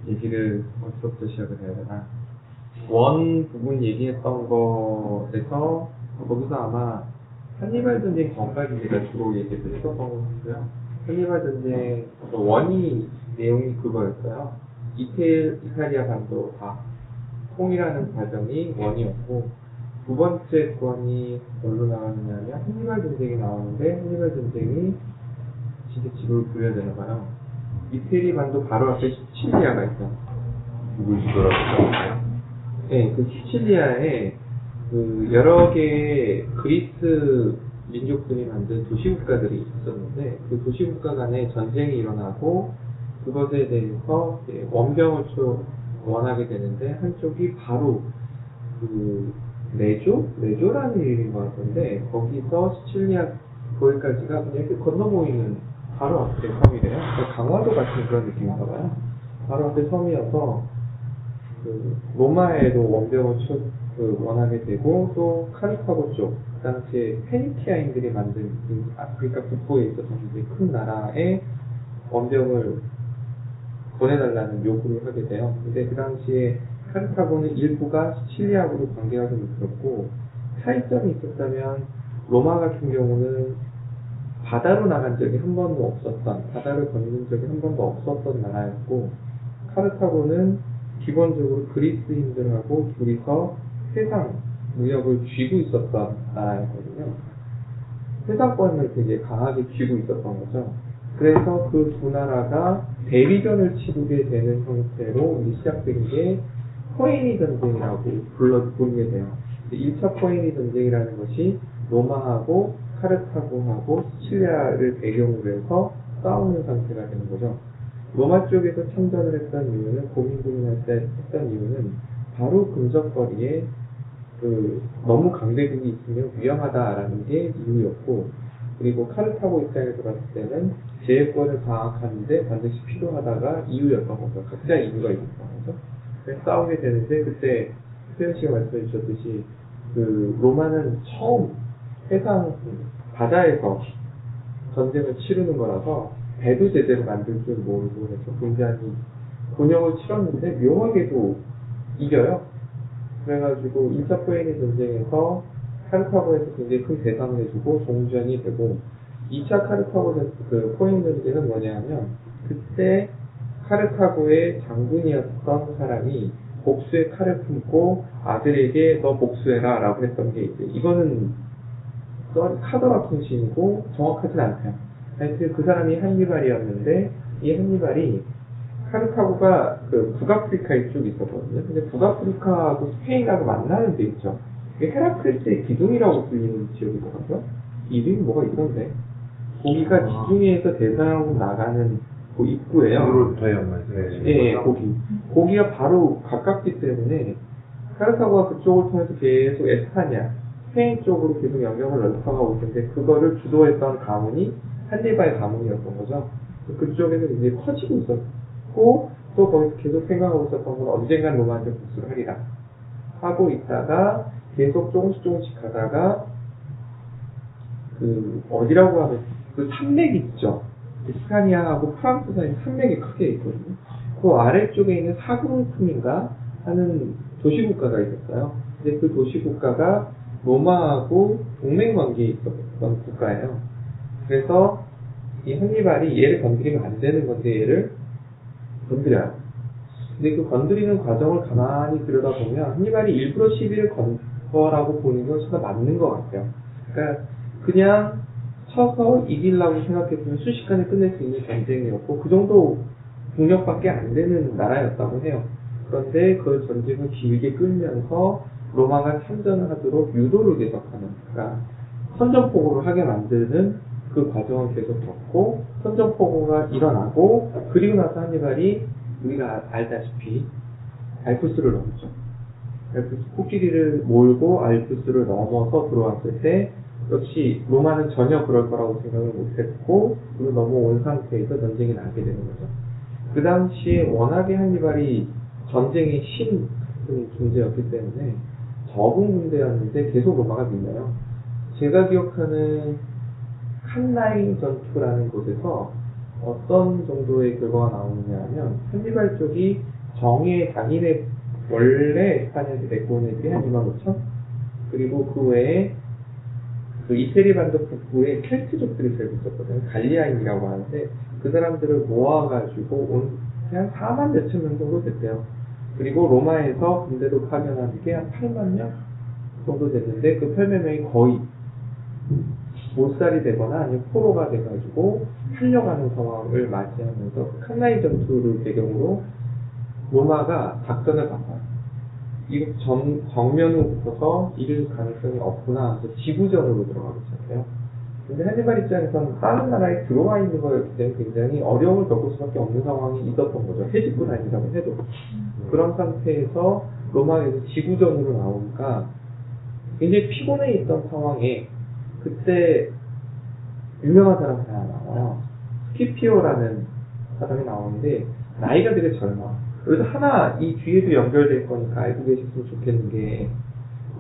얘기를 어디서부터 시작을 해야 되나. 원 부분 얘기했던 거에서 거기서 아마 한니발 전쟁 전까지 제가 주로 얘기를 했었던 것 같고요. 한니발 전쟁 원이 내용이 그거였어요. 이탈리아 반도 다 통일하는 과정이 원이었고, 두 번째 건이 뭘로 나왔느냐면 한니발 전쟁이 나오는데, 한니발 전쟁이 진짜 집을 부려야 되나 봐요. 이태리 반도 바로 앞에 시칠리아가 있어. 누굴 주더라고요? 네, 그 시칠리아에 그 여러 개의 그리스 민족들이 만든 도시국가들이 있었는데, 그 도시국가 간에 전쟁이 일어나고 그것에 대해서 원병을 원하게 되는데, 한쪽이 바로 그 레조라는 이름인 것 같은데, 거기서 시칠리아 거기까지가 그냥 이렇게 건너 보이는 바로 앞에 섬이래요. 그러니까 강화도 같은 그런 느낌인가 봐요. 바로 앞에 섬이어서 그 로마에도 원병을 원하게 되고, 또 카르타고 쪽, 그 당시에 페니키아인들이 만든 아프리카 북부에 있었던 굉장히 큰 나라에 원병을 보내달라는 요구를 하게 돼요. 근데 그 당시에 카르타고는 일부가 시칠리아하고도 관계가 좀 있었고, 차이점이 있었다면 로마 같은 경우는 바다로 나간 적이 한 번도 없었던, 바다를 건넌 적이 한 번도 없었던 나라였고, 카르타고는 기본적으로 그리스인들하고 둘이서 세상 무역을 쥐고 있었던 나라였거든요. 세상권을 되게 강하게 쥐고 있었던 거죠. 그래서 그 두 나라가 대리전을 치르게 되는 형태로 시작된 게 포에니 전쟁이라고 부르게 돼요. 1차 포에니 전쟁이라는 것이 로마하고 카르타고하고 시칠리아를 배경으로 해서 싸우는 상태가 되는 거죠. 로마 쪽에서 참전을 했던 이유는, 고민할 때 했던 이유는 바로 근접거리에 너무 강대국이 있으면 위험하다라는 게 이유였고, 그리고 카르타고 입장에서 봤을 때는 제해권을 장악하는데 반드시 필요하다가 이유였던 거죠. 각자 이유가 있었던 거죠. 그래서 싸우게 되는데, 그때 수현 씨가 말씀해 주셨듯이 로마는 처음 세상 바다에서 전쟁을 치르는 거라서 배도 제대로 만들 줄 모르고 해서 굉장히 곤욕을 치렀는데 묘하게도 이겨요. 그래가지고 1차 포에니 전쟁에서 카르타고에서 굉장히 큰 대상을 해주고 종전이 되고, 2차 카르타고 포에니 전쟁은 뭐냐면, 그때 카르타고의 장군이었던 사람이 복수의 칼을 품고 아들에게 너 복수해라 라고 했던 게 있어요. 이거는 카더라 통신이고 정확하진 않아요. 하여튼 그 사람이 한니발이었는데, 이 한니발이 카르타고가 북아프리카에 쭉 있었거든요. 근데 북아프리카하고 스페인하고 만나는 데 있죠. 이게 헤라클레스의 기둥이라고 불리는 지역이거든요. 이름이 뭐가 있던데. 거기가 지중해에서 대서양으로 나가는 그 입구예요. 유로터양 말씀하시는 예, 거기가 바로 가깝기 때문에 카르타고가 그쪽을 통해서 계속 에스파냐, 스페인 쪽으로 계속 영역을 넓혀가고 있는데, 그거를 주도했던 가문이 한니발 가문이었던 거죠. 그쪽에서 이제 커지고 있었고, 또 거기서 계속 생각하고 있었던 건 언젠간 로마한테 복수를 하리라 하고 있다가, 계속 조금씩 가다가 어디라고 하면 산맥 있죠. 스파니아하고 프랑스 사이에 산맥이 크게 있거든요. 그 아래쪽에 있는 사그룬툼인가 하는 도시국가가 있었어요. 근데 그 도시국가가 로마하고 동맹관계에 있었던 국가예요. 그래서 이 한니발이 얘를 건드리면 안 되는 건데 얘를 건드려요. 근데 그 건드리는 과정을 가만히 들여다보면 한니발이 일부러 시비를 건 거라고 보는 건 진짜 맞는 것 같아요. 그러니까 그냥 쳐서 이기려고 생각했으면 순식간에 끝낼 수 있는 전쟁이었고, 그 정도 국력밖에 안 되는 나라였다고 해요. 그런데 그 전쟁을 길게 끌면서 로마가 참전을 하도록 유도를 계속하는, 그러니까 선전포고를 하게 만드는 그 과정을 계속 겪고, 선전포고가 일어나고, 그리고 나서 한니발이 우리가 알다시피 알프스를 넘었죠. 알프스 코끼리를 몰고 알프스를 넘어서 들어왔을 때, 역시 로마는 전혀 그럴 거라고 생각을 못했고, 그리고 넘어온 상태에서 전쟁이 나게 되는 거죠. 그 당시에 워낙에 한니발이 전쟁의 신 같은 존재였기 때문에 적은 군대였는데 계속 로마가 밀려요. 제가 기억하는 칸나인 전투라는 곳에서 어떤 정도의 결과가 나오느냐 하면 한니발 쪽이 정예 자기네 원래 스파냐에서 데리고 온 애들이 한 25,000? 그리고 그 외에 그 이태리 반도 북부에 켈트족들이 살고 있었거든요. 갈리아인이라고 하는데 그 사람들을 모아가지고 온 한 4만 몇천 명 정도 됐대요. 그리고 로마에서 군대로 파견한 게 한 8만 명 정도 됐는데 그 8만 명이 거의 몰살이 되거나 아니면 포로가 돼가지고 살려가는 상황을 맞이하면서 칸나이 전투를 배경으로 로마가 작전을 바꿔요. 이거 정면으로 붙어서 이길 가능성이 없구나 해서 지구전으로 들어가기 시작해요. 근데 한니발 입장에서는 다른 나라에 들어와 있는 거였기 때문에 굉장히 어려움을 겪을 수밖에 없는 상황이 있었던 거죠. 해집고 다닌다고 해도. 그런 상태에서 로마에서 지구전으로 나오니까 굉장히 피곤해 있던 상황에 그때 유명한 사람이 하나 나와요. 스키피오라는 사람이 나오는데 나이가 되게 젊어. 그래서 하나 이 뒤에도 연결될 거니까 알고 계셨으면 좋겠는 게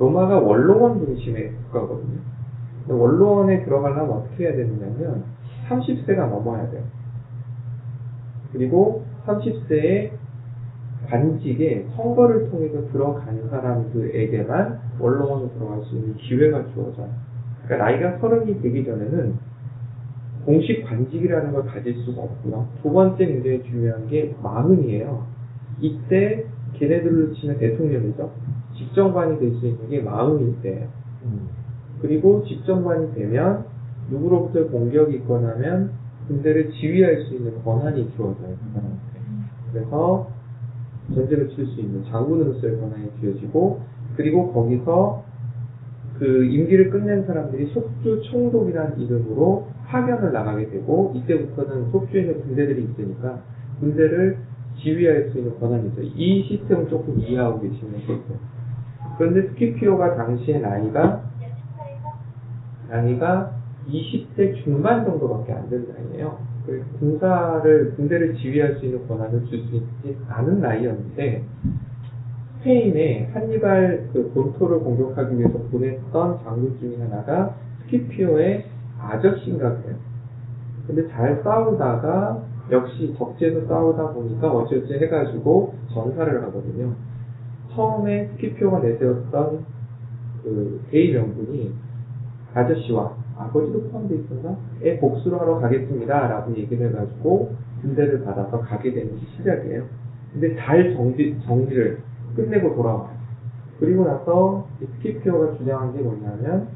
로마가 원로원 중심의 국가거든요. 근데 원로원에 들어가려면 어떻게 해야 되느냐면 30세가 넘어야 돼요. 그리고 30세에 관직에 선거를 통해서 들어간 사람들에게만 원로원에 들어갈 수 있는 기회가 주어져요. 그러니까 나이가 30이 되기 전에는 공식 관직이라는 걸 가질 수가 없고요. 두 번째 굉장히 중요한 게 40이에요. 이때 걔네들로 치면 대통령이죠. 집정관이 될 수 있는 게 40일 때예요. 그리고 집정관이 되면 누구로부터 공격이 있거나 하면 군대를 지휘할 수 있는 권한이 주어져요. 그 사람한테. 그래서 전쟁을 칠 수 있는 장군으로서의 권한이 주어지고 그리고 거기서 그 임기를 끝낸 사람들이 속주 총독이라는 이름으로 파견을 나가게 되고 이때부터는 속주에 있는 군대들이 있으니까 군대를 지휘할 수 있는 권한이죠. 이 시스템을 조금 이해하고 계시면 좋겠어요. 그런데 스키피오가 당시의 나이가 20대 중반 정도밖에 안 된 나이에요. 그래서 군대를 지휘할 수 있는 권한을 줄 수 있지 않은 나이였는데 스페인에 한니발 그 본토를 공격하기 위해서 보냈던 장군 중에 하나가 스키피오의 아저씨인가 그래요. 근데 잘 싸우다가 역시 적지에서 싸우다 보니까 어찌어찌 해가지고 전사를 하거든요. 처음에 스키피오가 내세웠던 그 대의 명분이 아저씨와 아버지도 포함되어 있었나?에 복수를 하러 가겠습니다 라고 얘기를 해가지고 군대를 받아서 가게 되는 시작이에요. 근데 잘 정리를 끝내고 돌아와요. 그리고 나서 스키피오가 주장한 게 뭐냐면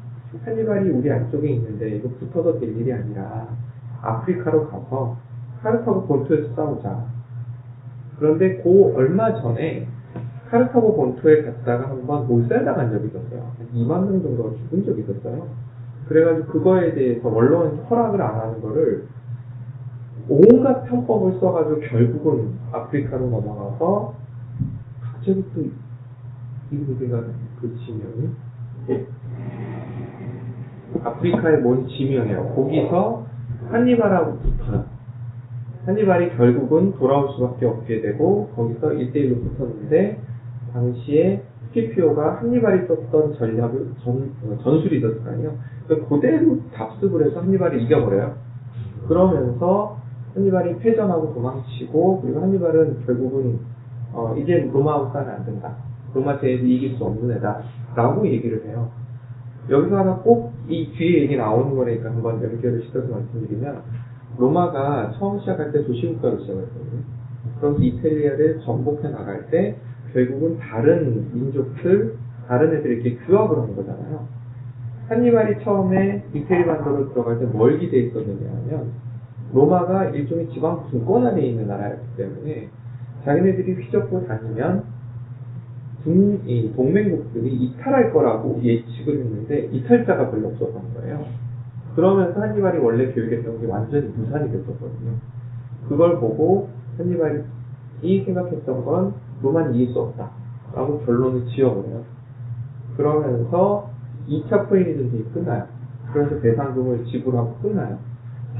한니발이 우리 안쪽에 있는데 이거 붙어서 될 일이 아니라 아프리카로 가서 카르타고 본토에서 싸우자. 그런데 그 얼마 전에 카르타고 본토에 갔다가 한번 몰살당한 적이 있었어요. 한 2만 명 정도가 죽은 적이 있었어요. 그래가지고 그거에 대해서 원로원이 허락을 안 하는 거를 온갖 편법을 써가지고 결국은 아프리카로 넘어가서 갑자기 또 이름이가 그 지명이 아프리카의 뭔 지명이에요. 거기서 한니발하고 붙어요. 한니발이 결국은 돌아올 수밖에 없게 되고 거기서 1대1로 붙었는데 당시에 스키피오가 한니발이 썼던 전략을 전술이 있었을 거 아니에요. 그대로 답습을 해서 한니발이 이겨버려요. 그러면서 한니발이 패전하고 도망치고 그리고 한니발은 결국은 이제 로마하고 싸면 안 된다. 로마 제에서 이길 수 없는 애다. 라고 얘기를 해요. 여기서 하나 꼭 이 뒤에 얘기 나오는 거니까 한번 연결을 시켜서 말씀드리면 로마가 처음 시작할 때 도시국가로 시작했거든요. 그래서 이탈리아를 정복해 나갈 때 결국은 다른 민족들, 다른 애들이 이렇게 규합을 한 거잖아요. 한니발이 처음에 이태리 반도로 들어갈 때 뭘 기대해 있었느냐 하면 로마가 일종의 지방 분권 안에 있는 나라였기 때문에 자기네들이 휘젓고 다니면 이 동맹국들이 이탈할 거라고 예측을 했는데 이탈자가 별로 없었던 거예요. 그러면서 한니발이 원래 계획했던 게 완전히 무산이 됐었거든요. 그걸 보고 한니발이 생각했던 건 로마는 이길 수 없다 라고 결론을 지어버려요. 그러면서 2차 푸에니 전쟁이 끝나요. 그래서 대상금을 지불하고 끝나요.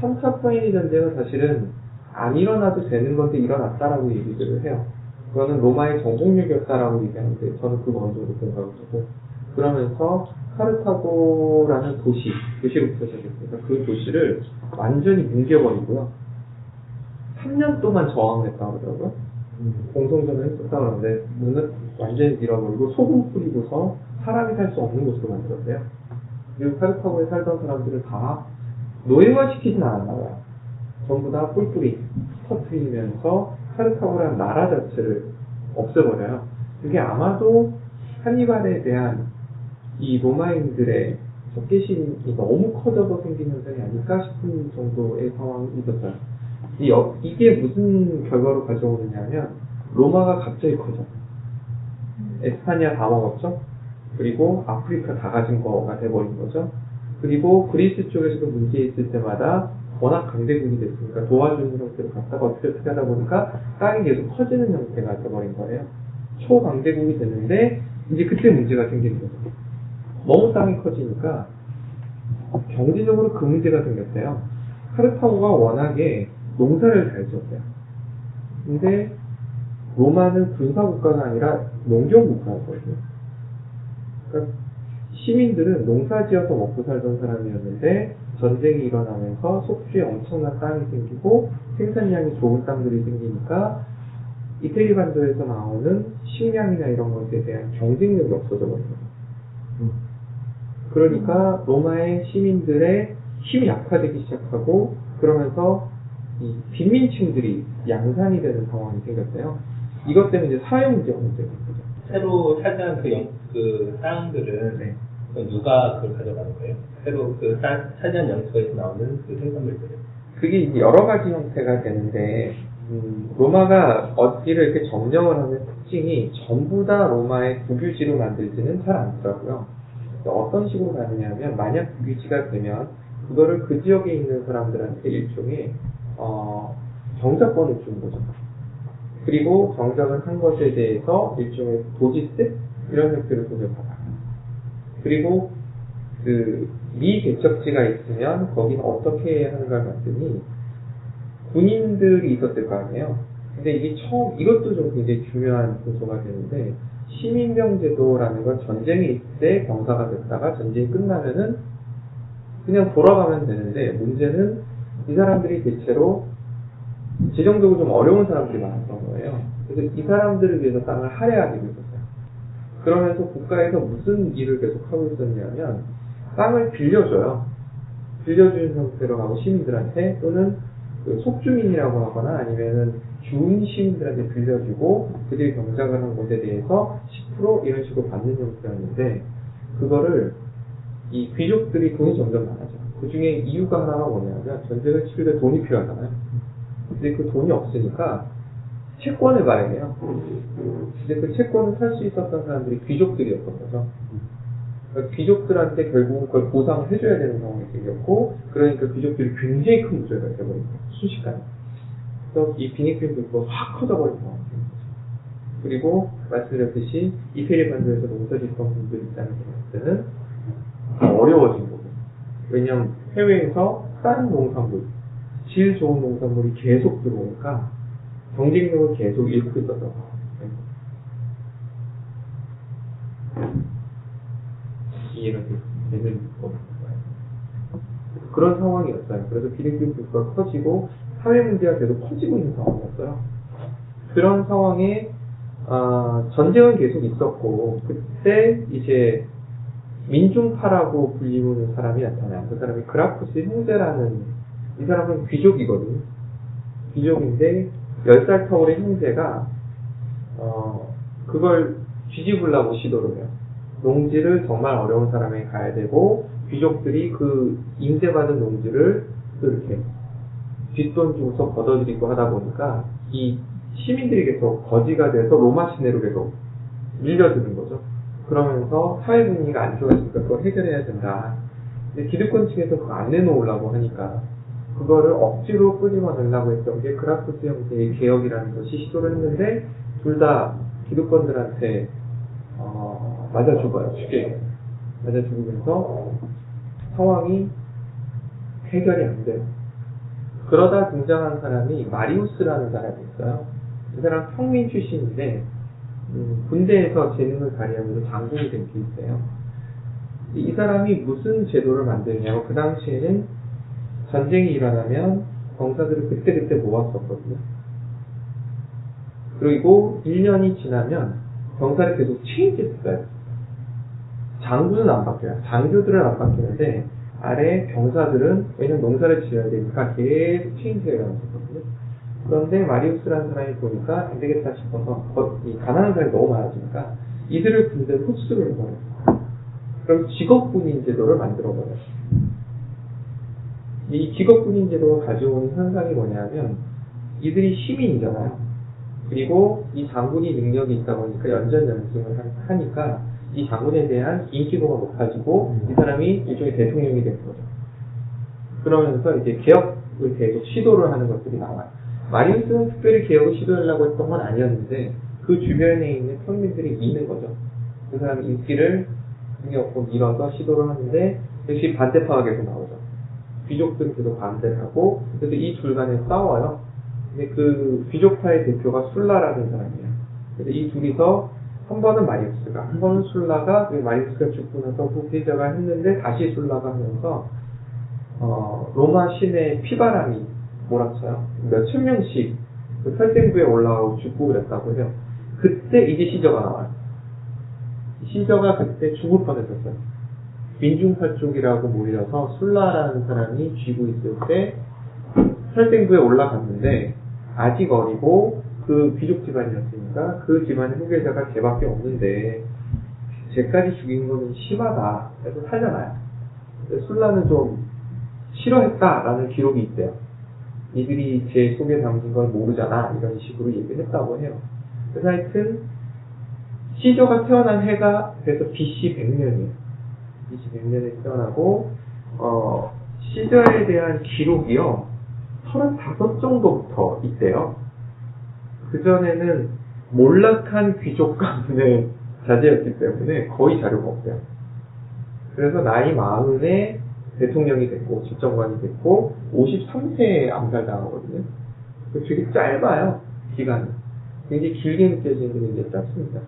3차 푸에니 전쟁은 사실은 안 일어나도 되는 건데 일어났다라고 얘기들을 해요. 그거는 로마의 정복력이었다라고 얘기하는데 저는 그거 어느 정도 공감을 하고 그러면서 카르타고라는 도시로부터 시작했으니까 그 도시를 완전히 뭉개버리고요. 3년 동안 저항을 했다고 그러더라고요. 공성전을 했었다고 그러는데 문을 완전히 밀어버리고 소금 뿌리고서 사람이 살 수 없는 곳으로 만들었대요. 그리고 카르타고에 살던 사람들을 다 노예화시키진 않았나봐요. 전부 다 뿔뿔이 터트리면서 카르타고라는 나라 자체를 없애버려요. 그게 아마도 한니발에 대한 이 로마인들의 적개심이 너무 커져서 생긴 현상이 아닐까 싶은 정도의 상황이 있었어요. 이게 무슨 결과로 가져오느냐 하면 로마가 갑자기 커져. 에스파니아 다 먹었죠? 그리고 아프리카 다 가진 거가 돼버린 거죠. 그리고 그리스 쪽에서도 문제 있을 때마다 워낙 강대국이 됐으니까 도와주는 형태로 갔다가 어떻게 하다 보니까 땅이 계속 커지는 형태가 돼버린 거예요. 초강대국이 됐는데 이제 그때 문제가 생기는 거죠. 너무 땅이 커지니까 경제적으로 그 문제가 생겼대요. 카르타고가 워낙에 농사를 잘 지었대요. 근데 로마는 군사국가가 아니라 농경국가였거든요. 그러니까 시민들은 농사지어서 먹고 살던 사람이었는데 전쟁이 일어나면서 속주에 엄청난 땅이 생기고 생산량이 좋은 땅들이 생기니까 이태리 반도에서 나오는 식량이나 이런 것에 대한 경쟁력이 없어져 버린 거예요. 그러니까 로마의 시민들의 힘이 약화되기 시작하고 그러면서 이 빈민층들이 양산이 되는 상황이 생겼어요. 이것 때문에 이제 사회 문제가 문제가 된 거죠. 새로 차지한 그 땅들은 네. 누가 그걸 가져가는 거예요? 새로 그 차지한 영토에서 나오는 그 생산물들은? 그게 이제 여러 가지 형태가 되는데 로마가 어디를 이렇게 점령을 하는 특징이 전부 다 로마의 국유지로 만들지는 잘 않더라고요. 어떤 식으로 가느냐면 만약 국유지가 되면 그거를 그 지역에 있는 사람들한테 일종의 경작권을 주는 거죠. 그리고 경작을 한 것에 대해서 일종의 도지세 이런 형태로 돈을 받아요. 그리고 그 미개척지가 있으면 거기는 어떻게 하는가 봤더니 군인들이 있었을 거 아니에요. 근데 이게 이것도 좀 굉장히 중요한 요소가 되는데 시민병 제도라는 건 전쟁이 있을 때 병사가 됐다가 전쟁이 끝나면은 그냥 돌아가면 되는데 문제는 이 사람들이 대체로 재정적으로 좀 어려운 사람들이 많았던 거예요. 그래서 이 사람들을 위해서 땅을 할애하기로 했었어요. 그러면서 국가에서 무슨 일을 계속 하고 있었냐면 땅을 빌려줘요. 빌려주는 형태로 하고 시민들한테 또는 그 속주민이라고 하거나 아니면은 주인 시민들한테 빌려주고 그들이 경작을 한 것에 대해서 10% 이런 식으로 받는 형태였는데 그거를 이 귀족들이 돈이 점점 많아져. 그 중에 이유가 하나가 뭐냐면 전쟁을 치를 때 돈이 필요하잖아요. 근데 그 돈이 없으니까 채권을 발행해요. 근데 그 채권을 살 수 있었던 사람들이 귀족들이었던 거죠. 그러니까 귀족들한테 결국 그걸 보상을 해줘야 되는 상황이 생겼고, 그러니까 귀족들이 굉장히 큰 문제가 돼버린 거예요. 순식간에. 그래서 이 빈익빈 불구가 확 커져버린 상황이 생긴 거죠. 그리고 말씀드렸듯이 이태리 반도에서 농사짓던 분들 입장에서 봤을 때는 어려워진 거고. 왜냐면 해외에서 다른 농산물, 질 좋은 농산물이 계속 들어오니까 경쟁력을 계속 잃고 있었던 거예요. 이해가 되는 겁니다. 그런 상황이었어요. 그래서 빈익빈 불구가 커지고 사회 문제가 계속 커지고 있는 상황이었어요. 그런 상황에 전쟁은 계속 있었고 그때 이제 민중파라고 불리우는 사람이 나타나요. 그 사람이 그라쿠스 형제라는 이 사람은 귀족이거든요. 귀족인데 10살 터울의 형제가 그걸 뒤집으려고 시도를 해요. 농지를 정말 어려운 사람에게 가야 되고 귀족들이 그 임대받은 농지를 또 이렇게 뒷돈 주고서 걷어들이고 하다 보니까 이 시민들이 계속 거지가 돼서 로마 시내로 계속 밀려드는 거죠. 그러면서 사회 분위기가 안 좋아지니까 그걸 해결해야 된다. 근데 기득권 층에서 그거 안 내놓으려고 하니까 그거를 억지로 끄집어내려고 했던 게 그라쿠스 형제의 개혁이라는 것이 시도를 했는데 둘 다 기득권들한테 맞아 죽어요. 쉽게 맞아 죽으면서 상황이 해결이 안 돼요. 그러다 등장한 사람이 마리우스라는 사람이 있어요. 이 사람 평민 출신인데 군대에서 재능을 발휘하면서 장군이 된 케이스예요. 이 사람이 무슨 제도를 만드냐고 그 당시에는 전쟁이 일어나면 병사들을 그때그때 모았었거든요. 그리고 1년이 지나면 병사를 계속 체인지했어요. 장군은 안 바뀌어요. 장교들은 안 바뀌는데 아래 병사들은 왜냐면 농사를 지어야 되니까 계속 체인지가 일어났었거든요. 그런데 마리우스라는 사람이 보니까 안 되겠다 싶어서 이 가난한 사람이 너무 많아지니까 이들을 군대로 흡수를 해버려요. 그럼 직업군인 제도를 만들어버려요. 이 직업군인 제도가 가져오는 현상이 뭐냐면 이들이 시민이잖아요. 그리고 이 장군이 능력이 있다 보니까 연전연승을 하니까 이 장군에 대한 인기도가 높아지고 이 사람이 일종의 대통령이 된 거죠. 그러면서 이제 개혁을 계속 시도를 하는 것들이 나와요. 마리우스는 특별히 개혁을 시도하려고 했던 건 아니었는데 그 주변에 있는 평민들이 미는 거죠. 그 사람이 인기를 등에 업고 밀어서 시도를 하는데 역시 반대파가 계속 나오죠. 귀족들은 계속 반대를 하고 그래서 이 둘 간에 싸워요. 근데 그 귀족파의 대표가 술라라는 사람이에요. 그래서 이 둘이서 한 번은 마리우스가, 한 번은 술라가, 그리고 마리우스가 죽고 나서 후계자가 했는데 다시 술라가 하면서 로마 시내에 피바람이 몰아쳐요. 몇천 명씩 그 설생부에 올라오고 죽고 그랬다고 해요. 그때 이제 시저가 나와요. 시저가 그때 죽을 뻔했었어요. 민중팔족이라고 모여서 술라라는 사람이 쥐고 있을 때 설생부에 올라갔는데 아직 어리고 그 귀족 집안이었으니까 그 집안의 후계자가 쟤밖에 없는데 쟤까지 죽인 거는 심하다 해서 살려놔요. 술라는 좀 싫어했다라는 기록이 있대요. 이들이 제 속에 담긴 걸 모르잖아 이런 식으로 얘기를 했다고 해요. 그래서 하여튼 시저가 태어난 해가 그래서 BC 100년이에요. BC 100년에 태어나고 시저에 대한 기록이요 35 정도부터 있대요. 그전에는 몰락한 귀족 가문의 자제였기 때문에 거의 자료가 없대요. 그래서 나이 40에 대통령이 됐고 집정관이 됐고 53세에 암살당하거든요. 되게 짧아요. 기간이. 굉장히 길게 느껴지는데 굉장히 짧습니다.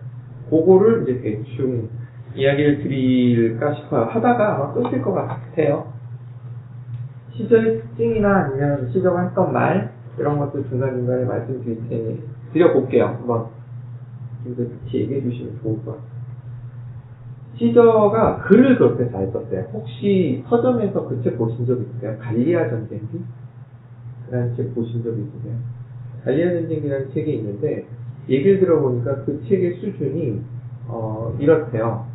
그거를 이제 대충 이야기를 드릴까 싶어요. 하다가 아마 끊길 것 같아요. 시저의 특징이나 아니면 시저가 했던 말 이런 것들 중간중간에 말씀드릴 테니 드려볼게요. 한번 좀 더 같이 얘기해 주시면 좋을 것 같아요. 시저가 글을 그렇게 잘 썼대요. 혹시 서점에서 그 책 보신 적 있으세요? 갈리아 전쟁기? 라는 책 보신 적 있으세요? 갈리아 전쟁기라는 책이 있는데 얘기를 들어보니까 그 책의 수준이 이렇대요.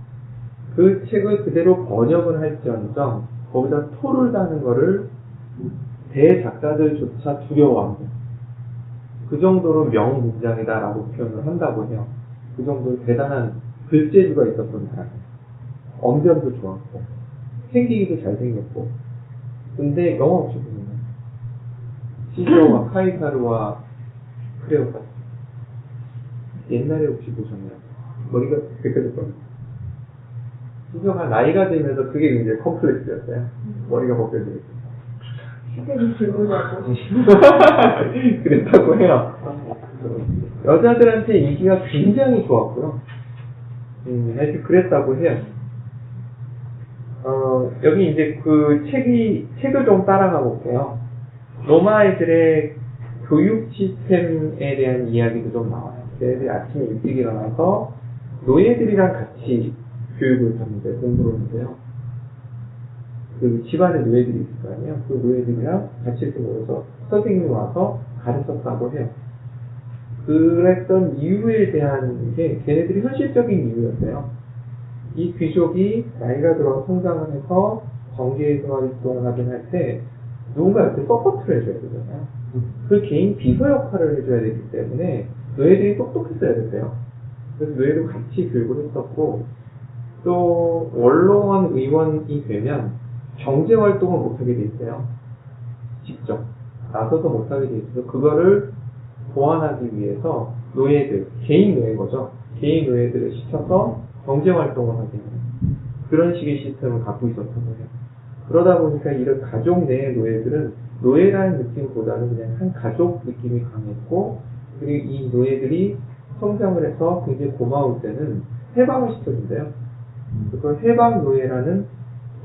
그 책을 그대로 번역을 할지언정 거기다 토를 다는 거를 대작가들조차 두려워합니다. 그 정도로 명문장이다라고 표현을 한다고 해요. 그 정도로 대단한 글재주가 있었던 사람이에요. 언변도 좋았고 생기기도 잘생겼고 근데 영화 없이 보면 시저와 카이사르와 크레오파트 옛날에 혹시 보셨나요? 머리가 벗겨졌거든요. 시저가 나이가 들면서 그게 굉장히 컴플렉스였어요. 머리가 벗겨지고 시대를 들고 자고 그랬다고 해요. 여자들한테 인기가 굉장히 좋았고요. 하여튼 그랬다고 해요. 여기 이제 그 책을 좀 따라가 볼게요. 로마 애들의 교육 시스템에 대한 이야기도 좀 나와요. 걔네들이 아침에 일찍 일어나서 노예들이랑 같이 교육을 하는데, 공부를 하는데요. 그 집안에 노예들이 있을 거 아니에요? 그 노예들이랑 같이 이렇게 모여서 선생님이 와서 가르쳤다고 해요. 그랬던 이유에 대한 게 걔네들이 현실적인 이유였어요. 이 귀족이 나이가 들어 성장을 해서 정계에서 활동하긴 할 때 누군가 이렇게 서포트를 해줘야 되잖아요. 그 개인 비서 역할을 해줘야 되기 때문에 노예들이 똑똑했어야 됐어요. 그래서 노예도 같이 교육을 했었고 또 원로원 의원이 되면 경제활동을 못하게 돼 있어요. 직접 나서서 못하게 돼 있어서 그거를 보완하기 위해서 노예들, 개인 노예인 거죠. 개인 노예들을 시켜서 경제활동을 하게 해요. 그런 식의 시스템을 갖고 있었던 거예요. 그러다 보니까 이런 가족 내의 노예들은 노예라는 느낌보다는 그냥 한 가족 느낌이 강했고 그리고 이 노예들이 성장을 해서 굉장히 고마울 때는 해방을 시켜준대요. 그걸 해방 노예라는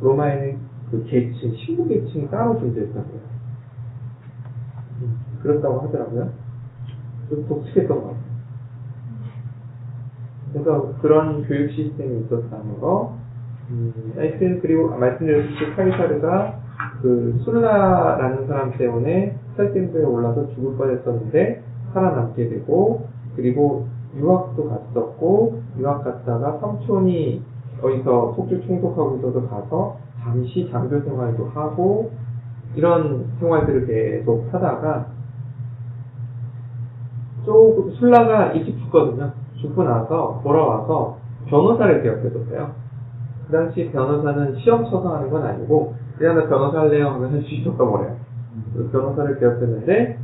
로마에는 그 계층, 신부 계층이 따로 존재했다고요. 그렇다고 하더라고요. 좀 독특했던 것 같아요. 그래서 그런 교육 시스템이 있었다는 거. 하여튼 그리고 말씀드렸듯이 카이사르가 그 술라라는 사람 때문에 살생부에 올라서 죽을 뻔했었는데 살아남게 되고, 그리고 유학도 갔었고, 유학 갔다가 삼촌이 어디서 속주 총독하고 있어서 가서 잠시 장교 생활도 하고, 이런 생활들을 계속 하다가 조금 술라가 일찍 죽거든요. 죽고 나서 돌아와서 변호사를 개업했었어요. 그 당시 변호사는 시험 쳐서 하는 건 아니고 그냥 나 변호사 할래요 하면 할 수 있었던 거래요. 변호사를 개업했는데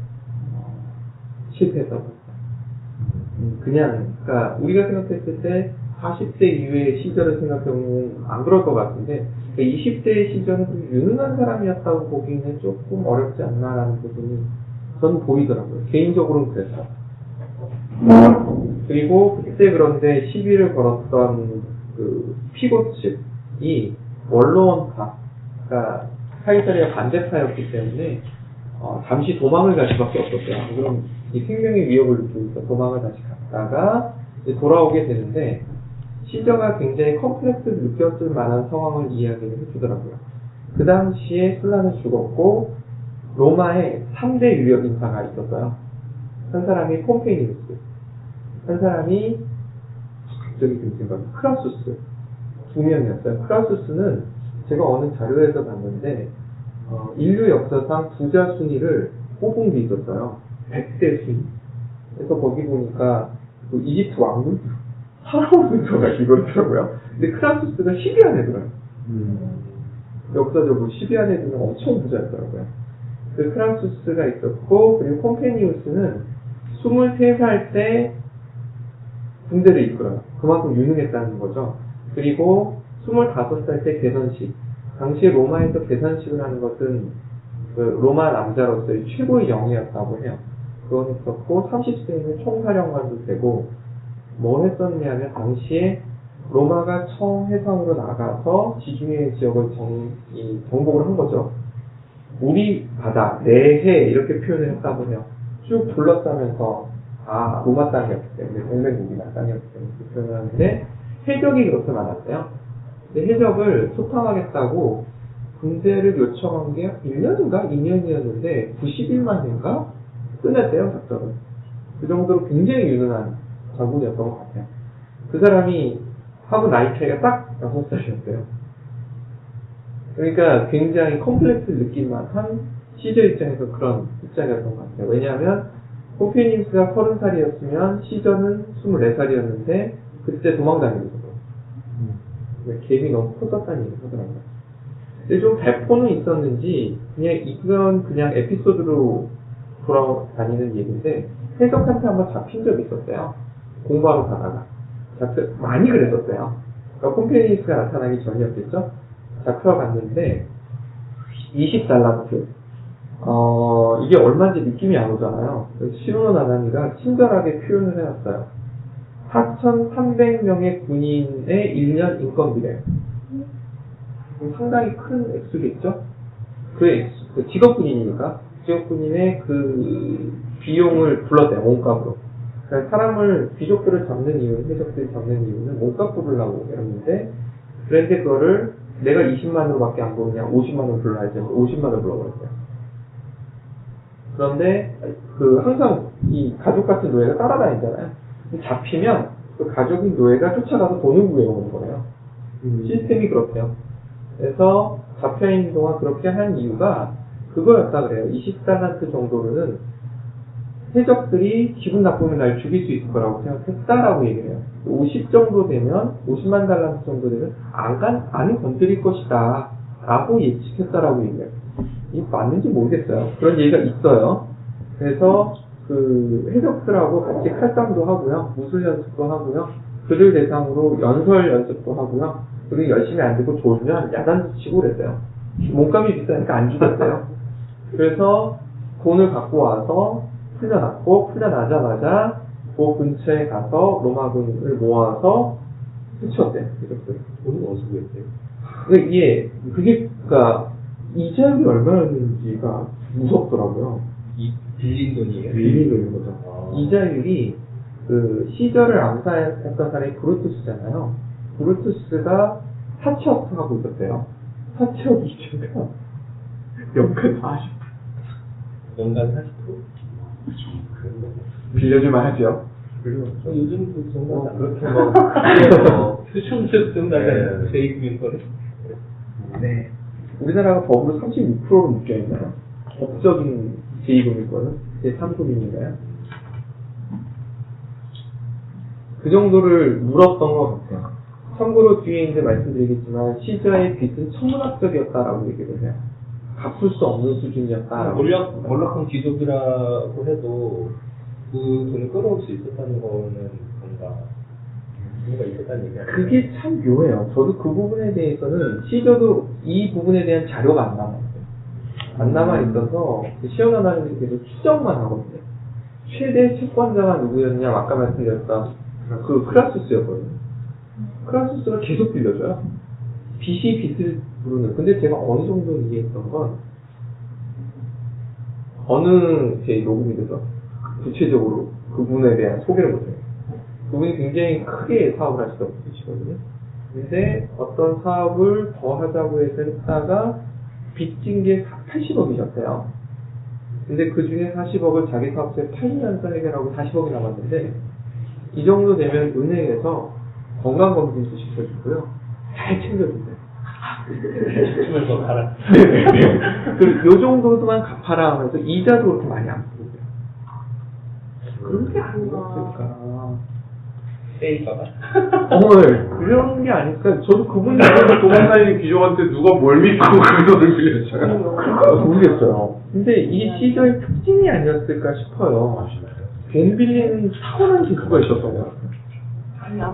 실패했다고 했어요. 그냥 그러니까 우리가 생각했을 때 40대 이후의 시절을 생각해보면 안 그럴 것 같은데 20대의 시절은 좀 유능한 사람이었다고 보기에는 조금 어렵지 않나라는 부분이 저는 보이더라고요. 개인적으로는 그랬어요. 그리고 그때 그런데 시비를 걸었던 그 피고 측이 원로원파, 그러니까 카이사르의 반대파였기 때문에 잠시 도망을 갈 수밖에 없었어요. 그럼 이 생명의 위협을 느끼면서 도망을 다시 갔다가 이제 돌아오게 되는데 시저가 굉장히 컴플렉스를 느꼈을 만한 상황을 이야기를 해주더라고요. 그 당시에 술라는 죽었고 로마에 3대 유력 인사가 있었어요. 한 사람이 폼페이니우스, 한 사람이 갑자기 생각나는 크라수스, 2명이었어요. 크라수스는 제가 어느 자료에서 봤는데 인류 역사상 부자 순위를 뽑은 게 있었어요. 100대 순위. 그래서 거기 보니까 그 이집트 왕국 파라오 순서가 이거더라고요. 근데 크라수스가 10위 안에 들어요. 역사적으로 10위 안에 들면 엄청 부자였더라고요. 그 크라수스가 있었고, 그리고 콤페니우스는 23살 때 군대를 이끌어요. 그만큼 유능했다는 거죠. 그리고 25살 때 개선식. 당시 로마에서 개선식을 하는 것은 그 로마 남자로서의 최고의 영예였다고 해요. 그건 했었고, 30세에는 총사령관도 되고, 뭘 했었냐면, 당시에 로마가 처음 해상으로 나가서 지중해 지역을 정복을 한 거죠. 우리 바다, 내해, 이렇게 표현을 했다고 해요. 쭉 둘러싸면서, 로마 땅이었기 때문에, 동맹국이나 땅이었기 때문에 그 표현을 하는데, 해적이 그렇게 많았어요. 근데 해적을 소탕하겠다고 군대를 요청한 게 1년인가? 2년이었는데, 90일만 인가? 끝냈대요, 작전을. 그 정도로 굉장히 유능한 장군이었던 것 같아요. 그 사람이 하고 나이 차이가 딱 6살이었어요. 그러니까 굉장히 컴플렉스를 느낄 만한 시저 입장에서 그런 입장이었던 것 같아요. 왜냐하면 콤페니우스가 30살이었으면 시저는 24살이었는데 그때 도망다니는 거죠. 갭이 너무 커졌다는 얘기를 하더라고요. 근데 좀 배포는 있었는지 이건 그냥 에피소드로 돌아다니는 얘기인데 해적한테 한번 잡힌 적이 있었어요. 공부하러 가다가. 많이 그랬었어요. 그러니까 콤페니우스가 나타나기 전이었겠죠? 잡혀갔는데 20달란트. 이게 얼마인지 느낌이 안 오잖아요. 시루노 나나미가 친절하게 표현을 해놨어요. 4,300명의 군인의 1년 인건비래요. 상당히 큰 액수겠죠? 그 직업군인이니까 직업군인의 그 비용을 불렀대요. 몸값으로. 그러니까 사람을, 귀족들을 잡는 이유는, 해적들을 잡는 이유는 몸값 부르려고 했는데, 그런데 그거를 내가 20만으로 밖에 안 부르냐, 50만으로 불러야지, 50만으로 불러버렸어요. 그런데, 항상 이 가족 같은 노예가 따라다니잖아요. 잡히면, 그 가족인 노예가 쫓아가서 돈을 구해오는 거예요. 시스템이 그렇대요. 그래서 잡혀있는 동안 그렇게 한 이유가 그거였다 그래요. 20달란트 정도로는 해적들이 기분 나쁘면 날 죽일 수 있을 거라고 생각했다라고 얘기해요. 50 정도 되면, 50만 달란트 정도 되면 안 건드릴 것이다 라고 예측했다라고 얘기해요. 이게 맞는지 모르겠어요. 그런 얘기가 있어요. 그래서 그 해적들하고 같이 칼싸움도 하고요, 무술 연습도 하고요, 그들 대상으로 연설 연습도 하고요, 그리고 열심히 안 듣고 졸면 야단도 치고 그랬어요. 몸값이 비싸니까 안 주겠어요. 그래서 돈을 갖고 와서 풀려나자마자 그 근처에 가서 로마군을 모아서 해쳤대요. 해적들을. 돈은 어디서 구했대요? 그러니까 이자율이 얼마였는지가 무섭더라고요. 빌린 돈이에요? 빌린 돈인 거죠. 이자율이 그 시저를 암살했던 사람이 브루투스잖아요. 브루투스가 4척 하고 있었대요. 4척 이자가 연간 40%. 연간 40%? 빌려주면 하죠. 요즘도 그 정도 그렇게 수천씩 쓴다는 세입금융권을. 네. 우리나라가 법으로 36%로 묶여있나요? 법적인 제2금융권은? 제3금융인가요? 그 정도를 물었던 것 같아요. 참고로 뒤에 이제 말씀드리겠지만 시저의 빚은 천문학적이었다라고 얘기를 해요. 갚을 수 없는 수준이었다라고. 몰락한 귀족이라고 해도 그 돈을 끌어올 수 있었다는 거는 뭔가 이유가 있었다는 얘기야. 그게 참 묘해요. 저도 그 부분에 대해서는 시저도 이 부분에 대한 자료가 안 남았어요. 안 남아 있어서 시험 아나리스는 계속 추정만 하거든요. 최대 채권자가 누구였냐? 아까 말씀드렸던 그 크라수스였거든요. 크라수스가 계속 빌려줘요. 빚이 빚을 부르는. 근데 제가 어느 정도 이해했던 건 어느 제 녹음이돼서 구체적으로 그분에 대한 소개를 못해요. 그분이 굉장히 크게 사업을 하시던 분이시거든요. 근데 어떤 사업을 더 하자고 해서 했다가 빚진 게 80억이셨대요. 근데 그 중에 40억을 자기 사업소에 팔면서 해결하고 40억이 남았는데 이 정도 되면 은행에서 건강검진도 시켜주고요. 잘 챙겨주세요. 시키면서 가라. 요 정도만 갚아라 하면서 이자도 그렇게 많이 안 부르고요. 그런 게 아니었을까. 세이버가? 그런 게 아닐까. 저도 그분이 도망다니는 귀족한테 누가 뭘 믿고 그 돈을 빌려줘요? 모르겠어요. 근데 이 시절의 특징이 아니었을까 싶어요. 돈 빌리는 타고난 기수가 있었어요.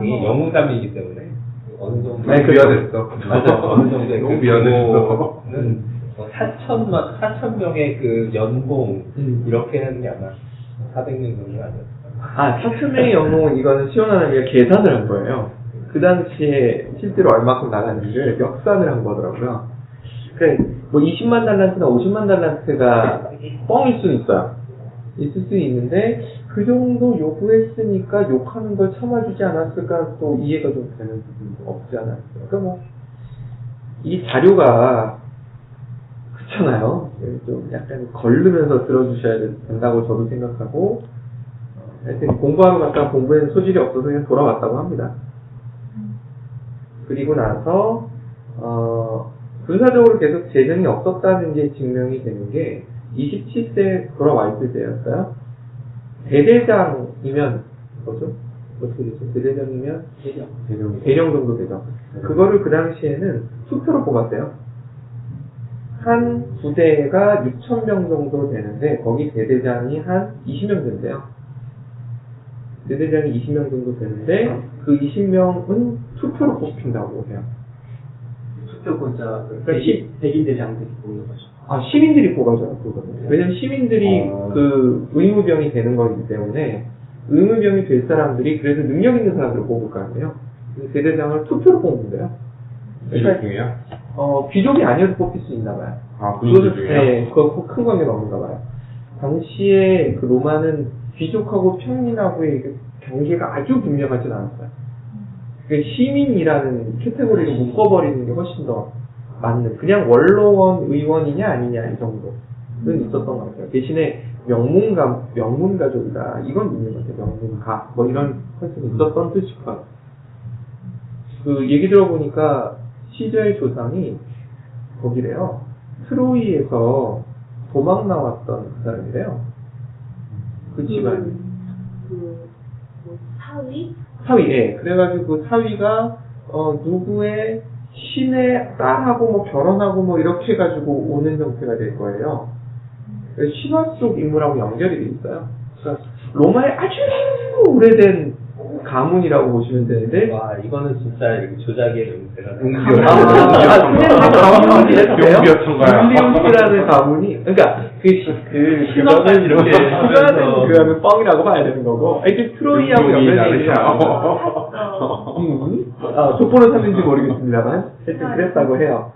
이게 영웅담이기 때문에 어느 정도 미안했어. 맞아. 어느 정도의 너무 미안했어. 4천 명의 그 연봉 이렇게 하는 게 아마 400명 정도 아니었을까. 4,000명의 연봉은 이거는 시원하게 계산을 한 거예요. 그 당시에 실제로 얼마큼 나갔는지를 역산을 한 거더라고요. 그러니까 뭐 20만 달란트나 50만 달란트가 뻥일 수는 있어요. 있을 수 있는데 그 정도 요구했으니까 욕하는 걸 참아주지 않았을까 또 이해가 좀 되는 부분도 없지 않았어요. 그러니까 뭐 이 자료가 그렇잖아요. 좀 약간 걸르면서 들어주셔야 된다고 저도 생각하고 하여튼 공부하러 갔다가 공부에는 소질이 없어서 그냥 돌아왔다고 합니다. 그리고 나서 군사적으로 계속 재능이 없었다는 게 증명이 되는 게 27세 돌아와 있을 때였어요. 대대장이면 뭐죠? 어떻게 되죠? 대대장이면 대령 정도 되죠. 그거를 그 당시에는 투표로 뽑았대요. 한 부대가 6,000명 정도 되는데 거기 대대장이 한 20명 된대요. 대대장이 20명 정도 되는데 그 20명은 투표로 뽑힌다고 해요. 투표권자 그러니까 백인 대장들이 뽑는 거죠. 시민들이 뽑아줘요, 그거는. 왜냐면 시민들이 그 의무병이 되는 거기 때문에 의무병이 될 사람들이 그래서 능력 있는 사람들을 뽑을 거 아니에요. 대대장을 투표로 뽑는데요. 귀족 중이야? 귀족이 아니어도 뽑힐 수 있나 봐요. 그것도 중이야? 네, 그거 큰 관계가 없는가 봐요. 당시에 그 로마는 귀족하고 평민하고의 그 경계가 아주 분명하진 않았어요. 그 시민이라는 캐테고리를 묶어버리는 게 훨씬 더 맞는, 그냥 원로원, 의원이냐 아니냐 이 정도는 있었던 것 같아요. 대신에 명문가족이다. 이건 있는 것 같아요. 명문가. 뭐 이런 컨셉이 있었던 뜻일 것 같아요. 그 얘기 들어보니까 시저의 조상이 거기래요. 트로이에서 도망 나왔던 그 사람이래요. 그 집안. 사위? 사위, 예. 그래가지고 그 사위가, 누구의 신의 딸하고 뭐 결혼하고 뭐 이렇게 해가지고 오는 형태가 될 거예요. 신화 속 인물하고 연결이 돼 있어요. 그러니까 로마의 아주 오래된 가문이라고 보시면 되는데. 와, 이거는 진짜 조작의 냄새가 율리우스라는 가문이, 그러니까 신화까지 이렇게 그거는 뻥이라고 봐야 되는 거고. 하여튼 트로이하고 연결이 있는 족보는 샀는지 모르겠습니다만 하여튼 그랬다고 해요.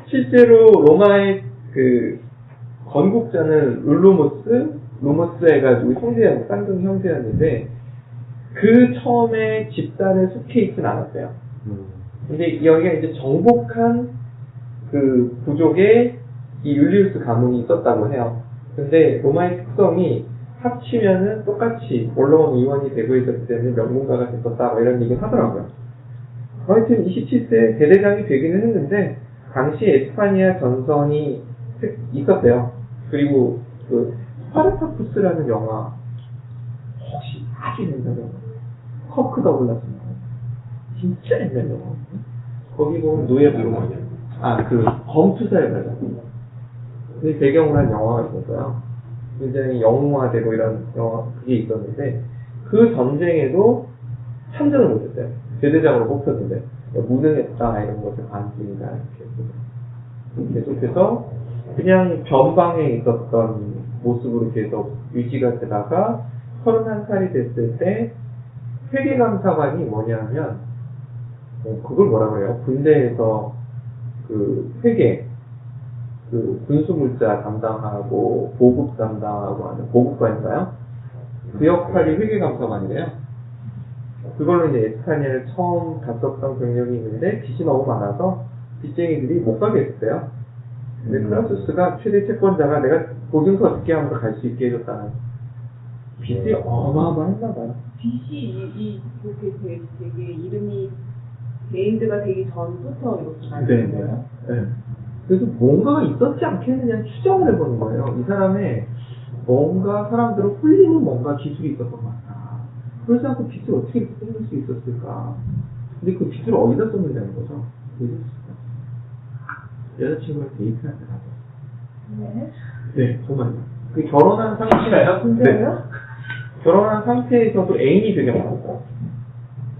실제로 로마의 그 건국자는 룰루무스 로머스 해가지고 형제였는데, 쌍둥이 형제였는데, 그 처음에 집단에 속해 있진 않았어요. 근데 여기가 이제 정복한 그 부족에 이 율리우스 가문이 있었다고 해요. 근데 로마의 특성이 합치면은 똑같이 올라온 의원이 되고 있었기 때문에 명문가가 됐었다, 뭐 이런 얘기를 하더라고요. 하여튼 27세 대대장이 되기는 했는데, 당시 에스파니아 전선이 있었대요. 그리고 그 스파르타쿠스라는 영화 혹시 아주 옛날 영화, 커크 더글라스 영화, 진짜 옛날 영화거든요. 거기 보면 노예 부르거든요. 그 검투사의 발달. 근데 배경으로 한 영화가 있었어요. 굉장히 영웅화되고 이런 영화 그게 있었는데, 그 전쟁에도 참전을 못했어요. 대대장으로 뽑혔는데 무능했다 이런 것을 반증이다 이렇게 계속해서 그냥 변방에 있었던 모습으로 계속 유지가 되다가 31살이 됐을 때 회계감사관이 뭐냐면 그걸 뭐라 그래요? 군대에서 그 회계, 그 군수물자 담당하고 보급 담당하고 하는 보급관인가요? 그 역할이 회계감사관이래요. 그걸로 이제 에스파니아를 처음 갔었던 경력이 있는데 빚이 너무 많아서 빚쟁이들이 못 가게 했어요. 근데 크라수스가 최대 채권자가 내가 보증서 어떻게 하면서 갈 수 있게 해줬다는 빚이 어마어마했나 봐요. 빚이 이렇게 되게 이름이 개인드가 되기 전부터 이렇게 네. 그래서 뭔가가 있었지 않겠느냐 추정을 해보는 거예요. 이 사람의 뭔가 사람들을 홀리는 뭔가 기술이 있었던 것 같다. 그러지 않고 빚을 어떻게 끊을 수 있었을까? 근데 그 빚을 어디다 썼느냐는 거죠. 여자친구랑 데이트할 때 가서. 네, 정말요. 그 결혼한 상태예요? 진짜요? 네. 결혼한 상태에서도 애인이 되게 많고.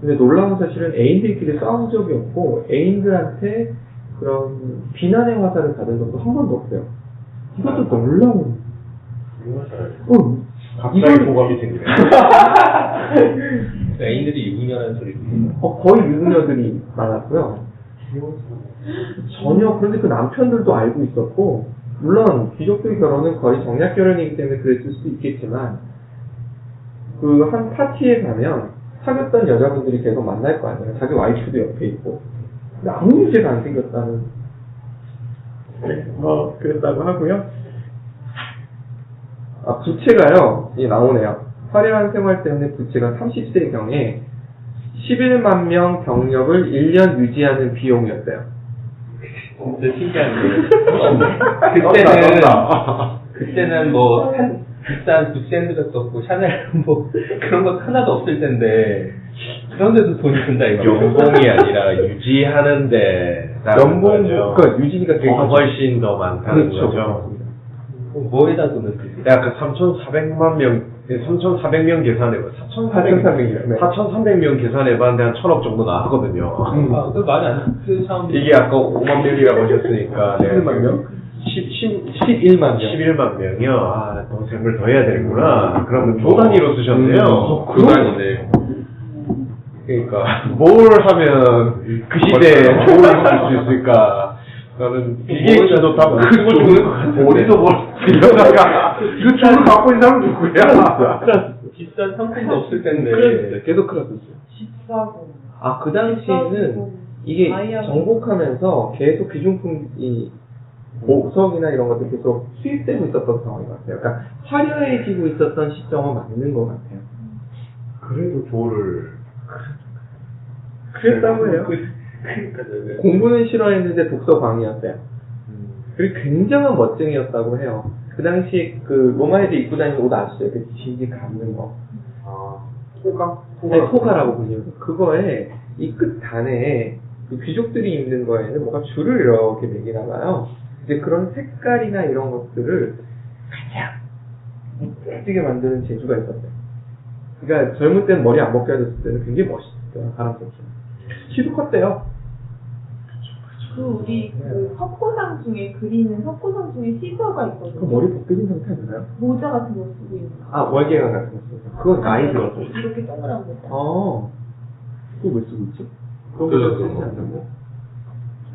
근데 놀라운 사실은 애인들끼리 싸운 적이 없고, 애인들한테 그런 비난의 화살을 받은 적도 한 번도 없어요. 이것도 놀라운. 갑자기 호감이 생기네. 애인들이 유부녀라는 소리도 거의 유부녀들이 많았고요. 전혀, 그런데 그 남편들도 알고 있었고, 물론 귀족들 결혼은 거의 정략 결혼이기 때문에 그랬을 수 있겠지만, 그 한 파티에 가면 사귀었던 여자분들이 계속 만날 거 아니에요. 자기 와이프도 옆에 있고. 근데 아무 문제가 안 생겼다는, 그랬다고 하고요. 부채가요, 나오네요. 화려한 생활 때문에 부채가 30세경에 11만 명 병력을 1년 유지하는 비용이었어요. 진짜 신기한 게 그때는 뭐 비싼 부스앤드가 썼고 샤넬 뭐 그런 거 하나도 없을 텐데 그런데도 돈이 든다 이거. 연봉이 아니라 유지하는데 연봉, 그러니까 유지비가 되게 훨씬 더 많다는 그렇죠. 거죠. 뭐에다 돈을 쓰지? 그 3,400만 명, 3,400명 계산해봐. 4,400명. 네. 4,300명 계산해봤는데 한 1,000억 정도 나왔거든요. 그 많이 안 그 사람들. 이게 아까 5만 명이라고 하셨으니까. 11만 명? 11만 명. 11만 명이요? 더 세금을 더 해야 되는구나. 그러면 조 단위로 쓰셨네요. 그 단위네. 그러니까, 뭘 하면 그 시대에 조를 쓸 수 있을까. 나는 비게이츠도 다 그거 좋은 것 같은데. 어디서 이러다가 그 조를 갖고 있는 사람은 누구야? 비싼 상품도 없을 텐데. 크라스스, 계속 크라스스. 14금. 그 당시에는 이게 정복하면서 계속 귀중품이 보석이나 이런 것들 계속 수입되고 있었던 상황인 것 같아요. 그러니까 화려해지고 있었던 시점은 맞는 것 같아요. 그래도 조를. 그랬다고 해요. 공부는 싫어했는데 독서 광이었어요. 그리고 굉장한 멋쟁이였다고 해요. 그 당시 그 로마 애들 입고 다니는 옷 아시죠? 그 질질 감는 거. 토가? 네, 토가라고 불리고 그거에 이 끝 단에 그 귀족들이 입는 거에는 뭔가 줄을 이렇게 매기나 봐요. 이제 그런 색깔이나 이런 것들을 가장 예쁘게 만드는 재주가 있었어요. 그러니까 젊을 때는 머리 안 벗겨졌을 때는 굉장히 멋있었어요. 사람들처럼. 키도 컸대요. 우리 그 석고상 중에 그리는 석고상 중에 시서가 그 있거든요. 머리 벗겨진 상태 아닌가요? 모자 같은 거 쓰고 있는 거. 월계관 같은 거 쓰고. 그건 나이 들었어. 이렇게 동그란 모자. 그거 왜 쓰고 있지? 그거 그래서 쓰지 않는데.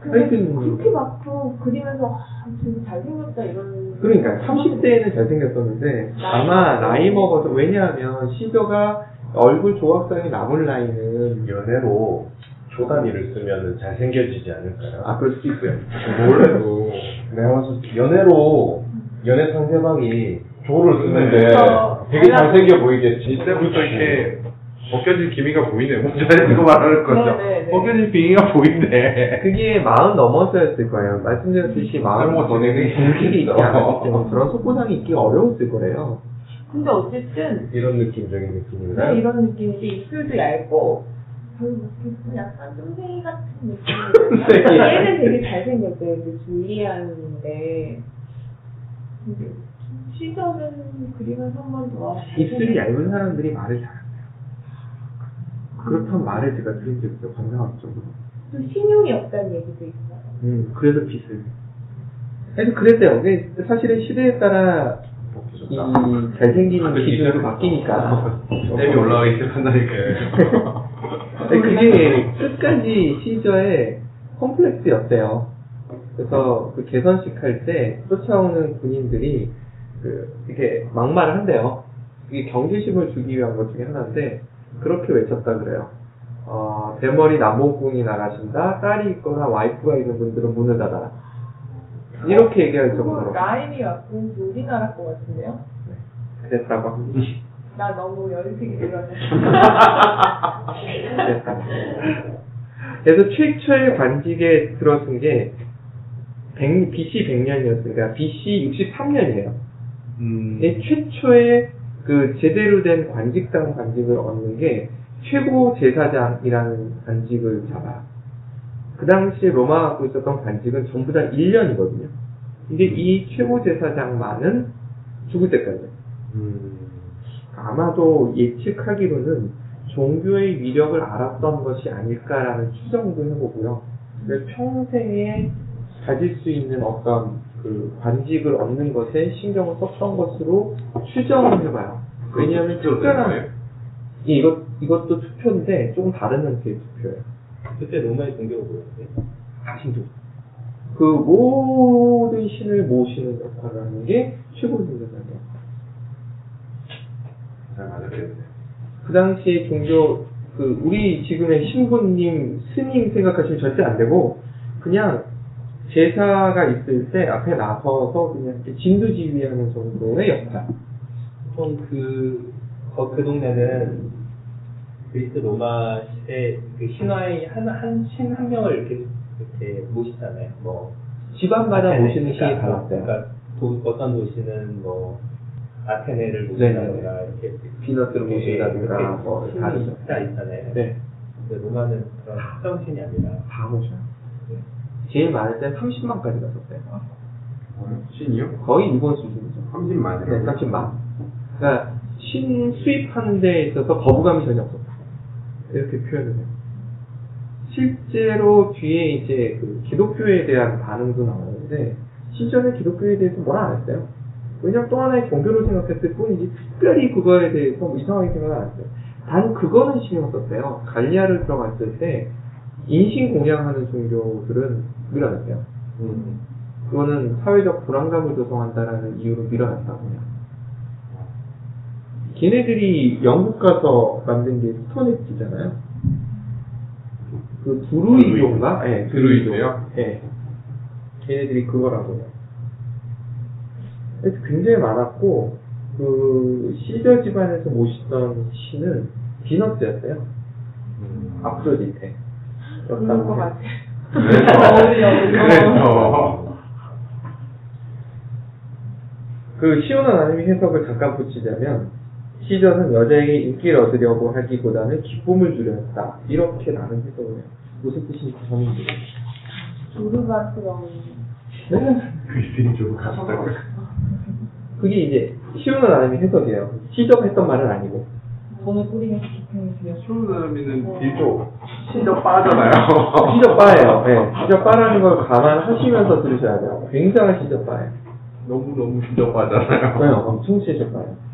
근데 하여튼 그렇게 막 그리면서 진짜 잘생겼다 이런. 그러니까 30대에는 잘생겼었는데 아마 나이 먹어서 왜냐하면 시저가 얼굴 조각상에 남은 라인은 연애로 조 단위를 쓰면 잘생겨지지 않을까요? 아 그럴 수도 있고요. 원래도 내가 봤을 때 연애 상대방이 조를 쓰는데 되게 잘생겨 보이겠지. 이때부터 이렇게 벗겨질 기미가 보이네. 먼저 이거 말하는 거죠. 네네네. 벗겨질 기미가 보이네. 그게 40 넘어서였을 거예요. 말씀드렸듯이 40 전에는 공식이 있지 않았기 때문에 그런 속고상이 있기 어려웠을 거래요. 근데 어쨌든 이런 느낌적인 느낌인가요? 네, 이런 느낌인데 입술도 얇고 별로 못했고 약간 쫌생이 같은 느낌. 얘는 되게 잘생겼어요. 그 줄리안인데 시저는 그리면서 한 번 더. 입술이 얇은 사람들이 말을 잘해요. 그렇다면 말을 제가 들은 적이 있어요. 관상학적으로. 또 신용이 없다는 얘기도 있어요. 그래서 빚을. 그래서 그랬대요. 근데 사실은 시대에 따라 이 잘생기는 기준도 바뀌니까. 땀이 올라가기 시작한다니까요. 그게 끝까지 시저의 컴플렉스였대요. 그래서 그 개선식 할 때 쫓아오는 군인들이 이렇게 막말을 한대요. 이게 경계심을 주기 위한 것 중에 하나인데 그렇게 외쳤다 그래요. 대머리 남봉꾼이 나가신다. 딸이 있거나 와이프가 있는 분들은 문을 닫아라. 이렇게 얘기할 정도로. 라임이 왔고 우리나라 거 같은데요? 그랬다고 합니다. 나 너무 연식이 들었네. 그래서 최초의 관직에 들어선 게 BC 100년이었으니까 BC 63년이에요. 최초의 그 제대로 된 관직당 관직을 얻는 게 최고 제사장이라는 관직을 잡아요. 그 당시에 로마가 갖고 있었던 관직은 전부 다 1년이거든요. 근데 이 최고 제사장만은 죽을 때까지. 아마도 예측하기로는 종교의 위력을 알았던 것이 아닐까라는 추정도 해보고요. 그래서 평생에 가질 수 있는 어떤 그 관직을 얻는 것에 신경을 썼던 것으로 추정을 해봐요. 왜냐하면 특별한 이것도 투표인데 조금 다른 형태의 투표예요. 그때 로마의 종교가 뭐였어요? 신도. 그 모든 신을 모시는 역할을 하는 게 최고 종교잖아요. 잘 맞았겠네. 그 당시에 종교 우리 지금의 신부님, 스님 생각하시면 절대 안 되고 그냥 제사가 있을 때 앞에 나서서 그냥 이렇게 진두지휘하는 정도의 역할. 보통 그 동네는 그리스 로마 시대 그 신화의 신 한 명을 이렇게 모시잖아요. 뭐 집안마다 아테네, 모시는 신이 달랐어요. 그러니까 어떤 도시는 뭐 아테네를 모신다든가 이렇게 비너스를 모신다든가 이렇게 뭐 신이 다르죠. 다 있잖아요. 네, 근데 로마는 그런 특정 신이 아니라 다 모셔요. 제일 많을 땐 30만까지 갔었어요. 신이요? 거의 일본 수준이죠. 30만이요? 네, 30만. 그러니까 신 수입하는 데 있어서 거부감이 전혀 없었다. 이렇게 표현을 해요. 실제로 뒤에 이제 그 기독교에 대한 반응도 나오는데 시절에 기독교에 대해서 뭐라 안 했어요. 왜냐면 또 하나의 종교로 생각했을 뿐이지 특별히 그거에 대해서 뭐 이상하게 생각 안 했어요. 단 그거는 신경 썼어요. 갈리아를 들어갔을 때 인신 공양하는 종교들은 밀어냈어요. 그거는 사회적 불안감을 조성한다라는 이유로 밀어냈다고 해요. 걔네들이 영국 가서 만든 게 스톤헤지잖아요. 그 드루이드인가? 네, 드루이드요? 네. 걔네들이 그거라고 해요. 그래서 굉장히 많았고, 그 시저 집안에서 모시던 신은 비너스였어요. 아프로디테. 그런 것 같아. 그래서 그 시온한 아님이 해석을 잠깐 붙이자면 시저는 여자에게 인기를 얻으려고 하기보다는 기쁨을 주려 했다. 이렇게 나는 해석을 해요. 무슨 뜻인지 저는 모르겠어요. 조르바스러운. 네? 그리스인 좀 갔다고. 그게 이제 시온한 아님이 해석이에요. 시저가 했던 말은 아니고. 돈을 뿌리면서 기쁨을 추운 사람이는 뒤도 신적 빠잖아요. 시저바예요. 네. 시저바라는 걸 감안하시면서 들으셔야 돼요. 굉장한 시저바예요. 너무 신적 빠잖아요. 네, 엄청 시저바예요.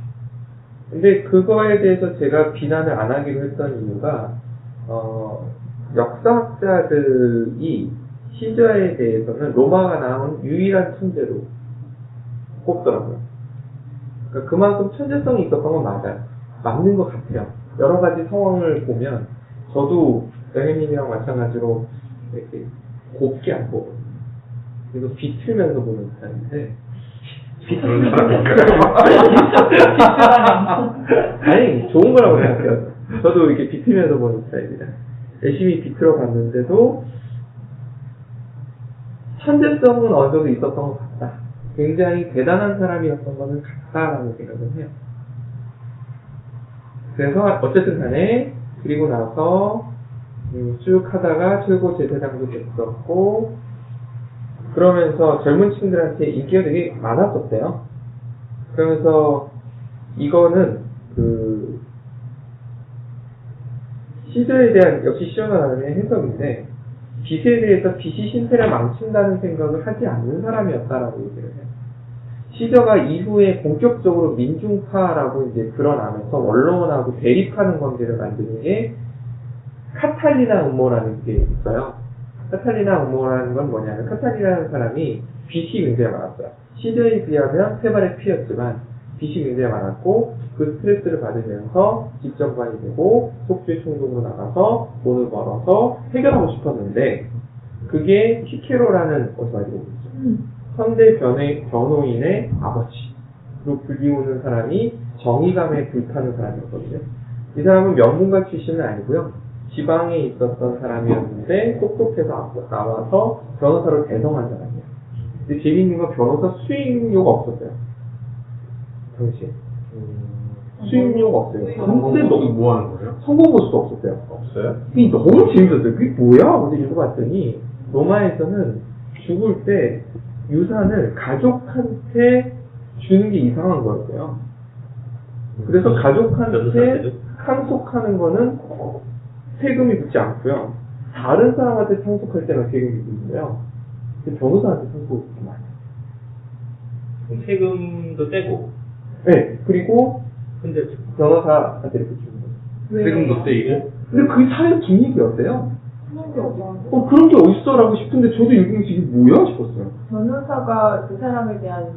근데 그거에 대해서 제가 비난을 안 하기로 했던 이유가 역사학자들이 시저에 대해서는 로마가 나온 유일한 천재로 꼽더라고요. 그러니까 그만큼 천재성이 있었던 건 맞아요. 맞는 것 같아요. 여러 가지 상황을 보면 저도 영현님이랑 마찬가지로 이렇게 곱게 안 보거든요. 그리고 비틀면서 보는 스타일인데 아니 좋은 거라고 생각해요. 저도 이렇게 비틀면서 보는 스타일이라 열심히 비틀어 봤는데도 천재성은 어느 정도 있었던 것 같다. 굉장히 대단한 사람이었던 것은 같다라는 생각을 해요. 그래서 어쨌든 간에 그리고 나서 쭉 하다가 최고 제사장도 됐었고 그러면서 젊은 층들한테 인기가 되게 많았었대요. 그러면서 이거는 그 시저에 대한 역시 시저가 나름의 해석인데 빛에 대해서 빛이 신세를 망친다는 생각을 하지 않는 사람이었다라고 얘기를 해요. 시저가 이후에 본격적으로 민중파라고 이제 드러나면서 원로원하고 대립하는 관계를 만드는 게 카탈리나 음모라는 게 있어요. 카탈리나 음모라는 건 뭐냐면 카탈리나라는 사람이 빚이 굉장히 많았어요. 시저에 비하면 세 발의 피였지만 빚이 굉장히 많았고 그 스트레스를 받으면서 집정관이 되고 속죄 총독으로 나가서 돈을 벌어서 해결하고 싶었는데 그게 피케로라는 어디서 알고 있죠? 현대 변호인의 아버지로 불리우는 사람이 정의감에 불타는 사람이었거든요. 이 사람은 명문가 출신은 아니고요. 지방에 있었던 사람이었는데 똑똑해서 나와서 변호사로 대성한 사람이에요. 근데 재밌는 건 변호사 수익료가 없었어요. 당시에. 수익료가 없어요. 근데 너무 뭐 하는 거예요? 성공보수도 없었어요. 없어요? 그게 너무 재밌었어요. 그게 뭐야? 근데 읽어봤더니 로마에서는 죽을 때 유산을 가족한테 주는 게 이상한 거였어요. 그래서 가족한테 상속하는 거는 세금이 붙지 않고요. 다른 사람한테 상속할 때는 세금이 붙는데요. 변호사한테 상속이 붙지 않아요. 그럼 세금도 떼고. 네, 그리고 근데 변호사한테 이렇게 주는 거예요. 세금도 떼이고. 근데 그게 사회 분위기였대요. 그런 게 없어. 그런 게 어딨어라고 싶은데 저도 읽으면서 이게 뭐야 싶었어요. 변호사가 그 사람에 대한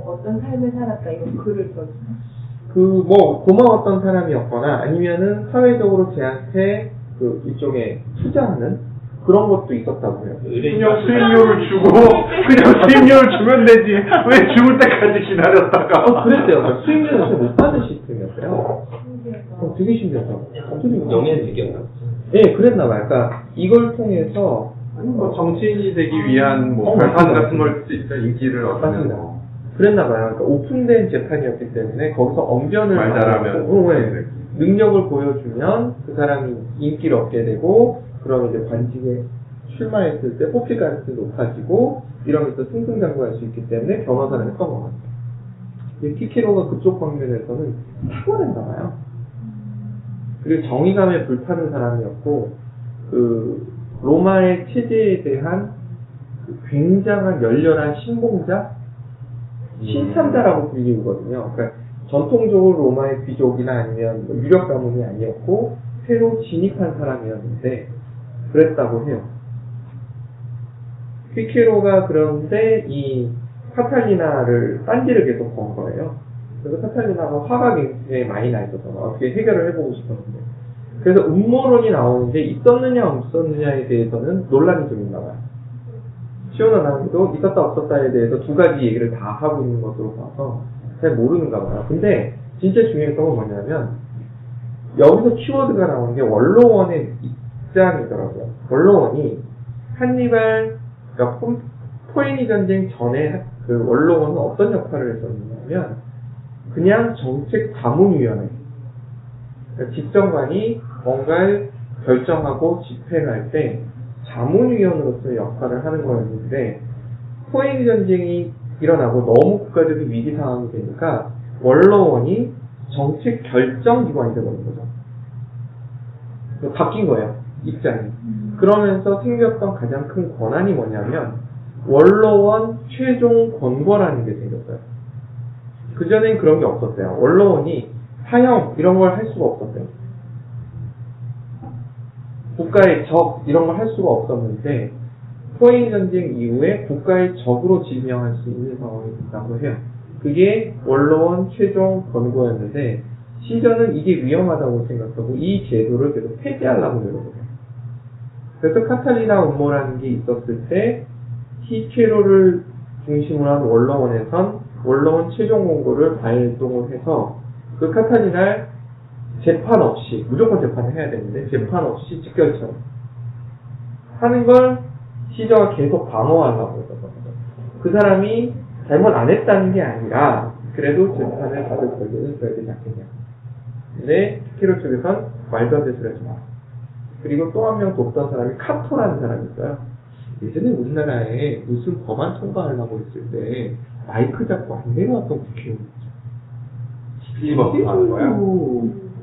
어떤 삶을 살았다 이런 글을 써주나? 고마웠던 사람이었거나 아니면은 사회적으로 쟤한테 그 일종의 투자하는 그런 것도 있었다고 해요. 그냥 수임료를 주고 그냥 수임료를 주면 되지 왜 죽을 때까지 기다렸다가 그랬대요. 그러니까 수임료는 사실 못 받은 시스템이었어요. 되게 신기하죠. 영예는 얘기였나? 네, 그랬나봐요. 그러니까 이걸 통해서 정치인이 되기 위한 뭐 발판 같은 걸 진짜 인기를 얻는 맞습니다. 거. 그랬나봐요. 그러니까 오픈된 재판이었기 때문에 거기서 언변을 말 잘하면 네. 능력을 보여주면 그 사람이 인기를 얻게 되고 그럼 이제 관직에 출마했을 때 뽑힐 가능성이 높아지고 이러면서 승승장구할 수 있기 때문에 변호사를 했던 것 같아요. 근데 피케로가 그쪽 방면에서는 탁월했나봐요. 그리고 정의감에 불타는 사람이었고 그 로마의 체제에 대한 그 굉장한 열렬한 신봉자, 신참자라고 불리우거든요. 그러니까 전통적으로 로마의 귀족이나 아니면 뭐 유력 가문이 아니었고 새로 진입한 사람이었는데 그랬다고 해요. 피케로가 그런데 이 카탈리나를 딴지를 계속 건 거예요. 그래서 카탈리나가 화가 굉장히 많이 나 있어서 어떻게 해결을 해보고 싶었는데 그래서 음모론이 나오는데 있었느냐 없었느냐에 대해서는 논란이 좀 있나 봐요. 시오나나도 있었다 없었다에 대해서 두 가지 얘기를 다 하고 있는 것으로 봐서 잘 모르는가 봐요. 근데 진짜 중요했던 건 뭐냐면 여기서 키워드가 나오는 게 원로원의 입장이더라고요. 원로원이 한니발, 그러니까 포에니 전쟁 전에 그 원로원은 어떤 역할을 했었냐면 그냥 정책 자문위원회, 그러니까 집정관이 뭔가를 결정하고 집행할 때 자문위원으로서의 역할을 하는 거였는데 포에니 전쟁이 일어나고 너무 국가적인 위기 상황이 되니까 원로원이 정책 결정 기관이 되버린 거죠. 바뀐 거예요, 입장이. 그러면서 생겼던 가장 큰 권한이 뭐냐면 원로원 최종 권고라는 게 생겼어요. 그전엔 그런 게 없었어요. 원로원이 사형 이런 걸 할 수가 없었어요. 국가의 적 이런 걸 할 수가 없었는데 후웨이 전쟁 이후에 국가의 적으로 지명할 수 있는 상황이 있다고 해요. 그게 원로원 최종 권고였는데 시저는 이게 위험하다고 생각하고 이 제도를 계속 폐지하려고 노력해요. 그래서 카탈리나 음모라는 게 있었을 때 히케로를 중심으로 한 원로원에선 원로원 최종 권고를 발동을 해서 그 카탈리나를 재판 없이, 무조건 재판을 해야 되는데 재판 없이 직결처럼 하는 걸 시저가 계속 방어하려고 했었거든요. 그 사람이 잘못 안 했다는 게 아니라 그래도 재판을 받을 권리는 줘야 되지 않겠냐. 근데 히케로 쪽에선 말도 안 되는 소리 하지 마. 그리고 또 한 명 돕던 사람이 카토라는 사람이 있어요. 예전에 우리나라에 무슨 법안 통과하려고 했을 때 마이크 잡고 안 내려왔던 국회의원이죠. 필리버스터 하는 거야?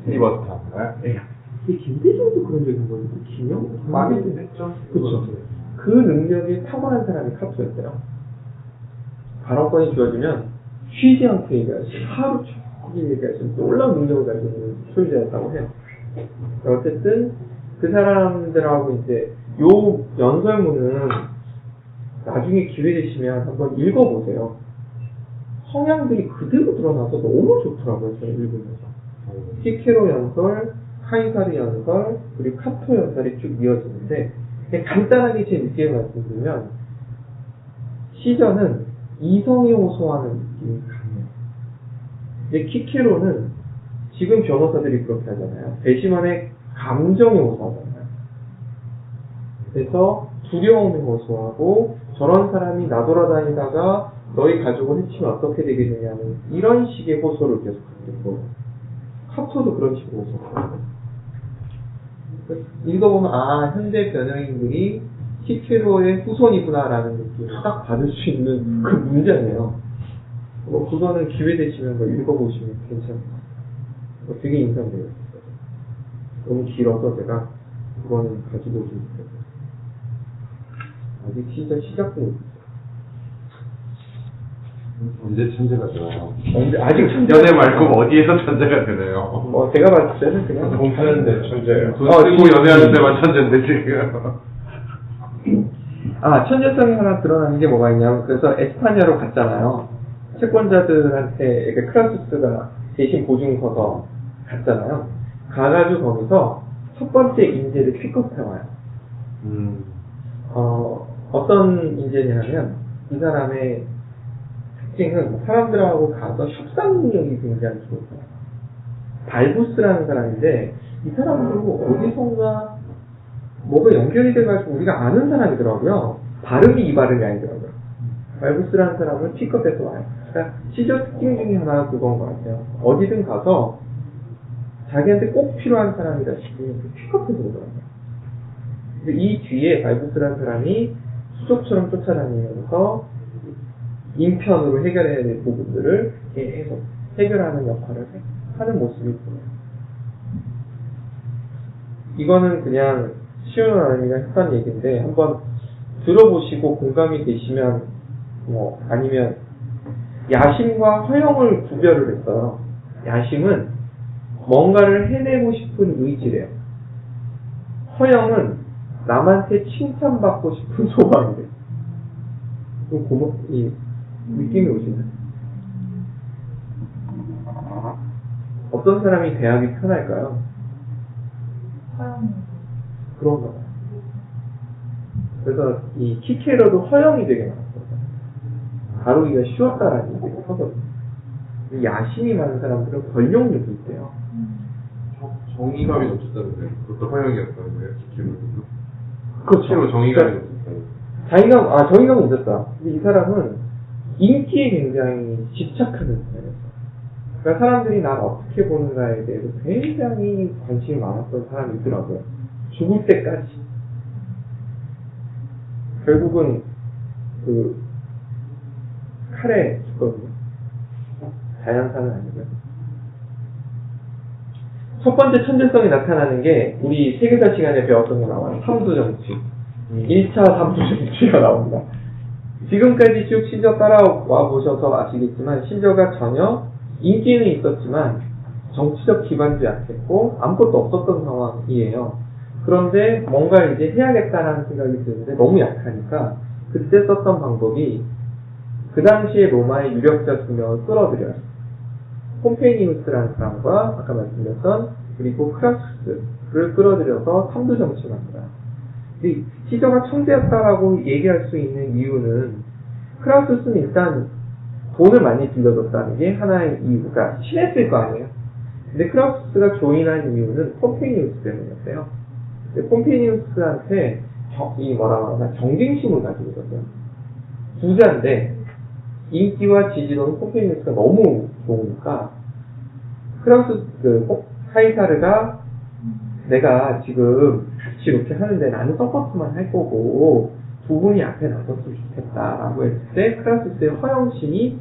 필리버스터 하는 거야? 네. 김대중도 그런 적이 있거든요. 김영? 많이는 했죠. 그렇죠. 그 능력이 탁월한 사람이 카토였어요. 발언권이 주어지면 쉬지 않고 얘기하시, 하루 종일 얘기하시면 놀라운 능력을 가지고 있는 소유자였다고 해요. 어쨌든 그 사람들하고 이제 요 연설문은 나중에 기회 되시면 한번 읽어보세요. 성향들이 그대로 드러나서 너무 좋더라고요. 저는 읽으면서. 히케로 연설, 카이사르 연설, 그리고 카토 연설이 쭉 이어지는데 간단하게 제 느낌을 말씀드리면 시저는 이성에 호소하는 느낌이 강해요. 근데 키케로는 지금 변호사들이 그렇게 하잖아요. 배심원의 감정에 호소하잖아요. 그래서 두려움에 호소하고 저런 사람이 나돌아다니다가 너희 가족을 해치면 어떻게 되겠느냐는 이런 식의 호소를 계속 하고 카토도 그런 식으로 호소하고 읽어보면 아 현대 변호인들이 키케로의 후손이구나라는 느낌을 딱 받을 수 있는 그 문장이에요. 뭐 그거는 기회 되시면 뭐 읽어보시면 괜찮아요. 되게 인상적이었어요. 너무 길어서 제가 그거는 가지고 오지 못했어요. 아직 시작도 못했어요. 언제 천재가 되나요? 아직 연애 말고 어디에서 천재가 되나요? 제가 봤을 때는 그냥 공부하는데 천재예요. 돈 쓰고 연애하는 데만 천재인데 지금. 천재성이 하나 드러나는 게 뭐가 있냐면 그래서 에스파냐로 갔잖아요. 채권자들한테 크라수스가 대신 보증서서 갔잖아요. 가가지고 거기서 첫 번째 인재를 픽업해와요. 어떤 인재냐면 이 사람의 특징은 사람들하고 가서 협상 능력이 굉장히 좋아요. 발부스라는 사람인데 이 사람도 어디선가 뭐가 연결이 돼가지고 우리가 아는 사람이더라고요. 발음이 이 발음이 아니더라고요. 발부스라는 사람을 픽업해서 와요. 그러니까 시저 특징 중에 하나가 그건 것 같아요. 어디든 가서 자기한테 꼭 필요한 사람이다 싶으면 픽업해서 오더라고요. 근데 이 뒤에 발부스라는 사람이 수족처럼 쫓아다니면서 인편으로 해결해야 될 부분들을 계속 해결하는 역할을 하는 모습이 보여요. 이거는 그냥 시온 아님이가 했던 얘기인데 한번 들어보시고 공감이 되시면 아니면 야심과 허영을 구별을 했어요. 야심은 뭔가를 해내고 싶은 의지래요. 허영은 남한테 칭찬받고 싶은 소망이래요. 좀 느낌이 오시나요? 어떤 사람이 대하기 편할까요? 그런가 봐요. 그래서 이 키케로도 허영이 되게 많았거든요. 다루기가 쉬웠다라는 얘기를 하거든요. 야심이 많은 사람들은 권력력이 있대요. 정의감이 넘쳤다는데 그것도 허영이었다는 거예요? 기록으로. 그렇죠. 정의감이 넘쳤다. 정의감은 있었다. 근데 이 사람은 인기에 굉장히 집착하는 사람이었어요. 그러니까 사람들이 날 어떻게 보는가에 대해서 굉장히 관심이 많았던 사람이더라고요. 죽을 때까지. 결국은 칼에 죽거든요. 자연사는 아니고요. 첫 번째 천재성이 나타나는 게 우리 세계사 시간에 배웠던 거 나와요. 3두 정치. 1차 3두 정치가 나옵니다. 지금까지 쭉 시저 따라와 보셔서 아시겠지만 시저가 전혀 인기는 있었지만 정치적 기반도 약했고 아무것도 없었던 상황이에요. 그런데 뭔가 이제 해야겠다라는 생각이 드는데 너무 약하니까 그때 썼던 방법이 그 당시에 로마의 유력자 2명을 끌어들여요. 폼페니우스라는 사람과 아까 말씀드렸던 그리고 크라수스를 끌어들여서 삼두 정치를 합니다. 근데 시저가 청대였다라고 얘기할 수 있는 이유는 크라수스는 일단 돈을 많이 빌려줬다는 게 하나의 이유가 친했을 거 아니에요. 근데 크라우스가 조인한 이유는 폼페니우스 때문이었어요. 근데 폼페니우스한테 경쟁심을 가지고 있었어요. 부자인데 인기와 지지도는 폼페니우스가 너무 좋으니까 카이사르가 내가 지금 같이 이렇게 하는데 나는 서포트만 할 거고 두 분이 앞에 나섰으면 좋겠다라고 했을 때 크라수스의 허영심이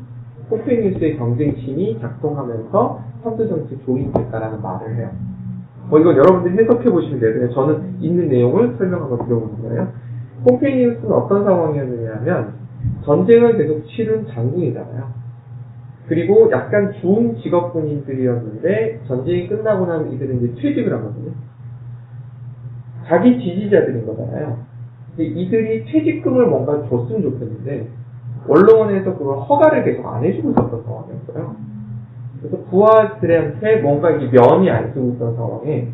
폼페니우스의 경쟁심이 작동하면서 삼두정치 조인됐다라는 말을 해요. 이건 여러분들이 해석해 보시면 돼요. 그냥 저는 있는 내용을 설명하고 들어보는 거예요. 폼페니우스는 어떤 상황이었느냐면 전쟁을 계속 치른 장군이잖아요. 그리고 약간 좋은 직업군인들이었는데 전쟁이 끝나고 나면 이들은 이제 퇴직을 하거든요. 자기 지지자들인 거잖아요. 근데 이들이 퇴직금을 뭔가 줬으면 좋겠는데 원로원에서 그걸 허가를 계속 안 해주고 있었던 상황이었어요. 그래서 부하들한테 뭔가 이게 면이 안 쓰고 있던 상황에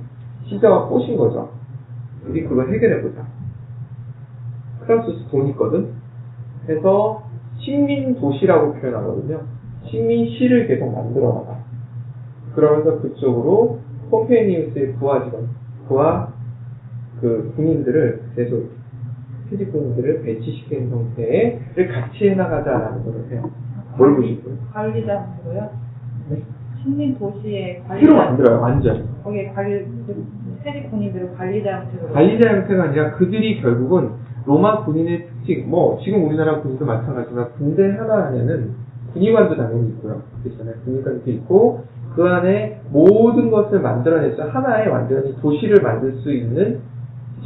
시저가 꼬신 거죠. 우리 그걸 해결해보자. 크라우스 돈 있거든? 해서 식민도시라고 표현하거든요. 식민시를 계속 만들어나가. 그러면서 그쪽으로 폼페니우스의 군인들을 계속 퇴직군인들을 배치시키는 형태를 같이 해나가자라는 것을 해요. 뭘 보시고요? 관리자로요? 네. 식민 도시의 새로 만들어요, 완전. 거기에 퇴직 군인들을 관리자 형태로. 관리자 형태가 아니라 그들이 결국은 로마 군인의 특징, 지금 우리나라 군인도 마찬가지지만 군대 하나 안에는 군의관도 당연히 있고요. 그렇잖아요. 군의관도 있고 그 안에 모든 것을 만들어내서 하나의 완전히 도시를 만들 수 있는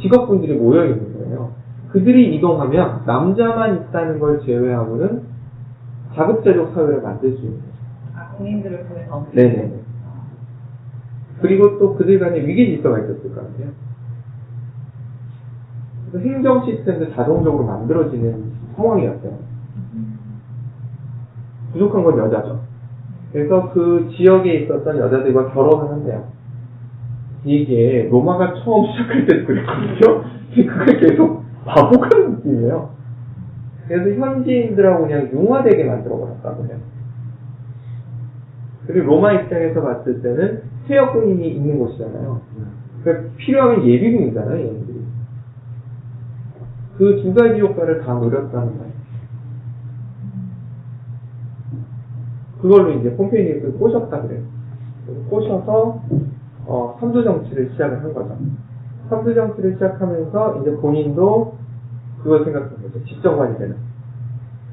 직업군들이 모여 있는 거예요. 그들이 이동하면 남자만 있다는 걸 제외하고는 자급자족 사회를 만들 수 있는 거죠. 군인들을 통해서. 네네. 그리고 또 그들 간에 위계 질서가 있었을 거 아니에요. 그래서 행정 시스템도 자동적으로 만들어지는 상황이었어요. 부족한 건 여자죠. 그래서 그 지역에 있었던 여자들과 결혼을 한대요. 이게 로마가 처음 시작할 때도 그랬거든요. 그게 계속 반복하는 느낌이에요. 그래서 현지인들하고 그냥 융화되게 만들어버렸다고 해요. 그리고 로마 입장에서 봤을 때는 퇴역군인이 있는 곳이잖아요. 그러니까 필요하면 예비군이잖아요, 얘네들이. 그 두 가지 효과를 다 노렸다는 거예요. 그걸로 이제 폼페니우스를 꼬셨다 그래요. 꼬셔서 삼두 정치를 시작을 한 거죠. 삼두 정치를 시작하면서 이제 본인도 그걸 생각한 거죠. 집정관이 되는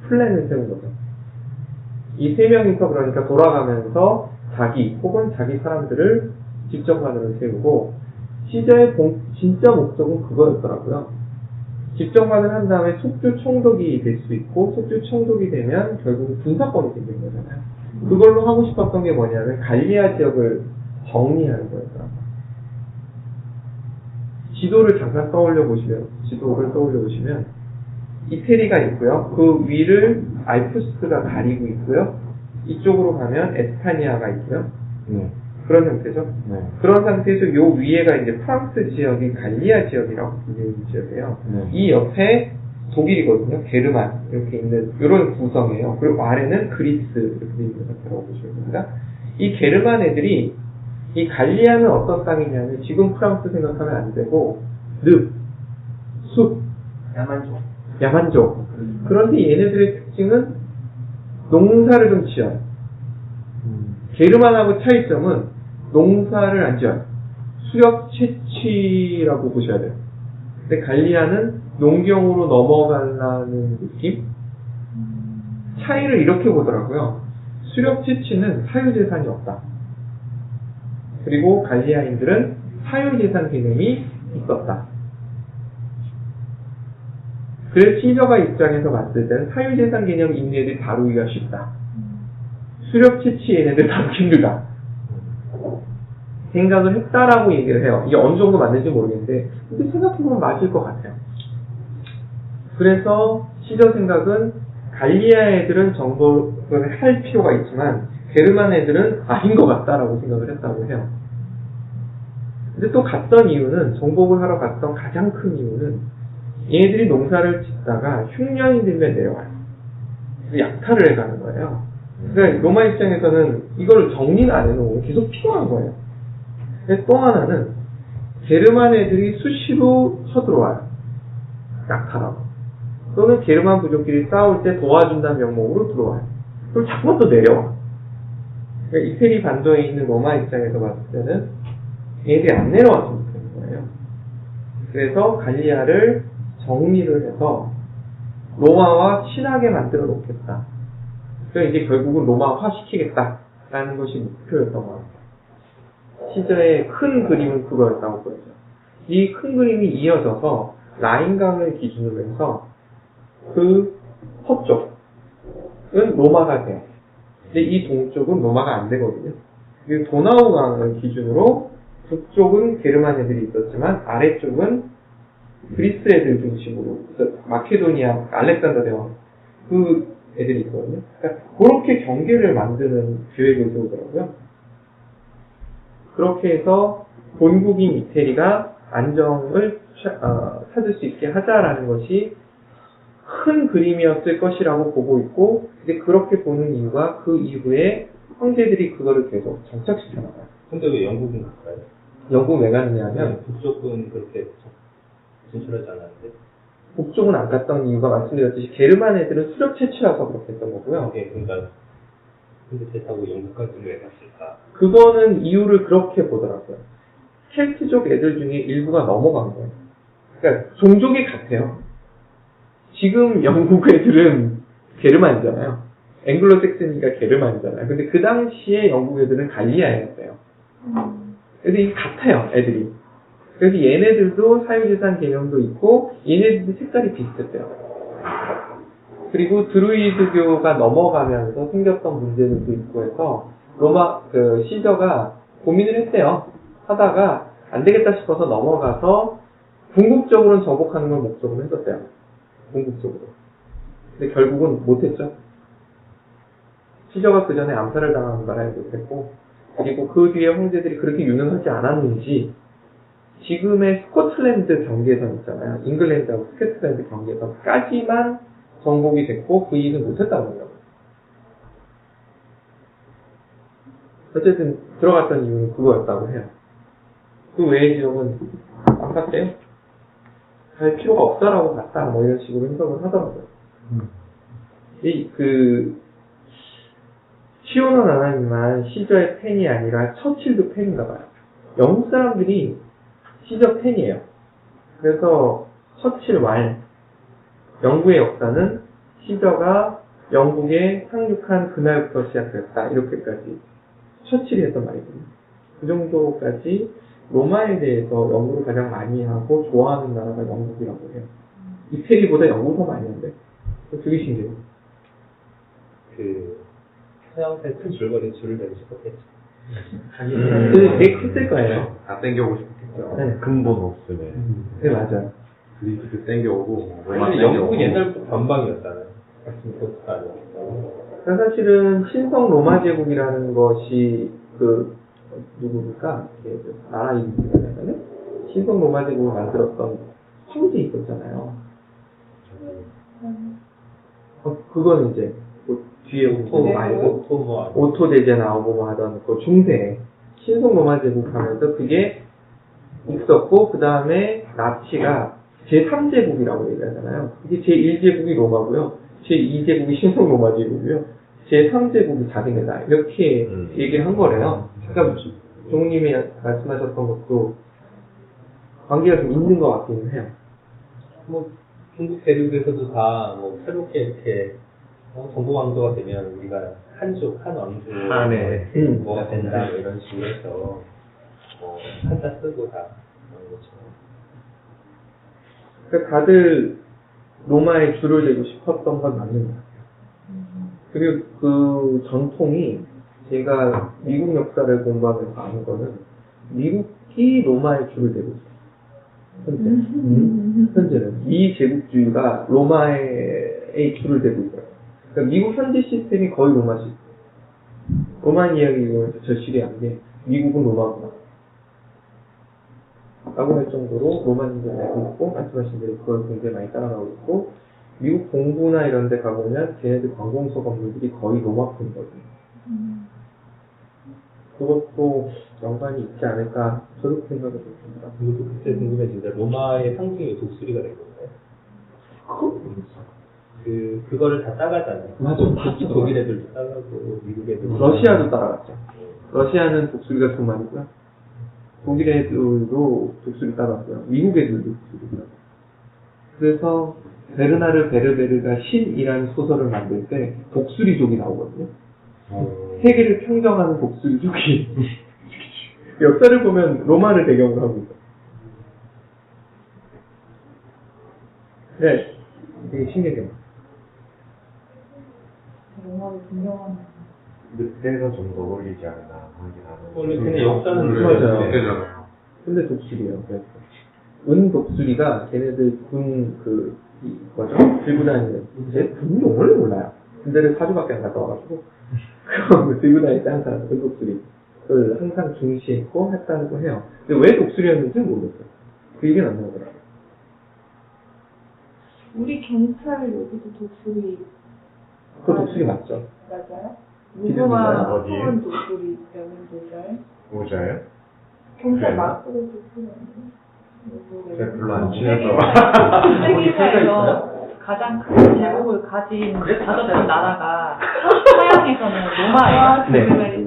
플랜을 세운 거죠. 이 세 명이서 그러니까 돌아가면서 자기 혹은 자기 사람들을 집정관으로 세우고 시저의 진짜 목적은 그거였더라고요. 집정관을 한 다음에 속주 총독이 될 수 있고 속주 총독이 되면 결국은 군사권이 생기는 거잖아요. 그걸로 하고 싶었던 게 뭐냐면 갈리아 지역을 정리하는 거였더라고요. 지도를 잠깐 떠올려 보시면 이태리가 있고요. 그 위를 알프스가 가리고 있고요. 이쪽으로 가면 에스파니아가 있고요. 그런 형태죠. 네. 그런 상태에서 요 위에가 이제 프랑스 지역인 갈리아 지역이라고 불리는 지역이에요. 네. 이 옆에 독일이거든요. 게르만 이렇게 있는 이런 구성이에요. 그리고 아래는 그리스 이렇게 있는 상태라고 보시면 됩니다. 이 게르만 애들이 이 갈리아는 어떤 땅이냐면 지금 프랑스 생각하면 안 되고 숲, 야만족. 그런데 얘네들의 특징은 농사를 좀 지어요. 게르만하고 차이점은 농사를 안 지어요. 수렵 채취라고 보셔야 돼요. 근데 갈리아는 농경으로 넘어가려는 느낌? 차이를 이렇게 보더라고요. 수렵 채취는 사유재산이 없다. 그리고 갈리아인들은 사유재산 개념이 있었다. 그래서 시저가 입장에서 봤을 때는 사유재산 개념이 있는 애들이 다루기가 쉽다. 수렵 채취 얘네들 다루기 힘들다. 생각을 했다라고 얘기를 해요. 이게 어느 정도 맞는지 모르겠는데, 근데 생각해보면 맞을 것 같아요. 그래서 시저 생각은 갈리아 애들은 정복을 할 필요가 있지만 게르만 애들은 아닌 것 같다라고 생각을 했다고 해요. 근데 또 갔던 이유는, 정복을 하러 갔던 가장 큰 이유는 얘네들이 농사를 짓다가 흉년이 들면 내려와요. 그래서 약탈을 해가는 거예요. 그러니까 로마 입장에서는 이걸 정리는 안 해놓고 계속 필요한 거예요. 근데 또 하나는 게르만 애들이 수시로 쳐들어와요. 약탈하고. 또는 게르만 부족끼리 싸울 때 도와준다는 명목으로 들어와요. 그럼 자꾸 또 내려와. 그러니까 이태리 반도에 있는 로마 입장에서 봤을 때는 얘들이 안 내려왔으면 좋겠는 거예요. 그래서 갈리아를 정리를 해서 로마와 친하게 만들어 놓겠다. 그래서 이제 결국은 로마화 시키겠다라는 것이 목표였던 것 같아요. 시저의 큰 그림은 그거였다고 보여요. 이 큰 그림이 이어져서 라인강을 기준으로 해서 그 서쪽은 로마가 돼요. 근데 이 동쪽은 로마가 안 되거든요. 그리고 도나우강을 기준으로 북쪽은 게르만 애들이 있었지만 아래쪽은 그리스 애들 중심으로, 마케도니아, 알렉산더 대왕 그 애들이 있거든요. 그러니까 그렇게 경계를 만드는 계획을 세우더라고요. 그렇게 해서 본국인 이태리가 안정을 찾을 수 있게 하자라는 것이 큰 그림이었을 것이라고 보고 있고, 근데 그렇게 보는 이유가 그 이후에 형제들이 그거를 계속 정착시켜 나가요. 근데 왜 영국은 갈까요? 영국 왜 가느냐면, 북쪽은 그렇게 진출하지 않았는데. 북쪽은 안 갔던 이유가 말씀드렸듯이 게르만 애들은 수렵 채취라서 그렇게 했던 거고요. 그러니까 근데 그렇다고 영국까지 왜 갔을까? 그거는 이유를 그렇게 보더라고요. 켈트족 애들 중에 일부가 넘어간 거예요. 그러니까 종족이 같아요. 지금 영국 애들은 게르만이잖아요. 앵글로 섹슨이니까 게르만이잖아요. 근데 그 당시에 영국 애들은 갈리아였어요. 그래서 이게 같아요, 애들이. 그래서 얘네들도 사유재산 개념도 있고, 얘네들도 색깔이 비슷했대요. 그리고 드루이드교가 넘어가면서 생겼던 문제들도 있고 해서, 시저가 고민을 했대요. 하다가, 안 되겠다 싶어서 넘어가서, 궁극적으로는 정복하는 걸 목적으로 했었대요. 궁극적으로. 근데 결국은 못했죠. 시저가 그 전에 암살을 당한 걸 알고 못했고, 그리고 그 뒤에 형제들이 그렇게 유능하지 않았는지, 지금의 스코틀랜드 경계선 있잖아요. 잉글랜드하고 스코틀랜드 경계선까지만 정복이 됐고, 그 이익은 못했다고 합니다. 어쨌든 들어갔던 이유는 그거였다고 해요. 그 외의 지역은 안 갔대요. 갈 필요가 없다라고 봤다, 뭐 이런 식으로 해석을 하더라고요. 시오는 안 하지만 시저의 팬이 아니라 처칠도 팬인가 봐요. 영국 사람들이 시저 팬이에요. 그래서 처칠 왈, 영국의 역사는 시저가 영국에 상륙한 그날부터 시작됐다, 이렇게까지 처칠이 했던 말이거든요. 그 정도까지 로마에 대해서 연구를 가장 많이 하고 좋아하는 나라가 영국이라고 해요. 이태리보다 영국이 더 많이 한대. 되게 신기해요. 서양새 큰 줄거리 줄을 대고 싶었겠지. 되게 컸을 거예요. 다 땡겨오고 싶겠죠. 네. 근본 없으네. 네, 맞아요. 그리스도 땡겨오고, 로마 근데 땡겨오고. 영국은 옛날부터 변방이었잖아요. 맞습니다. 그러니까 사실은 신성 로마 제국이라는 것이 누구니까 나라 이름이라면 신성 로마 제국을 만들었던 황제 있었잖아요. 그거는 이제 뒤에 오토 대제 나오고 뭐 하던 그 중세 신성 로마 제국 하면서 그게 있었고, 그 다음에 나치가 제3제국이라고 얘기하잖아요. 이게 제1제국이 로마고요, 제2제국이 신성 로마 제국이고요, 제3제국이 자기네다, 이렇게 얘기를 한 거래요. 그러니까 종님이 말씀하셨던 것도 관계가 좀 있는 것 같기는 해요. 뭐 중국 대륙에서도 다 뭐 새롭게 이렇게 정보왕조가 되면 우리가 한족, 한왕조 뭐가 된다, 뭐 이런 식으로 해서 한자 쓰고 다 그런 거죠. 그러니까 다들 로마에 줄을 대고 싶었던 건 맞는 것 같아요. 그리고 그 전통이 제가 미국 역사를 공부하면서 아는 거는 미국이 로마에 줄을 대고 있어요. 현재. 현재는. 미 제국주의가 로마에 줄을 대고 있어요. 그러니까 미국 현지 시스템이 거의 로마 시스템. 로마인 이야기에서 절실히 한 게, 미국은 로마구나. 라고 할 정도로 로마인들이 알고 있고, 말씀하신 대로 그걸 굉장히 많이 따라가고 있고, 미국 동부나 이런 데 가보면 걔네들 관공서 건물들이 거의 로마풍이거든요. 그것도 연관이 있지 않을까, 저도 그렇게 생각을 했습니다. 이것도 그때 궁금해진다. 로마의 상징이 독수리가 된 건가요? 그거를 다 따가잖아요. 맞아. 특히 독일 애들도 따가고, 미국 애들도. 러시아도 따라갔죠. 러시아는 독수리가 두 마리고요. 독일 애들도 독수리 따라갔고요. 미국 애들도 독수리 따라갔어요. 그래서 베르나르 베르베르가 신이라는 소설을 만들 때 독수리족이 나오거든요. 세계를 평정하는 독수리족이 역사를 보면 로마를 배경으로 하고 있어요. 네, 되게 신기해요. 로마를 존경하는. 늑대가 좀 더 어울리지 않나 하긴 하는. 원래 그냥 역사는 맞아요. 늑대잖아요. 근데 독수리예요. 그래서 은 독수리가 걔네들 뭐죠? 들고 다니는 이제 군 용어를 몰라요. 군대를 4주밖에 안 갔다 와가지고 그거 들고 다닐 때 항상 은 독수리를 항상 중시했고 했다고 해요. 근데 왜 독수리였는지는 모르겠어요. 그 얘기는 안 나오더라고요. 우리 경찰 여기도 독수리. 그거 독수리 맞죠? 맞아요? 기준인가요? 무궁화 어디에? 푸른 독수리 여기 모자에. 모자예요? 경찰 그래요? 마스크도 독수리 아니에요? 제가 별로 안 친해서. 세계사에서 가장 큰 제국을 가진 5개 나라가 서양에서는 로마예요. 네.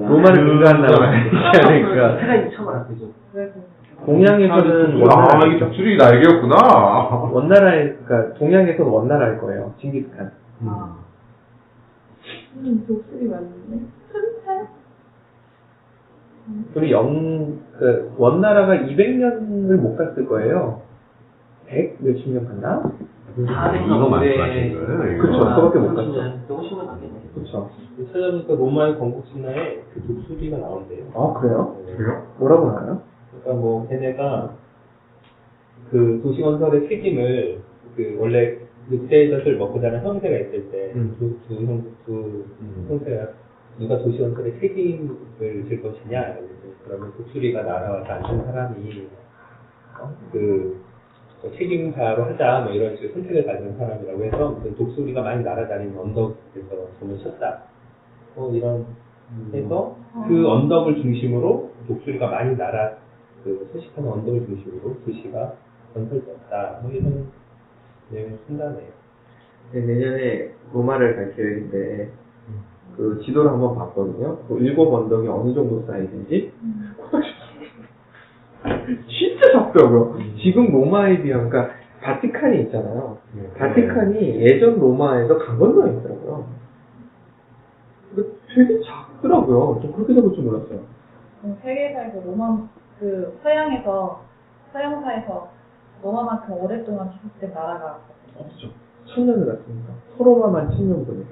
로마를 능가한 나라가 있지 않을까. 테라이 처음 알았죠. 그래서 동양에서는 아, 이게 독수리 날개였구나. 원나라에, 그러니까 동양에서는 원나라일 거예요. 징기스칸. 독수리 맞는데? 순찰? 우리 원나라가 200년을 못 갔을 거예요. 100 몇십 년 갔나? 이거 말씀하시는 거예요? 그쵸, 그거밖에 못 갔죠. 훨씬 나겠네. 그쵸. 찾아보니까 로마의 건국 신화에 그 독수리가 나온대요. 아, 그래요? 그래요? 뭐라고 나와요? 그러니까 뭐 걔네가 그 도시 건설의 책임을 원래 늑대젖을 먹고 자란 형제가 있을 때 두 형제가 누가 도시 건설의 책임을 질 것이냐, 그러면 독수리가 날아와서 앉은 사람이 책임자로 하자, 뭐 이런 식의 선택을 가진 사람이라고 해서 무슨 독수리가 많이 날아다니는 언덕에서 점을 쳤다. 이런 해서 그 언덕을 중심으로 독수리가 많이 소식하는 언덕을 중심으로 도시가 건설되었다. 뭐 이런 내용을 쓴다네요. 네, 내년에 로마를 갈 계획인데, 그 지도를 한번 봤거든요. 그 7 언덕이 어느 정도 사이즈인지. 진짜 작더라고요. 지금 로마에 비하면, 그러니까 바티칸이 있잖아요. 바티칸이 예전 로마에서 강 건너에 있더라고요. 되게 작더라고요. 좀 그렇게 잡을 줄 몰랐어요. 세계사에서 서양사에서 로마만큼 오랫동안 지속된 나라가 없죠. 1000년을 갔으니까. 서로마만 1000년 보니까.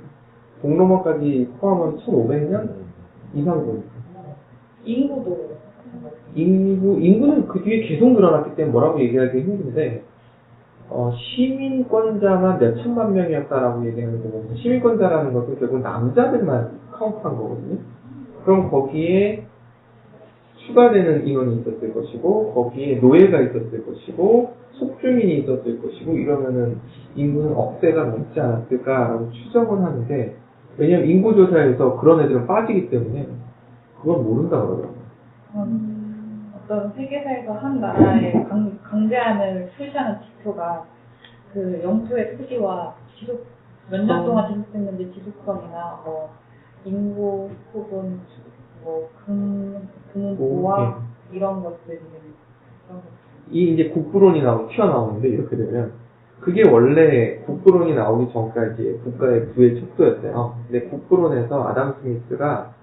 동로마까지 포함하면 1500년 이상 보니까. 인구도 인구는 그 뒤에 계속 늘어났기 때문에 뭐라고 얘기하기 힘든데, 시민권자가 몇 천만 명이었다라고 얘기하는 거 보면, 시민권자라는 것은 결국 남자들만 카운트한 거거든요. 그럼 거기에 추가되는 인원이 있었을 것이고, 거기에 노예가 있었을 것이고, 속주민이 있었을 것이고, 이러면은 인구는 억세가 넘지 않았을까라고 추정을 하는데, 왜냐면 인구조사에서 그런 애들은 빠지기 때문에 그건 모른다 그러더라고요. 어떤 세계사에서 한 나라의 강제안을 표시하는 지표가 그 영토의 크기와 몇 년 동안 지속됐는지 지속성이나 뭐 인구 혹은 뭐 금보화 이런 것들이 이제 국부론이 튀어나오는데, 이렇게 되면 그게 원래 국부론이 나오기 전까지 국가의 부의 척도였어요. 근데 국부론에서 아담 스미스가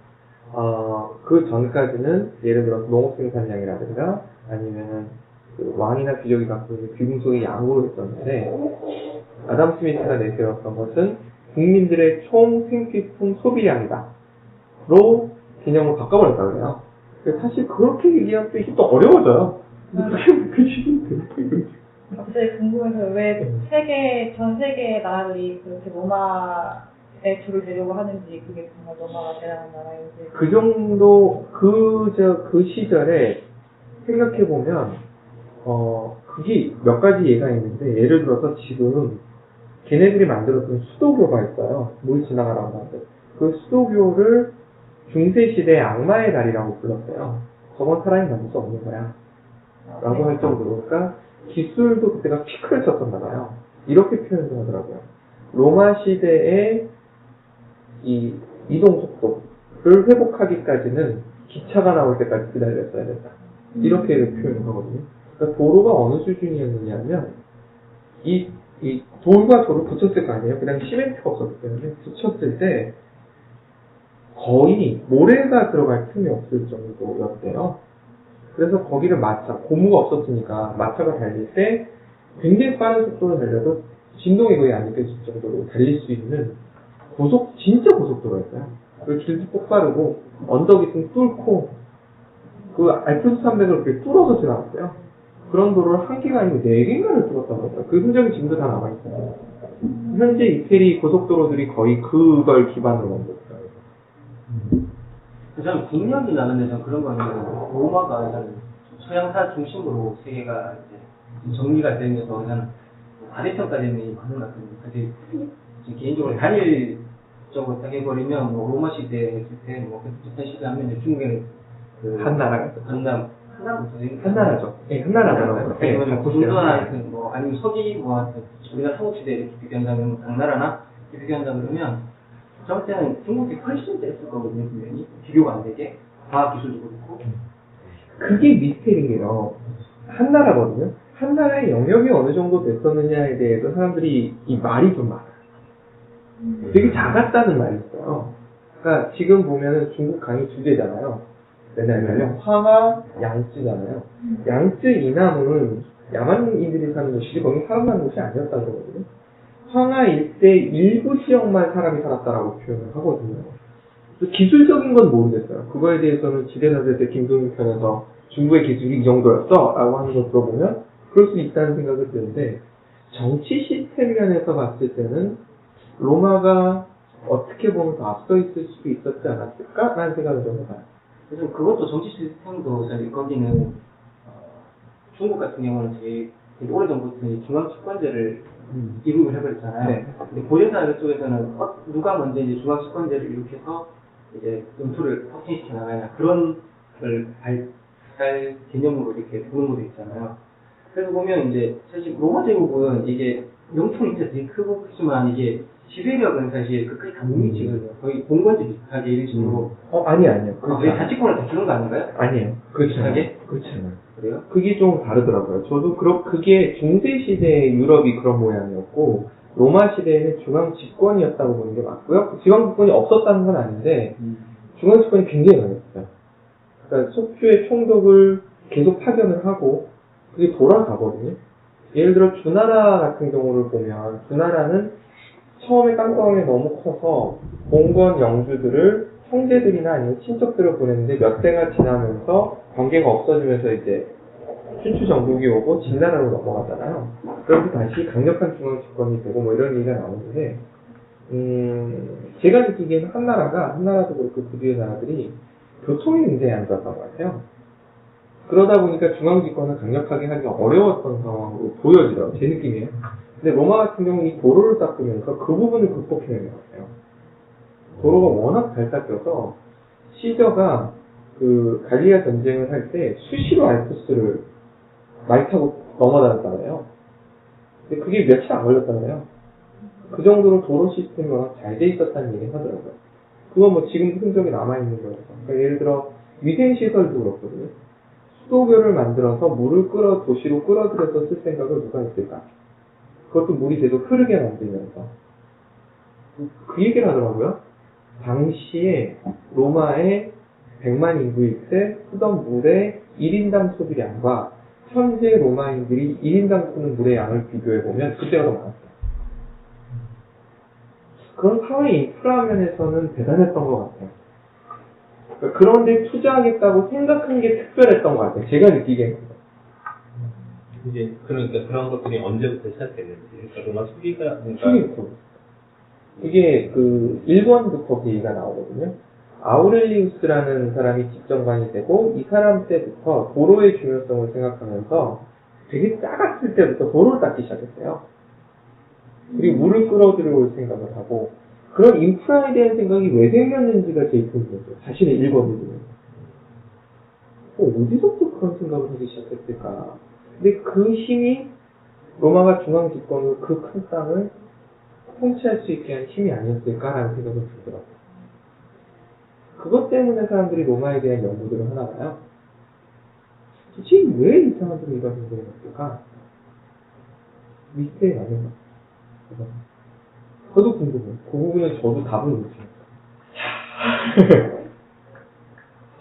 그 전까지는 예를 들어서 농업 생산량이라든가 아니면은 그 왕이나 귀족이 갖고 있는 귀금속의 양으로 했었는데, 아담 스미스가 내세웠던 것은 국민들의 총 생필품 소비량이다 로 개념을 바꿔버렸다고 해요. 사실 그렇게 얘기하면 또 이게 또 어려워져요. 근데 그게 쉽은데. 갑자기 궁금해서 왜 전 세계의 나라들이 그렇게 로마의 줄을 내려고 하는지, 그게 정말 로마가 대단한 나라인지. 그 정도, 그 시절에 생각해보면, 그게 몇 가지 예가 있는데, 예를 들어서 지금 걔네들이 만들었던 수도교가 있어요. 물 지나가라고 하는데. 그 수도교를 중세시대의 악마의 달이라고 불렀어요. 저건 사람이 만들 수 없는 거야. 라고 할 정도로. 그러니까 기술도 그때가 피크를 쳤었나 봐요. 이렇게 표현을 하더라고요. 로마 시대의 이 이동 속도를 회복하기까지는 기차가 나올 때까지 기다렸어야 된다. 이렇게 표현을 하거든요. 그러니까 도로가 어느 수준이었느냐면 이 돌과 돌을 붙였을 거 아니에요. 그냥 시멘트가 없었기 때문에 붙였을 때 거의 모래가 들어갈 틈이 없을 정도였대요. 그래서 거기를 고무가 없었으니까 마차가 달릴 때 굉장히 빠른 속도로 달려도 진동이 거의 안 느껴질 정도로 달릴 수 있는 진짜 고속도로였어요. 그 길도 똑바르고 언덕이 좀 뚫고 그 알프스 산맥을 그렇게 뚫어서 지나갔어요. 그런 도로를 한 개가 아니고 4개인가를 뚫었다고 하더라고요. 그 흔적이 지금도 다 남아있어요. 현재 이태리 고속도로들이 거의 그걸 기반으로 만들었어요. 저는 국력이 나는 데서 그런 거는 로마가 저는 서양사 중심으로 세계가 이제 정리가 되면서 저는 과대평가되는 그런 것 같은데, 사실 개인적으로 단일적으로 딱 해버리면 뭐 로마 시대 그때 뭐 비슷한 시대 하면 중국에는 한나라죠. 한나라죠. 네, 한나라더라고요. 네, 고종도나 뭐 아니면 서기 뭐 하여튼 우리가 삼국 시대 이렇게 비교한다면 당나라나 이렇게 비교한다 그러면 저 볼 때는 중국이 훨씬 셌을 거거든요, 분명히. 비교가 안 되게. 과학 기술도 그렇고. 그게 미스테리인 게요. 한나라거든요. 한나라의 영역이 어느 정도 됐었느냐에 대해서 사람들이 이 말이 좀 많아요. 되게 작았다는 말이 있어요. 그러니까 지금 보면은 중국 강이 2개잖아요. 맨날 황하, 양쯔잖아요. 양쯔 이남은 야만인들이 사는 곳이지 거기 사람 사는 곳이 아니었다는 거거든요. 황하 일대 일부 지역만 사람이 살았다라고 표현을 하거든요. 기술적인 건 모르겠어요. 그거에 대해서는 지대사세 때 김동인 편에서 중국의 기술이 이 정도였어 라고 하는 거 들어보면 그럴 수 있다는 생각이 드는데, 정치 시스템 면에서 봤을 때는 로마가 어떻게 보면 더 앞서 있을 수도 있었지 않았을까? 라는 생각을 좀 해봐요. 그래서 그것도 정치 시스템도 사실 거기는 중국 같은 경우는 되게 오래전부터 중앙 집권제를 이름을 해버렸잖아요. 네. 근데 고려사 쪽에서는 누가 먼저 이제 중앙 집권제를 이룩해서 이제 영토를 확진시켜 나가냐 그런 걸 할 개념으로 이렇게 보는 것도 있잖아요. 그래서 보면 이제 사실 로마 제국은 이게 영토는 되게 크고 크지만 이게 지배력은 사실 끝까지 다 못 미치거든요. 거의 공권제 비슷하게 이런 식으로. 아니에요. 왜 자치권을 다 주는 거 아닌가요? 아니에요. 그렇지 않아요. 비슷하게? 그렇지 않아요. 그래요? 그게 좀 다르더라고요. 저도 그게 중세시대 유럽이 그런 모양이었고, 로마 시대에는 중앙 집권이었다고 보는 게 맞고요. 중앙 집권이 없었다는 건 아닌데, 중앙 집권이 굉장히 강했어요. 그러니까 속주의 총독을 계속 파견을 하고, 그게 돌아가거든요. 예를 들어 주나라 같은 경우를 보면, 주나라는 처음에 땅덩어리가 너무 커서 봉건 영주들을 형제들이나 아니면 친척들을 보냈는데 몇 대가 지나면서 관계가 없어지면서 이제 춘추 정복이 오고 진나라로 넘어가잖아요. 그래서 다시 강력한 중앙 집권이 되고 뭐 이런 얘기가 나오는데, 제가 느끼기에는 한나라도 그렇고 그 뒤의 나라들이 교통이 굉장히 안 좋았던 것 같아요. 그러다 보니까 중앙 집권을 강력하게 하기가 어려웠던 상황으로 보여지더라고요. 제 느낌이에요. 근데 로마 같은 경우는 이 도로를 닦으면서 그 부분을 극복해낸 것 같아요. 도로가 워낙 잘 닦여서 시저가 그 갈리아 전쟁을 할 때 수시로 알프스를 말 타고 넘어다녔잖아요. 근데 그게 며칠 안 걸렸잖아요. 그 정도로 도로 시스템이 워낙 잘 돼 있었다는 얘기를 하더라고요. 그건 뭐 지금 흔적이 남아있는 거여서. 그러니까 예를 들어 위생시설도 그렇거든요. 수도교를 만들어서 물을 도시로 끌어들여서 쓸 생각을 누가 했을까? 그것도 물이 계속 흐르게 만들면서. 그 얘기를 하더라고요. 당시에 로마의 100만 인구일 때 쓰던 물의 1인당 소비량과 현재 로마인들이 1인당 쓰는 물의 양을 비교해보면 그때가 더 많았어요. 그런 사회 인프라 면에서는 대단했던 것 같아요. 그러니까 그런데 투자하겠다고 생각한 게 특별했던 것 같아요. 제가 느끼기에는. 이제 그러니까 그런 것들이 언제부터 시작됐는지. 그러니까 로마 초기가 초기부터. 이게 그 1권부터 얘기가 나오거든요. 아우렐리우스라는 사람이 집정관이 되고 이 사람 때부터 도로의 중요성을 생각하면서 되게 작았을 때부터 도로를 닦기 시작했어요. 그리고 물을 끌어들여올 생각을 하고 그런 인프라에 대한 생각이 왜 생겼는지가 제일 궁금해요. 자신의 1권을 보면. 어디서부터 그런 생각을 하기 시작했을까? 근데 그 힘이 로마가 중앙 집권으로 그 큰 땅을 통치할 수 있게 한 힘이 아니었을까라는 생각이 들더라고요. 그것 때문에 사람들이 로마에 대한 연구들을 하나 봐요. 도대체 왜 이 사람들이 이런 연구를 했을까? 미스테리 아닌가? 저도 궁금해요. 그 부분은 저도 답을 못 찾았어요.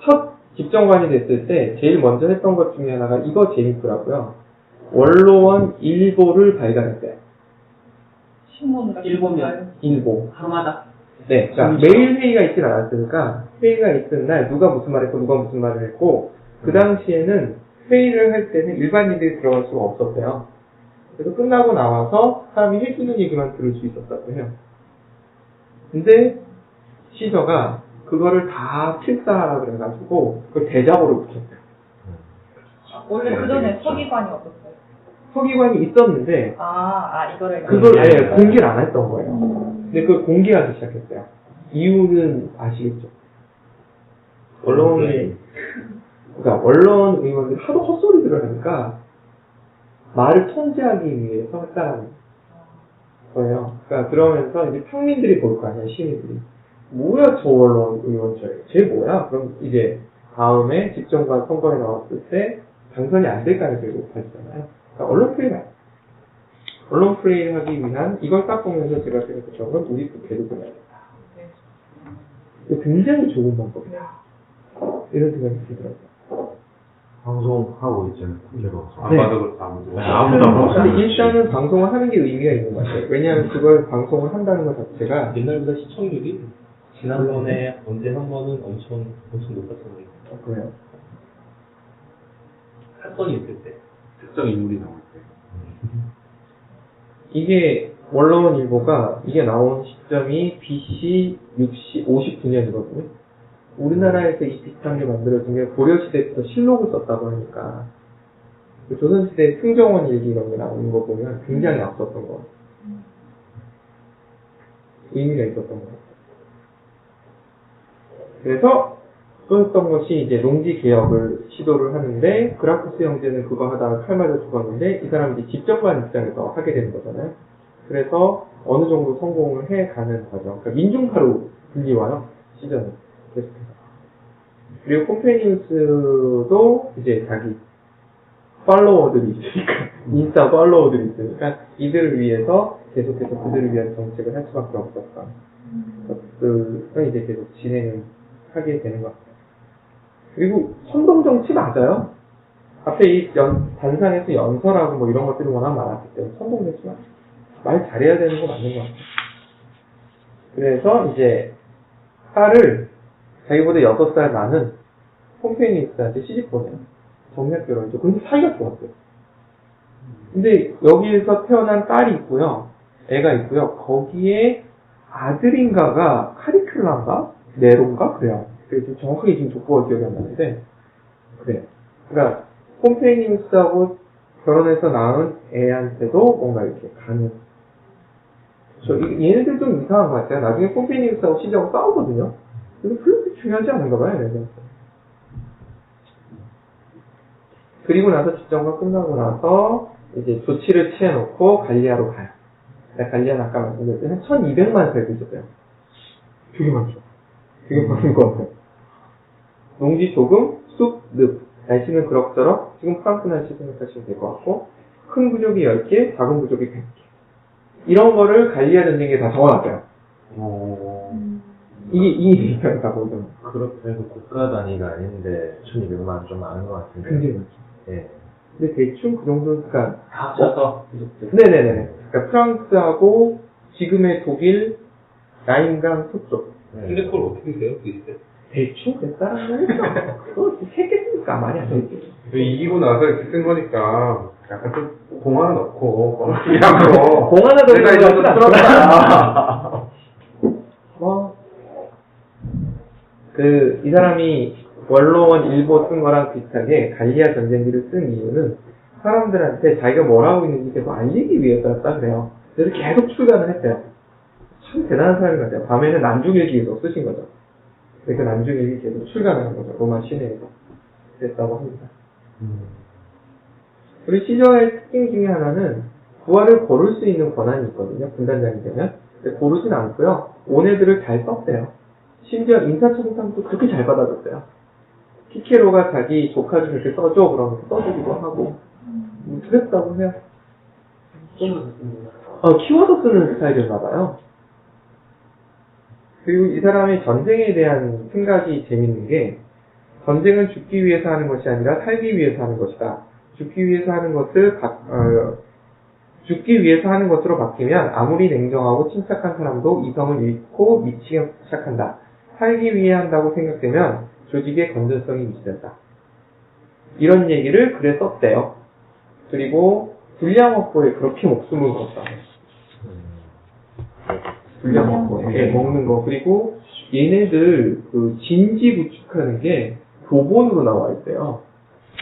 첫 집정관이 됐을 때 제일 먼저 했던 것 중에 하나가 이거 재밌더라고요. 원로원 일보를 발간했어요. 신문 같은 일보면 일보. 하루마다. 네, 그러니까 매일 회의가 있진 않았으니까 회의가 있은 날 누가 무슨 말을 했고 누가 무슨 말을 했고 그 당시에는 회의를 할 때는 일반인들이 들어갈 수가 없었대요. 그래서 끝나고 나와서 사람이 해주는 얘기만 들을 수 있었다고 해요. 근데 시저가 그거를 다 필사하라 그래가지고 그걸 대작으로 붙였어요. 원래 그 전에 서기관이 없었어요. 서기관이 있었는데 이거를 그걸 공개를 안 했던 거예요. 근데 그걸 공개하기 시작했어요. 이유는 아시겠죠? 언론 의원들이 하도 헛소리들을 하니까 말을 통제하기 위해서 했다는 거예요. 그러니까 그러면서 이제 평민들이 볼 거 아니야, 시민들이. 뭐야, 저 언론 의원 쟤 뭐야? 그럼 이제 다음에 집정관 선거에 나왔을 때 당선이 안 될 가능성이 높아지잖아요. 그러니까 언론 프리를 언론 프리를 하기 위한 이걸 딱 보면서 제가 생각했던 건 우리 국회도 보내야겠다. 굉장히 좋은 방법이다. 이런 생각이 들더라고요. 방송하고 있잖아요. 안 받아 그렇다 아무도. 아무도 안 받아. 근데 일단은 방송을 하는 게 의미가 있는 것 같아요. 왜냐하면 그걸 방송을 한다는 것 자체가 옛날보다 시청률이 지난번에 언제 한 번은 엄청 높았던 게 그래요. 사건이 있을 때. 특정 인물이 나올 때. 이게 원로원 일보가 이게 나온 시점이 BC 59년이거든요. 우리나라에서 이 비슷한 게 만들어진 게 고려시대부터 실록을 썼다고 하니까 그 조선시대 승정원 일기 이런 게 나오는 거 보면 굉장히 앞섰던 것 같아요. 의미가 있었던 것 같아요. 그래서 또 했던 것이 이제 농지 개혁을 시도를 하는데 그라쿠스 형제는 그거 하다가 칼 맞아 죽었는데 이 사람이 이제 집정관 입장에서 하게 되는 거잖아요. 그래서 어느 정도 성공을 해가는 과정. 그러니까 민중파로 불리와요. 시절은. 계속해서. 그리고 콤페니우스도 이제 자기 팔로워들이 있으니까 인스타 팔로워들이 있으니까 이들을 위해서 계속해서 그들을 위한 정책을 할 수밖에 없었다. 것들은 이제 계속 진행을 하게 되는 것 같아요. 그리고 선동정치 맞아요. 앞에 이 단상에서 연설하고 뭐 이런 것들이 워낙 많았기 때문에 선동정치 맞아요. 말 잘해야 되는 거 맞는 것 같아요. 그래서 이제 딸을 자기보다 6살 많은 콤페니우스한테 시집 보내요. 정략 결혼이죠. 근데 사이가 좋았어요. 근데 여기에서 태어난 딸이 있고요. 애가 있고요. 거기에 아들인가가 카리큘라인가? 네로인가? 그래요. 그래서 정확하게 지금 족보가 기억이 안 나는데 그래요. 그러니까 콤페니우스하고 결혼해서 낳은 애한테도 뭔가 이렇게 가는 얘네들 좀 이상한 것 같아요. 나중에 콤페니우스하고 시저하고 싸우거든요. 그래서 별로 중요하지 않은가 봐요. 얘네들. 그리고 나서 집정관 끝나고 나서 이제 조치를 취해놓고 갈리아로 가요. 갈리아는 아까 말씀드렸듯이 한 1200만 살고 있었어요. 되게 많죠. 되게 많은 것 같아요. 농지 조금, 숲, 늪. 날씨는 그럭저럭. 지금 프랑스 날씨 생각하시면 될 것 같고 큰 부족이 10개, 작은 부족이 100개. 이런 거를 갈리아 전쟁에 다 적어놨어요. 이 얘기가 다 보면. 그렇게 해도 국가 단위가 아닌데 1200만 좀 많은 것 같은데. 굉장히 많죠. 예. 근데 대충 그 정도, 그러니까 다 합쳐서 네네네. 그러니까 프랑스하고 지금의 독일 라인강 서쪽. 근데 그걸 어떻게 돼요? 그리스? 대충 됐다라는 거 했어. 그거 했겠습니까? 많이 안 되지. 이기고 나서 이렇게 쓴 거니까 약간 좀 공 하나 넣고 뻥튀기하고 공 하나 더 내가 이 정도 들었다. 이 사람이 원로원 일보 쓴 거랑 비슷하게 갈리아 전쟁기를 쓴 이유는 사람들한테 자기가 뭘 하고 있는지 계속 알리기 위해서였다 그래요. 그래서 계속 출간을 했대요. 참 대단한 사람인 것 같아요. 밤에는 난중일기에서 쓰신 거죠. 그 난중일기 계속 출간을 한 거죠. 로마 시내에서. 그랬다고 합니다. 우리 시저의 특징 중에 하나는 부활을 고를 수 있는 권한이 있거든요. 분단장이 되면. 근데 고르진 않고요. 오네들을 잘 썼대요. 심지어 인사청산도 그렇게 잘 받아줬대요. 키케로가 자기 조카 좀 이렇게 써줘 그러면 써주기도 하고 그랬다고 해요. 키워서 쓰는 스타일인가 봐요. 그리고 이 사람의 전쟁에 대한 생각이 재밌는 게 전쟁은 죽기 위해서 하는 것이 아니라 살기 위해서 하는 것이다. 죽기 위해서 하는 것으로 바뀌면 아무리 냉정하고 침착한 사람도 이성을 잃고 미치기 시작한다. 살기 위해 한다고 생각되면 조직의 건전성이 미치다. 이런 얘기를 글에 썼대요. 그리고 불량 확보에 그렇게 목숨을 걸었다. 불량 확보에 먹는 거. 그리고 얘네들 그 진지 구축하는 게 교본으로 나와 있대요.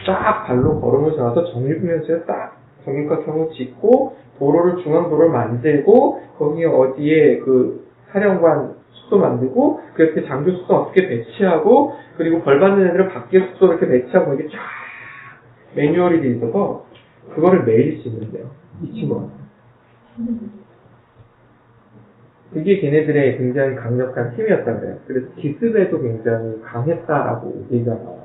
딱 발로 걸음을 잡아서 정육면체에 딱 정육각형을 짓고 도로를 중앙도로를 만들고 거기에 어디에 그 사령관 숙소 만들고 그 옆에 장교 숙소 어떻게 배치하고 그리고 벌 받는 애들을 밖에 숙소 이렇게 배치하고 이게 쫙 매뉴얼이 돼 있어서 그거를 매일 씹는데요. 미친 것 같아요. 그게 걔네들의 굉장히 강력한 힘이었다 그래요. 그래서 기습에도 굉장히 강했다라고 얘기가 나와요.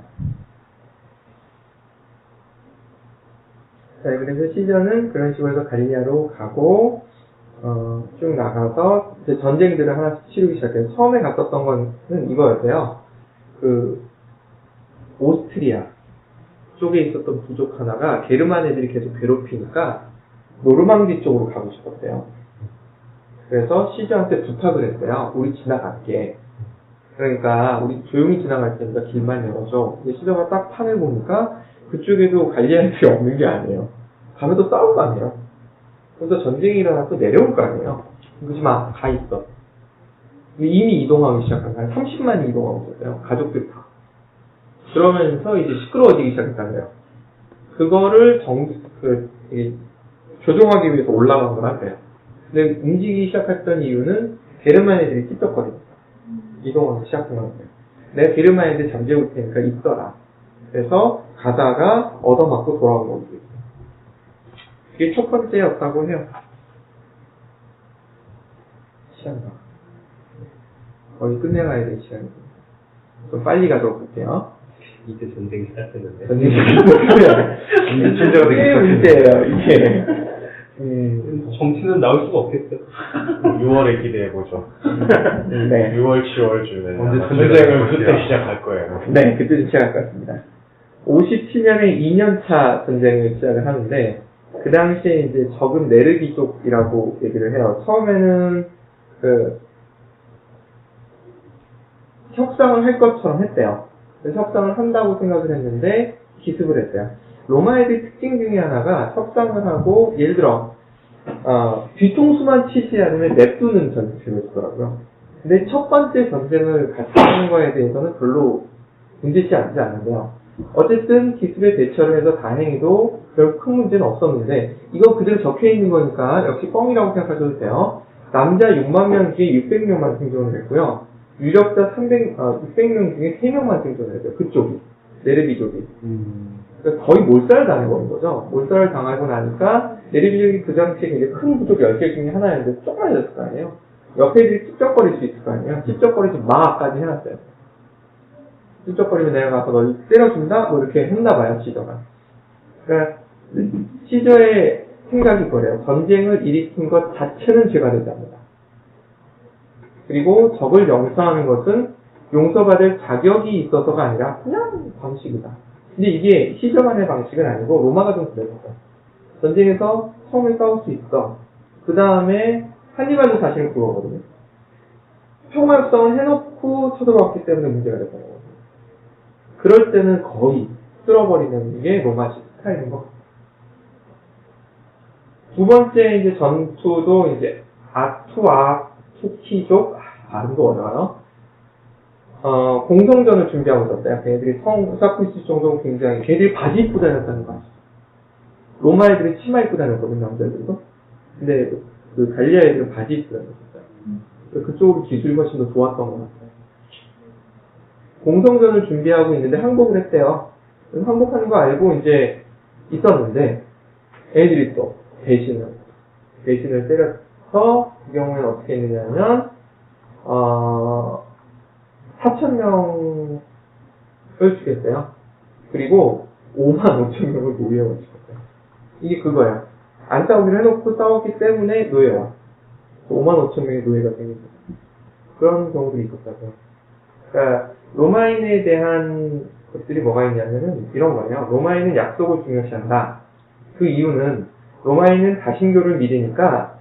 자, 그래서 시저는 그런 식으로 해서 갈리아로 가고, 쭉 나가서 이제 전쟁들을 하나씩 치르기 시작해요. 처음에 갔었던 거는 이거였어요. 오스트리아 쪽에 있었던 부족 하나가 게르만 애들이 계속 괴롭히니까 노르망디 쪽으로 가고 싶었대요. 그래서 시저한테 부탁을 했어요. 우리 지나갈게. 그러니까 우리 조용히 지나갈 테니까 길만 열어줘. 근데 시저가 딱 판을 보니까 그쪽에도 갈리아 애들이 없는 게 아니에요. 가면 또 싸울 거 아니에요. 그래서 전쟁이 일어나서 내려올 거 아니에요. 그러지 마, 가 있어. 이미 이동하기 시작한 거예요. 30만이 이동하고 있었어요. 가족들 다. 그러면서 이제 시끄러워지기 시작했다는 거예요. 그거를 조종하기 위해서 올라간 거란 거예요. 근데 움직이기 시작했던 이유는 게르만 애들이 찝쩍거리니까. 이동하기 시작한 거예요. 내가 게르만 애들 잠재울 테니까 있어라. 그래서 가다가 얻어맞고 돌아온 거죠. 그게 첫 번째였다고 해요. 시간가. 거의 끝내가야 될 시간입니다. 좀 빨리 가도록 할게요. 이제 전쟁이 시작했는데. 전쟁이 시작했는데. 문제가 되게 문제예요, 이게. 정치는 나올 수가 없겠어. 6월에 기대해보죠. 네. 6월, 10월쯤에. 언제 전쟁을 그때 시작할 거예요. 네, 그때 시작할 것 같습니다. 57년에 2년차 전쟁을 시작을 하는데, 그 당시에 이제 적은 네르기족이라고 얘기를 해요. 처음에는 협상을 할 것처럼 했대요. 그래서 협상을 한다고 생각을 했는데 기습을 했대요. 로마 애들 특징 중에 하나가 협상을 하고 예를 들어 뒤통수만 치지 않으면 냅두는 전쟁을 했더라고요. 근데 첫 번째 전쟁을 같이 하는 거에 대해서는 별로 문제치 않지 않은데요. 어쨌든 기습에 대처를 해서 다행히도 별 큰 문제는 없었는데 이거 그대로 적혀있는 거니까 역시 뻥이라고 생각하셔도 돼요. 남자 6만 명 중에 600명만 생존을 했고요. 유력자 600명 중에 3명만 생존을 했어요. 그쪽이. 네르비족이. 그러니까 거의 몰살을 당해버린 거죠. 몰살을 당하고 나니까 네르비족이 그 당시에 굉장히 큰 부족 10개 중에 하나였는데 쪼그라졌을 거 아니에요. 옆에 애들이 찝쩍거릴 수 있을 거 아니에요. 찝쩍거리지 마까지 해놨어요. 찝쩍거리면 내가 가서 널 때려준다? 뭐 이렇게 했나봐요, 시저가. 그러니까 시저의 생각이 그래요. 전쟁을 일으킨 것 자체는 죄가 되지 않는다. 그리고 적을 용서하는 것은 용서받을 자격이 있어서가 아니라 그냥 방식이다. 근데 이게 시저만의 방식은 아니고 로마가 좀 그랬어요. 전쟁에서 처음에 싸울 수 있어. 그 다음에 한니발도 사실은 그거거든요. 평화협상을 해놓고 뚫고 쳐들어왔기 때문에 문제가 됐던 거거든요. 그럴 때는 거의 쓸어버리는 게 로마식 스타일인 것 같아요. 두 번째 이제 전투도 이제 투키족, 발음도 어려워요. 공성전을 준비하고 있었어요. 걔네들이 사쿠이스 정도는 굉장히, 걔네들이 바지 입고 다녔다는 거 아시죠? 로마 애들이 치마 입고 다녔거든요, 남자들도. 근데 그 갈리아 애들은 바지 입고 다녔어요. 그쪽으로 기술이 훨씬 더 좋았던 것 같아요. 공성전을 준비하고 있는데 항복을 했대요. 항복하는 거 알고 이제 있었는데, 애들이 또 배신을 때려서, 그 경우에는 어떻게 했느냐면, 4,000명을 죽였어요. 그리고 55,000명을 노예화 시켰어요. 이게 그거예요. 안 싸우기로 해놓고 싸웠기 때문에 노예화. 55,000명의 노예가 생긴 거예요. 그런 경우들이 있었다고요. 그러니까 로마인에 대한 것들이 뭐가 있냐면은 이런 거예요. 로마인은 약속을 중요시한다. 그 이유는 로마인은 다신교를 믿으니까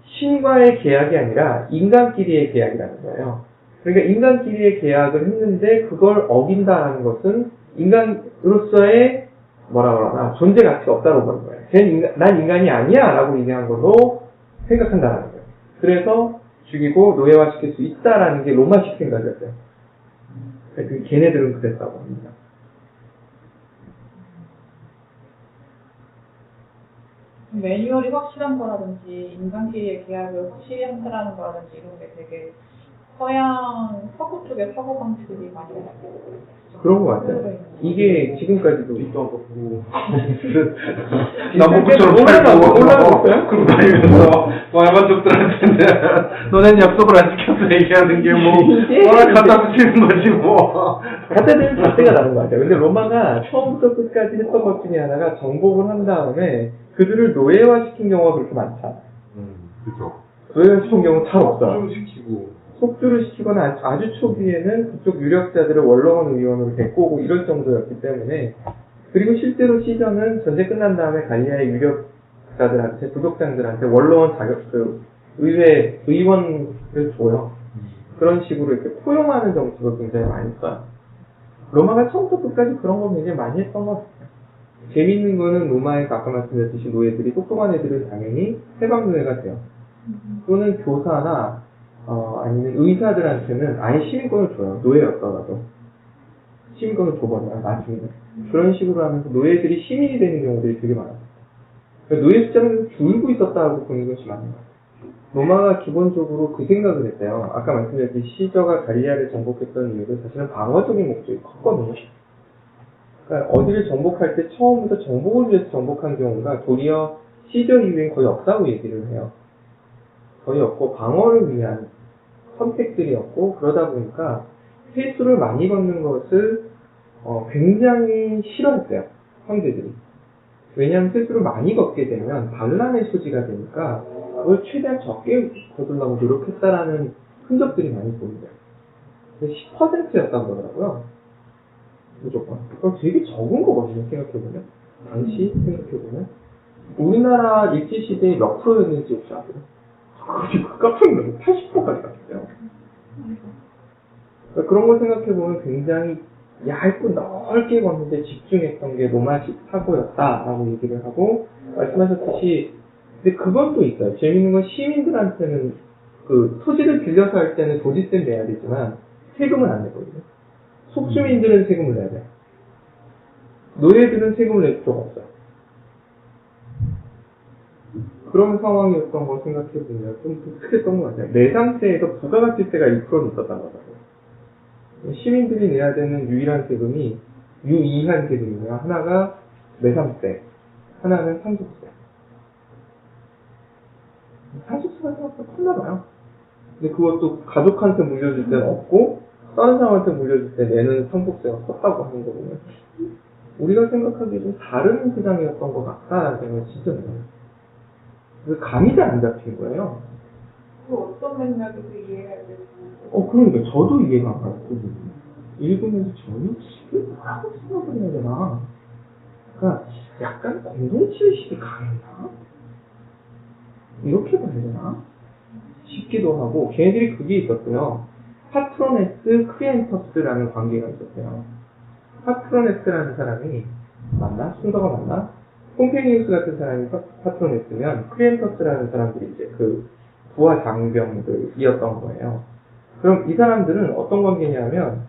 신과의 계약이 아니라 인간끼리의 계약이라는 거예요. 그러니까 인간끼리의 계약을 했는데 그걸 어긴다라는 것은 인간으로서의 뭐라 그러나 존재 가치가 없다고 보는 거예요. 난 인간이 아니야 라고 얘기한 걸로 생각한다라는 거예요. 그래서 죽이고 노예화시킬 수 있다라는 게 로마식 생각이었어요. 걔네들은 그랬다고 합니다. 매뉴얼이 확실한 거라든지 인간끼리의 계약을 확실히 한다라는 거라든지 이런 게 되게 서구 쪽의 사고 방식들이 많이 그런 것 같아요. 이게 지금까지도 있던 거고 남북처럼 올라가고 그러고 다니면서 야만 족들한테는 너네는 약속을 안 지켜서 얘기하는 게 뭐 뭐라 갖다 붙이는 거지 뭐. 갖다 대는 자체가 다른 것 같아요. 근데 로마가 처음부터 끝까지 했던 것 중에 하나가 정복을 한 다음에 그들을 노예화시킨 경우가 그렇게 많다. 그죠. 노예화시킨 경우는 잘 없어요. 시키고. 속주를 시키거나 아주 초기에는 그쪽 유력자들을 원로원 의원으로 데리고 오고 이럴 정도였기 때문에, 그리고 실제로 시전은 전쟁 끝난 다음에 갈리아의 유력자들한테, 부족장들한테 원로원 자격, 의원을 줘요. 그런 식으로 이렇게 포용하는 정책을 굉장히 많이 써요. 로마가 처음부터 끝까지 그런 거 굉장히 많이 했던 것 같아요. 재밌는 거는 로마에서 아까 말씀드렸듯이 노예들이 똑똑한 애들은 당연히 해방노예가 돼요. 또는 교사나 아니면 의사들한테는 아예 시민권을 줘요. 노예였더라도. 시민권을 줘버려요, 나중에. 그런 식으로 하면서 노예들이 시민이 되는 경우들이 되게 많아요. 그러니까 노예 숫자는 줄고 있었다고 보는 것이 맞는 거예요. 로마가 기본적으로 그 생각을 했대요. 아까 말씀드렸듯이 시저가 갈리아를 정복했던 이유도 사실은 방어적인 목적이 컸거든요. 그러니까 어디를 정복할 때 처음부터 정복을 위해서 정복한 경우가 도리어 시저 이후엔 거의 없다고 얘기를 해요. 거의 없고 방어를 위한 선택들이었고, 그러다 보니까 세수를 많이 걷는 것을 굉장히 싫어했어요, 황제들이. 왜냐하면 세수를 많이 걷게 되면 반란의 소지가 되니까 그걸 최대한 적게 거두려고 노력했다라는 흔적들이 많이 보인대요. 10%였다고 그러더라고요, 무조건. 그거 되게 적은 거거든요, 생각해보면. 당시 생각해보면. 우리나라 일제시대에 몇 프로였는지 혹시 아세요? 깜짝 놀라서 80%까지 갔어요. 그러니까 그런 걸 생각해보면 굉장히 얇고 넓게 걷는데 집중했던 게 로마식 사고였다라고 얘기를 하고, 말씀하셨듯이, 근데 그건 또 있어요. 재밌는 건 시민들한테는 그 토지를 빌려서 할 때는 도지세 내야 되지만 세금을 안 내거든요. 속주민들은 세금을 내야 돼요. 노예들은 세금을 낼 필요가 없어요. 그런 상황이었던 걸 생각해보면 좀 독특했던 것 같아요. 매상세에서 부가가치세가 1% 있었단 거잖아요. 시민들이 내야 되는 유일한 세금이 유이한 세금이며, 하나가 매상세, 하나는 상속세. 상속세가 생각보다 컸나봐요. 근데 그것도 가족한테 물려줄 때는 없고 다른 사람한테 물려줄 때 내는 상속세가 컸다고 하는 거거든요. 우리가 생각하기에 좀 다른 세상이었던 것 같다라는 생각이 진짜 들어요. 감이 잘 안 잡힌 거예요. 그 어떤 맥락에서 이해해야 될지. 그러니까 저도 이해가 안 갔거든요. 읽으면서 저는 이게 뭐라고 생각을 해야 되나? 그러니까 약간 공동체의식이 강했나? 이렇게 봐야 되나? 싶기도 하고, 걔네들이 그게 있었어요. 파트로네스 크리엔터스라는 관계가 있었어요. 파트로네스라는 사람이 맞나? 순서가 맞나? 폼페니우스 같은 사람이 파트로네스면 크리엔터스라는 사람들이 이제 그 부하 장병들이었던 거예요. 그럼 이 사람들은 어떤 관계냐면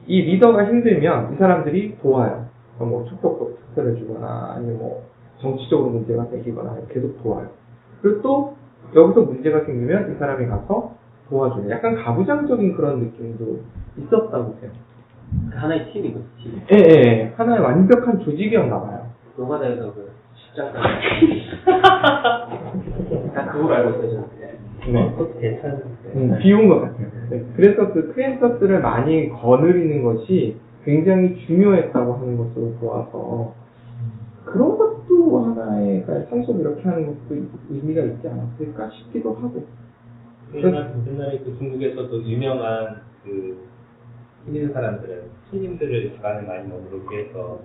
이 리더가 힘들면 이 사람들이 도와요. 뭐 투표를 주거나 아니면 뭐 정치적으로 문제가 생기거나 계속 도와요. 그리고 또 여기서 문제가 생기면 이 사람이 가서 도와줘요. 약간 가부장적인 그런 느낌도 있었다고 해요. 하나의 팀이거든, 팀. 예. 하나의 완벽한 조직이었나 봐요. 노가다에서 그 십장까지. 다 그걸 알고 있어요, 저는. 네. 그것도 괜찮은데. 비운 것 같아요. 네. 그래서 그 크리엔터스를 많이 거느리는 것이 굉장히 중요했다고 하는 것으로 보아서 그런 것도 하나의 상속 이렇게 하는 것도 의미가 있지 않았을까 싶기도 하고. 옛날에 그 중국에서도 유명한 그 힘 있는 사람들은 신임들을 집안에 많이 머무르게 해서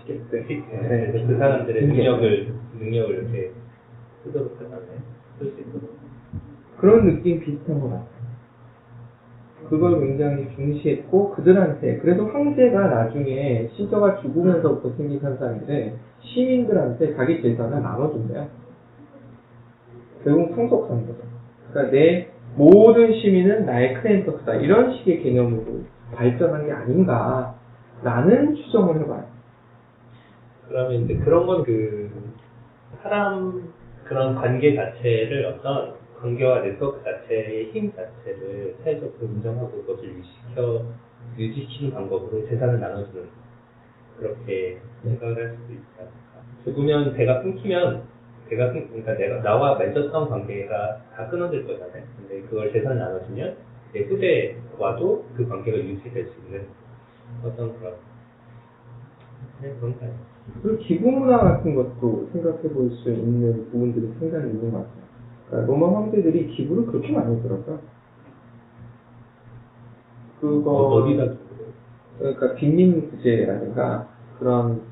그래서 그 사람들의 능력을 이렇게 쓰도록 하잖아요. 쓸 수 있도록. 그런 느낌 비슷한 것 같아요. 그걸 굉장히 중시했고 그들한테 그래서 황제가 나중에 시저가 죽으면서부터 생긴 현상인데 시민들한테 자기 재산을 나눠준대요. 결국 상속하는 거죠. 그러니까 내 모든 시민은 나의 크리엔터스다 이런 식의 개념으로 발전한 게 아닌가라는 추정을 해봐요. 그러면 이제 그런 건 그 사람 그런 관계 자체를 어떤 관계와 네트워크 자체의 힘 자체를 사회적으로 인정하고 그것을 유지시키는 방법으로 재산을 나눠주는 그렇게 생각을 할 수도 있지 않을까. 죽으면 배가 끊기면 그러니까 나와 맺었던 관계가 다 끊어질 거잖아요. 근데 그걸 재산을 나눠주면 내 후대와도 그 관계가 유지될 수 있는 어떤 그런 그런 거예요. 그리고 기부문화 같은 것도 생각해 볼 수 있는 부분들이 상당히 있는 것 같아요. 그러니까 로마 황제들이 기부를 그렇게 많이 했더라고요. 어디다 그러니까 빈민구제라든가 그런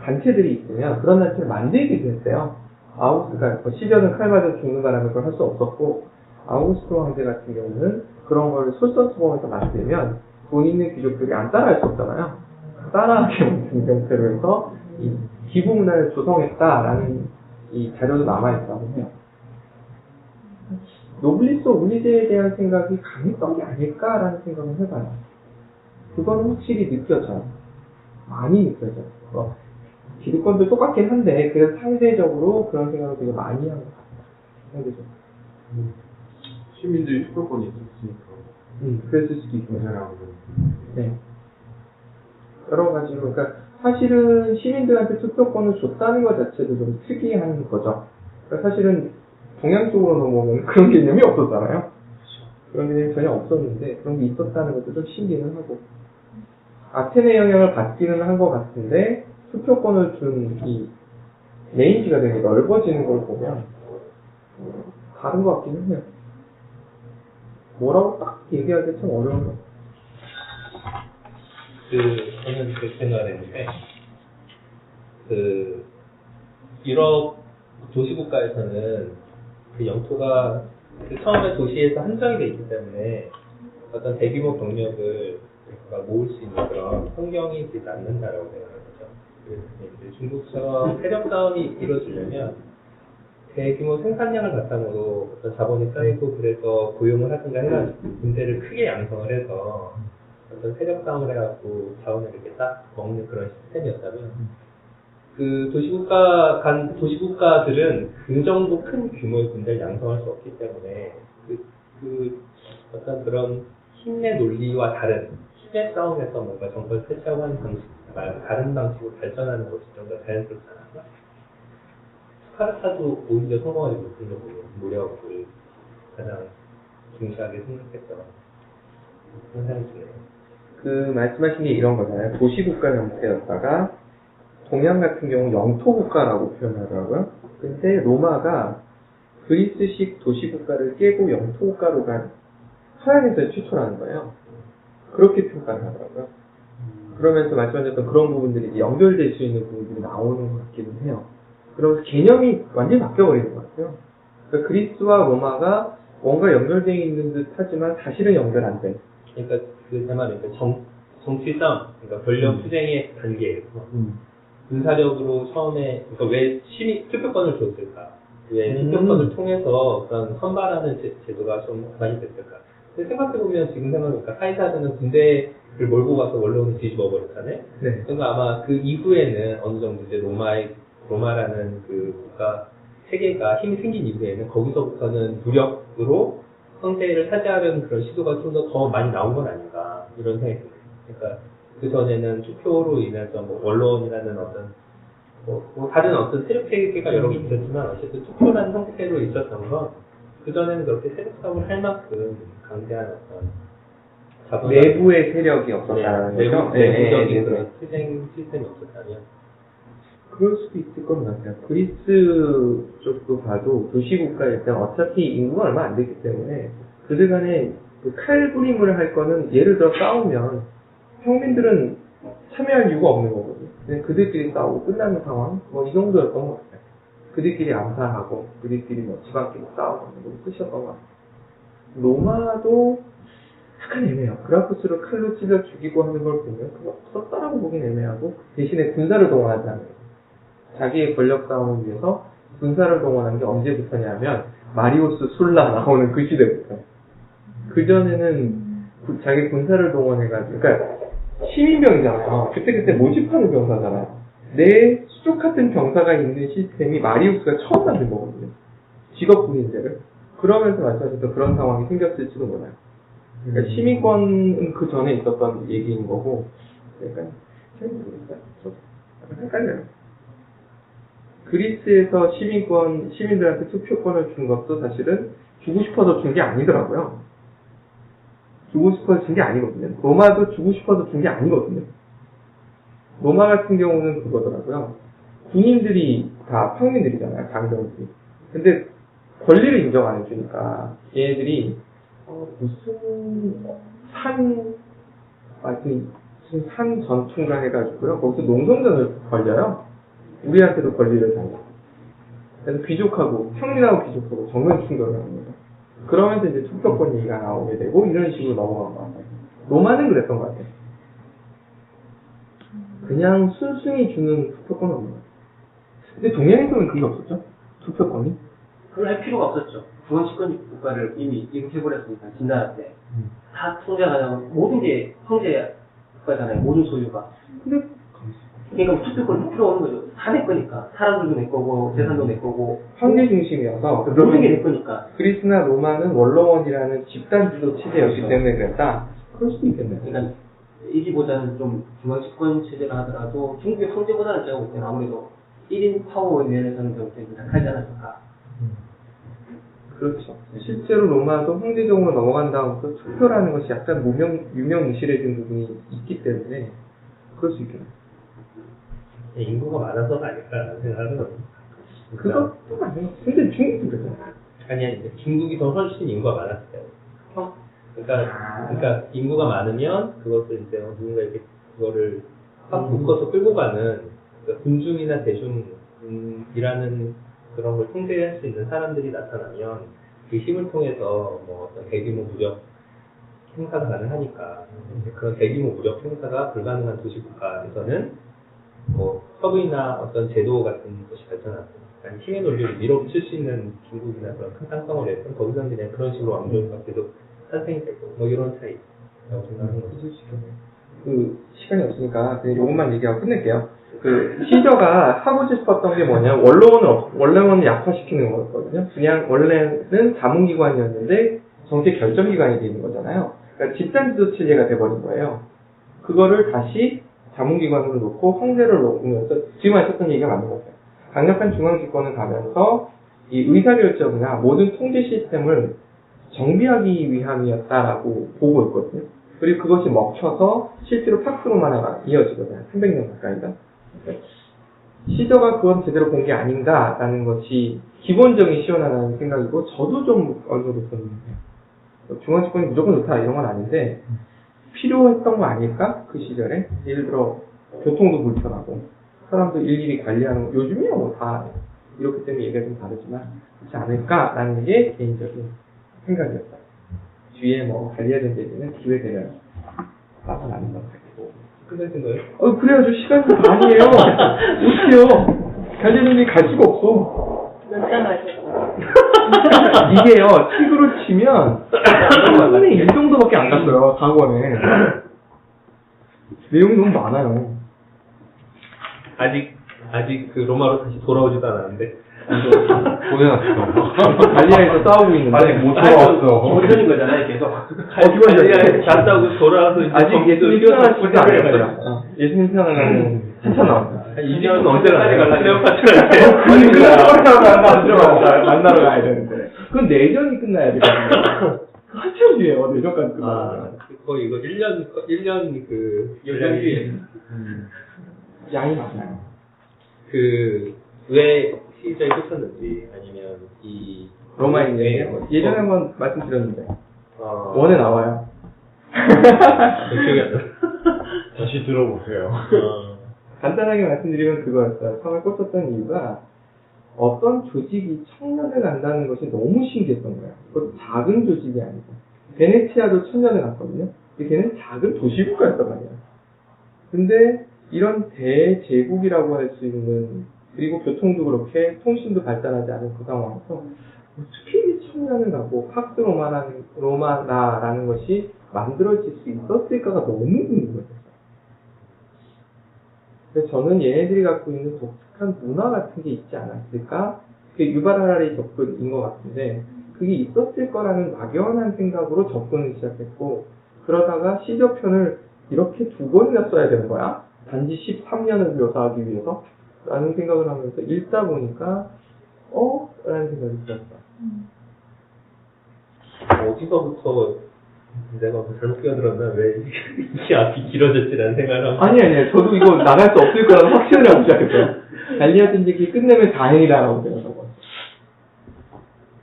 단체들이 있으면 그런 단체를 만들기도 했어요. 그러니까 시저는 칼 맞아 죽는 바람에 그걸 할 수 없었고 아우구스토 황제 같은 경우는 그런 걸 솔선수범해서 만들면 돈 있는 귀족들이 안 따라할 수 없잖아요. 따라하게 만든 형태로 해서 이 기부 문화를 조성했다라는 이 자료도 남아있다고 해요. 노블리스 오블리제에 대한 생각이 강했던 게 아닐까라는 생각을 해봐요. 그거는 확실히 느껴져요. 많이 느껴져요. 기득권도 똑같긴 한데 그래서 상대적으로 그런 생각을 되게 많이 한 것 같아요. 상대적으로. 시민들이 투표권이 있으니까. 그랬을 수도 있고. 사람은. 네. 여러 가지로, 그러니까 사실은 시민들한테 투표권을 줬다는 것 자체도 좀 특이한 거죠. 그러니까 사실은 동양 쪽으로 넘어오면 그런 개념이 없었잖아요. 그런 개념이 전혀 없었는데 그런 게 있었다는 것도 좀 신기는 하고 아테네 영향을 받기는 한 것 같은데 투표권을 준 이 레인지가 되게 넓어지는 걸 보면 다른 것 같기는 해요. 뭐라고 딱 얘기하기 참 어려운 것 같아요. 저는 그렇게 생각을 했는데, 유럽 도시국가에서는 그 영토가 처음에 도시에서 한정이 돼 있기 때문에 어떤 대규모 병력을 모을 수 있는 그런 환경이 되지 않는다라고 생각하는 거죠. 그래서 이제 중국처럼 세력 다운이 이루어지려면 대규모 생산량을 바탕으로 어떤 자본이 쌓이고 그래서 고용을 하든가 해가지고 군대를 크게 양성을 해서 어떤 세력 싸움을 해갖고 자원을 이렇게 딱 먹는 그런 시스템이었다면 그 도시국가들은 그 정도 큰 규모의 군대를 양성할 수 없기 때문에 그 어떤 그런 힘의 논리와 다른 힘의 싸움에서 뭔가 정권을 펼쳐가고 하는 방식 말고 다른 방식으로 발전하는 것이 좀 더 자연스럽지 않았나? 스파르타도 오히려 성공하지 못하려고 노력을 가장 중시하게 생각했던 그런 생각이 드네요. 그 말씀하신 게 이런 거잖아요. 도시국가 형태였다가 동양 같은 경우 영토국가라고 표현하더라고요. 근데 로마가 그리스식 도시국가를 깨고 영토국가로 간 서양에서의 최초라는 거예요. 그렇게 평가를 하더라고요. 그러면서 말씀하셨던 그런 부분들이 이제 연결될 수 있는 부분들이 나오는 것 같기는 해요. 그러면서 개념이 완전히 바뀌어버리는 것 같아요. 그러니까 그리스와 로마가 뭔가 연결되어 있는 듯 하지만 사실은 연결 안 돼. 그러니까 제 말은 정치 싸움, 그러니까 권력 투쟁의 단계예요. 군사력으로 처음에 그러니까 왜 투표권을 줬을까? 왜 투표권을 통해서 그런 선발하는 제도가 좀 많이 됐을까? 근데 생각해보면 지금 생각해보니까 카이사르는 군대를 몰고 가서 원로원을 뒤집어 버렸잖아요. 네. 그러니까 아마 그 이후에는 어느 정도 이제 로마라는 그 국가 체계가 힘이 생긴 이후에는 거기서부터는 무력으로 성세를 차지하려는 그런 시도가 좀 더 많이 나온 건 아닌가 이런 생각이 듭니다. 그러니까 그 전에는 투표로 인해서 뭐 원로원이라는 어떤 뭐 다른 어떤 세력 체계가 여러 개 있었지만 어쨌든 투표라는 형태로 있었던 건 그 전에는 그렇게 세력 싸움을 할 만큼 강대한 어떤 내부의 세력이 없었다는 거죠? 내부적인 그런 투쟁 시스템이 없었다면 그럴 수도 있을 것 같아요. 그리스 쪽도 봐도 도시국가일 때 어차피 인구가 얼마 안 되기 때문에 그들 간에 그 칼부림을 할 거는 예를 들어 싸우면 평민들은 참여할 이유가 없는 거거든요. 그냥 그들끼리 싸우고 끝나는 상황 뭐 이 정도였던 것 같아요. 그들끼리 암살하고 그들끼리 뭐 지방끼리 싸우고 뭐 끝이었던 것 같아요. 로마도 약간 애매해요. 그라쿠스를 칼로 찔러 죽이고 하는 걸 보면 그거 없었다라고 보긴 애매하고 대신에 군사를 동원하지 않아요. 자기의 권력 싸움을 위해서 군사를 동원한 게 언제부터냐면 마리우스 술라 나오는 그 시대부터. 그 전에는 자기 군사를 동원해가지고, 그러니까 시민병이잖아요. 그때 모집하는 병사잖아요. 내 수족 같은 병사가 있는 시스템이 마리우스가 처음 만든 거거든요. 직업군인제를. 그러면서 마찬가지로 그런 상황이 생겼을지도 몰라요. 그러니까 시민권은 그 전에 있었던 얘기인 거고, 약간 잘 모르겠어요. 저도 약간 헷갈려요. 그리스에서 시민들한테 투표권을 준 것도 사실은 주고 싶어서 준 게 아니더라고요. 주고 싶어서 준 게 아니거든요. 로마도 주고 싶어서 준 게 아니거든요. 로마 같은 경우는 그거더라고요. 군인들이 다 평민들이잖아요, 장병들이. 근데 권리를 인정 안 해주니까 얘네들이 무슨 산 전투인가 해가지고요. 거기서 농성전을 벌려요. 우리한테도 권리를 달라. 그래서 귀족하고, 평민하고 귀족하고 정면 충돌을 합니다. 그러면서 이제 투표권 얘기가 나오게 되고, 이런 식으로 넘어간 것 같아요. 로마는 그랬던 것 같아요. 그냥 순순히 주는 투표권은 없는 것 같아요. 근데 동양에서는 그게 없었죠? 투표권이? 그걸 할 필요가 없었죠. 중앙집권 국가를 이미 이룩해버렸으니까, 진나라 때. 다 통제하려면 모든 게 황제 국가잖아요. 모든 소유가. 근데 그러니까 투표권이 필요 없는 거죠. 다 내 거니까. 사람들도 내 거고, 재산도 내 거고. 황제 중심이어서 모든 게 내 거니까. 그리스나 로마는 원로원이라는 집단주도 체제였기 때문에 그랬다? 그럴 수도 있겠네요. 그러니까 이기보다는 좀 중앙집권 체제가 하더라도 중국의 황제보다는 제가 볼 때는 아무래도 1인 파워 면에서는 좀 약하지 않았을까. 그렇죠. 실제로 로마도 황제정으로 넘어간 다음부터 투표라는 것이 약간 유명무실해진 부분이 있기 때문에 그럴 수 있겠네요. 인구가 많아서가 아닐까라는 생각을 하거든요. 그것도 맞아요. 근데 중국도 그랬잖아요. 아니, 중국이 더 훨씬 인구가 많았을 때요. 그러니까 인구가 많으면 그것을 이제 누군가 이렇게 그거를 확 묶어서 끌고 가는 그러니까 군중이나 대중이라는 그런 걸 통제할 수 있는 사람들이 나타나면 그 힘을 통해서 뭐 어떤 대규모 무력 행사가 가능하니까 그런 대규모 무력 행사가 불가능한 도시국가에서는 뭐 서부이나 어떤 제도 같은 것이 발전하고 아니 힘의 논리를 밀어붙일 수 있는 중국이나 그런 큰 땅덩어리 에서 거기서는 그냥 그런 식으로 왕조가 계속 탄생이 되고 뭐 이런 차이라고 생각하는 거죠. 그 시간이 없으니까 그냥 요것만 얘기하고 끝낼게요. 그 시저가 하고 싶었던 게 뭐냐 원래는 약화시키는 거였거든요. 그냥 원래는 자문기관이었는데 정책 결정기관이 되는 거잖아요. 그러니까 집단지도 체제가 돼버린 거예요. 그거를 다시 자문기관으로 놓고 황제를 놓으면서 지금 하셨던 얘기가 맞는 것 같아요. 강력한 중앙집권을 가면서 이 의사결정이나 모든 통제 시스템을 정비하기 위함이었다라고 보고 있거든요. 그리고 그것이 먹혀서 실제로 팍스 로마나가 이어지거든요. 300년 가까이가. 시저가 그건 제대로 본 게 아닌가라는 것이 기본적인 시원하다는 생각이고 저도 좀 어느 정도 보는데요. 중앙집권이 무조건 좋다 이런 건 아닌데 필요했던 거 아닐까? 그 시절에 예를 들어 교통도 불편하고 사람도 일일이 관리하는 거 요즘이야 뭐 다 이렇기 때문에 얘기가 좀 다르지만 그렇지 않을까라는 게 개인적인 생각이었어요. 뒤에 뭐 관리하던 얘기는 기회되면 빠져나는 것 같고. 끝내신 거예요? 그래야죠. 시간이 반이에요. 어떡해요. 관리하던 얘기 갈 수가 없어. 몇장 하셨어요? 이게요, 틱으로 치면 3분의 1 정도밖에 안 갔어요, 4권에. 내용이 너무 많아요. 아직 그 로마로 다시 돌아오지도 않았는데. 보내놨어. 갈리아에서 싸우고 있는데. 아직 못 돌아왔어. 기본적인 거잖아요, 계속. 갈리아에 갔다 오고 돌아와서 이제 아직 예수님 태어나시지 않았어요. 예수님 태어나면 한참 남았어요. 이집트는 언제 가요? 클레오파트라한테. 아니, 클레오파트라 만나러 가야 되는데. 그건 내전이 끝나야 되거든요. 한참 뒤에요, 내전까지 끝나면. 거의 이거 1년 그, 연장기. 양이 많아요. 왜 시작이 끝났는지, 아니면 로마인데, 예전에 한번 말씀드렸는데, 어, 원에 나와요. 기억이 안 나. 다시 들어보세요. 간단하게 말씀드리면 그거였어요. 처음에 꽂혔던 이유가 어떤 조직이 청년을 간다는 것이 너무 신기했던 거예요. 그것도 작은 조직이 아니고. 베네치아도 청년을 갔거든요. 근데 걔는 작은 도시국가였단 말이야. 근데 이런 대제국이라고 할 수 있는, 그리고 교통도 그렇게 통신도 발달하지 않은 그 상황에서 어떻게 이 청년을 가고 팍스 로마나라는 것이 만들어질 수 있었을까가 너무 궁금했어요. 그래서 저는 얘네들이 갖고 있는 독특한 문화 같은 게 있지 않았을까? 그게 유발 하라리 접근인 것 같은데, 그게 있었을 거라는 막연한 생각으로 접근을 시작했고, 그러다가 시저편을 이렇게 2권이나 써야 되는 거야? 단지 13년을 묘사하기 위해서? 라는 생각을 하면서 읽다 보니까, 라는 생각이 들었어요. 어디서부터 내가 잘못 끼어들었나? 왜 이 앞이 길어졌지라는 생각을 하고. 아니, 저도 이거 나갈 수 없을 거라는 확신을 하고 시작했어요. 갈리아 전쟁이 끝내면 다행이다라고 생각하고.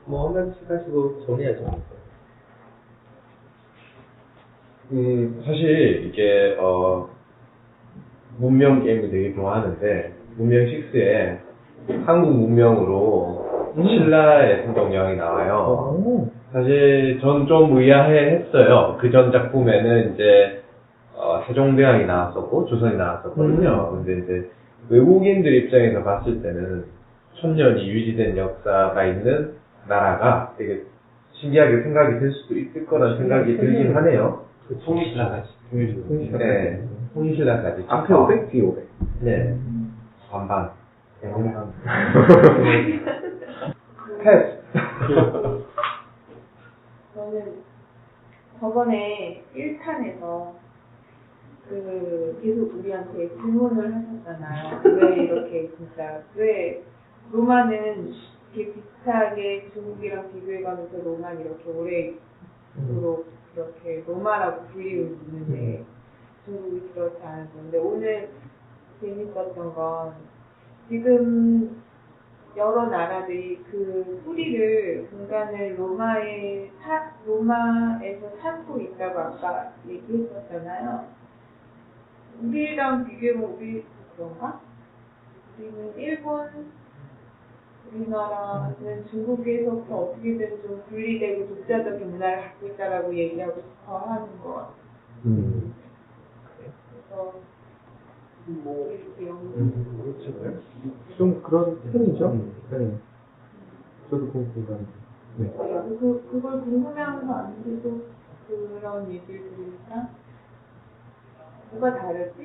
뭐, 한 가지씩 하시고 정리하죠. 사실 이게 문명 게임을 되게 좋아하는데 문명 6에 한국 문명으로 신라의 성경령이 나와요. 사실 전 좀 의아해했어요. 그 전 작품에는 이제 세종대왕이 나왔었고 조선이 나왔었거든요. 근데 이제 외국인들 입장에서 봤을 때는 1000년이 유지된 역사가 있는 나라가 되게 신기하게 생각이 들 수도 있을 거라는 생각이 들긴 하네요. 통일신라까지. 네, 통일신라까지. 앞에 500, 뒤에 500. 네, 반반. 패스. 저는 저번에 1탄에서 계속 우리한테 질문을 하셨잖아요. 왜 이렇게 왜 로마는 이렇게 비슷하게 중국이랑 비교해가면서 로마는 이렇게 오래도록 그렇게 로마라고 불리고 있는데 중국이 그렇지 않은 건데, 오늘 재밌었던 건 지금 여러 나라들이 그 뿌리를 공간을 로마에서 찾고 있다고 아까 얘기했었잖아요. 우리랑 비교해보면 우리 그런가? 우리는 일본, 우리나라는 중국에서부터 어떻게든 좀 분리되고 독자적인 문화를 갖고 있다라고 얘기하고 싶어 하는 것 같아요. 그래서 이렇게 좀 그런 편이죠. 네. 저도 공감합니다. 네. 그걸 궁금해하는 거 아닌데도 그런 얘기를 들으니까 뭐가 다르지?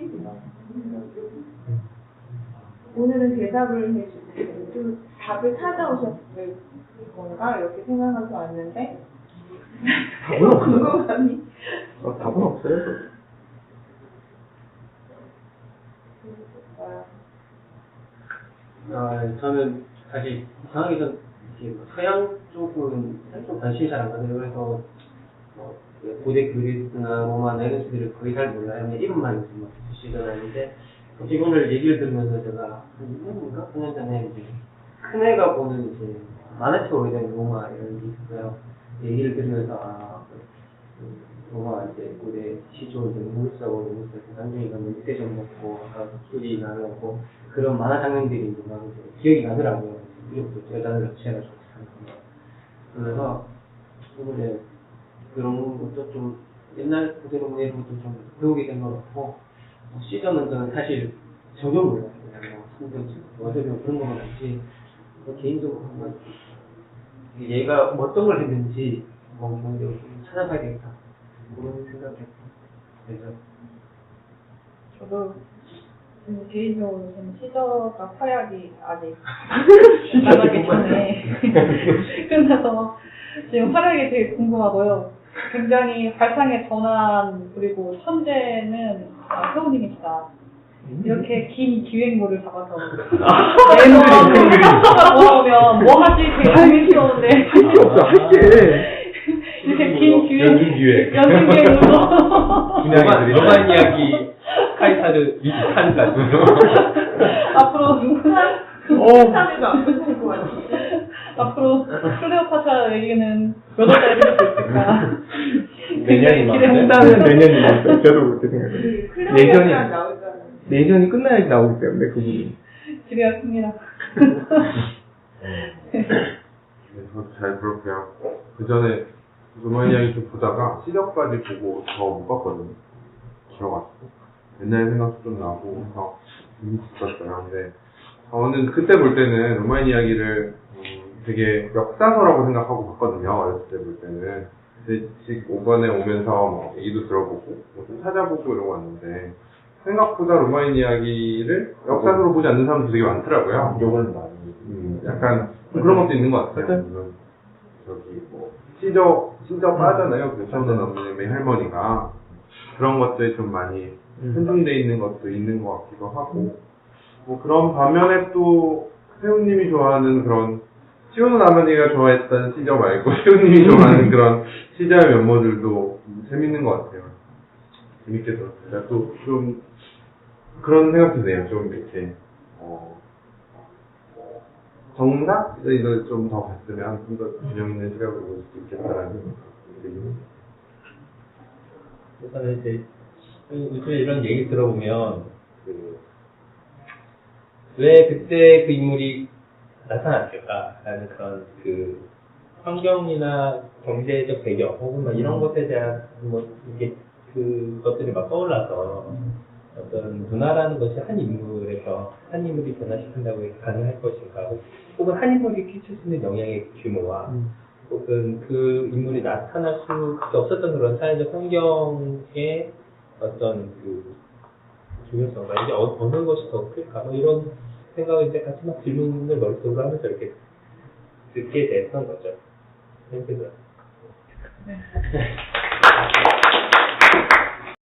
오늘은 대답을 해주고 좀 답을 찾아오셨을 건가? 이렇게 생각하면서 왔는데 궁금함이 답은 없어요. 저는 사실 이상하게 서양 쪽은 좀 관심이 잘 안 가요. 그래서 고대 그리스나 로마나 이런 시들을 거의 잘 몰라요. 그냥 이름만 좀 시전하는데 갑자기 오늘 얘기를 들으면서 제가 한 2년인가? 4년 전에 이제 큰애가 보는 이제 만화책 오래된 로마 이런 게 있어요. 얘기를 들으면서 로마 이제 고대 시조 이제 물사고 나중에 가면 육대전 먹고 술이 나누고 그런 만화 장면들이 이제 막 기억이 나더라고요. 이것도 여자를 취해가지고 그래서 부분에 그런 것도 좀 옛날 그대로 내로도 좀 배우게 된 것 같고 시저는 저는 사실 전혀 몰랐어요. 뭐 성경, 어쩌면 그런 건 없지. 개인적으로 한번 얘가 어떤 걸 했는지 개인적으로 좀 찾아봐야겠다 그런 생각했고 그래서 저도 개인적으로 좀 시저가 서약이 아직 나가기 전에 끝나서 지금 활약이 되게 궁금하고요. 굉장히 발상의 전환 그리고 천재는 회원님이시다. 이렇게 긴 기획물을 잡아서 매번 캡처가 돌아오면 뭐 하지 되게 고민스러운데 할 게 없어, 할 게. 이렇게 긴 기획 연중 연중기획으로 기획. 로만 이야기 카이사르 미드 카드까지. 앞으로 사람도 안 좋을 것 같아. 앞으로 클레오파트라 얘기는 몇 월달에 들을 수 있을까? 내년이면 한다면 내년이니까 저도 그렇게 생각해요. 클레오파트라 나올 줄 알았는데. 내년이 끝나야지 나오기 때문에 그 부분이. 드렸습니다. 네, 저도 잘 들었고요. 그 전에 로만 이야기 좀 보다가 시력까지 보고 더 못 봤거든요. 길어가지고. 옛날 생각도 좀 나고 해서 재밌었어요. 근데 저는 그때 볼 때는 로만 이야기를 되게 역사서라고 생각하고 봤거든요. 어렸을 때 볼 때는. 근데 지금 이번에 오면서 뭐 얘기도 들어보고 뭐 좀 찾아보고 이러고 왔는데 생각보다 로마인 이야기를 역사서로 보지 않는 사람도 되게 많더라고요. 욕을 많이. 약간 그런 것도 있는 것 같아요. 물론 저기 뭐 시저 빠잖아요. 그 천원 어머님의 할머니가 그런 것들이 좀 많이 편중돼 있는 것도 있는 것 같기도 하고 뭐 그런 반면에 또 세훈님이 좋아하는 그런 시오는 아버지가 좋아했던 시저 말고 시오님이 좋아하는 그런 시저의 면모들도 재밌는 것 같아요. 재밌게 들었어요. 또 좀 그런 생각도 드네요. 좀 이렇게 정사를 좀 더 봤으면 좀 더 균형 있는 시각으로 볼 수 있겠다라는 생각이 듭니다. 우선은 이제 요즘에 이런 얘기 들어보면 왜 그때 그 인물이 나타났을까라는 그런 그 환경이나 경제적 배경 혹은 막 이런 것에 대한 뭐 이게 그 것들이 막 떠올라서 어떤 문화라는 것이 한 인물에서 한 인물이 변화시킨다고 해서 가능할 것인가 혹은 한 인물이 끼칠 수 있는 영향의 규모와 혹은 그 인물이 나타날 수밖에 없었던 그런 사회적 환경의 어떤 그 중요성과 이제 어느 것이 더 클까 뭐 이런 생각을 이제 같이 막 질문을 머릿속으로 하면서 이렇게 듣게 됐던 거죠. 재밌게 들었어요.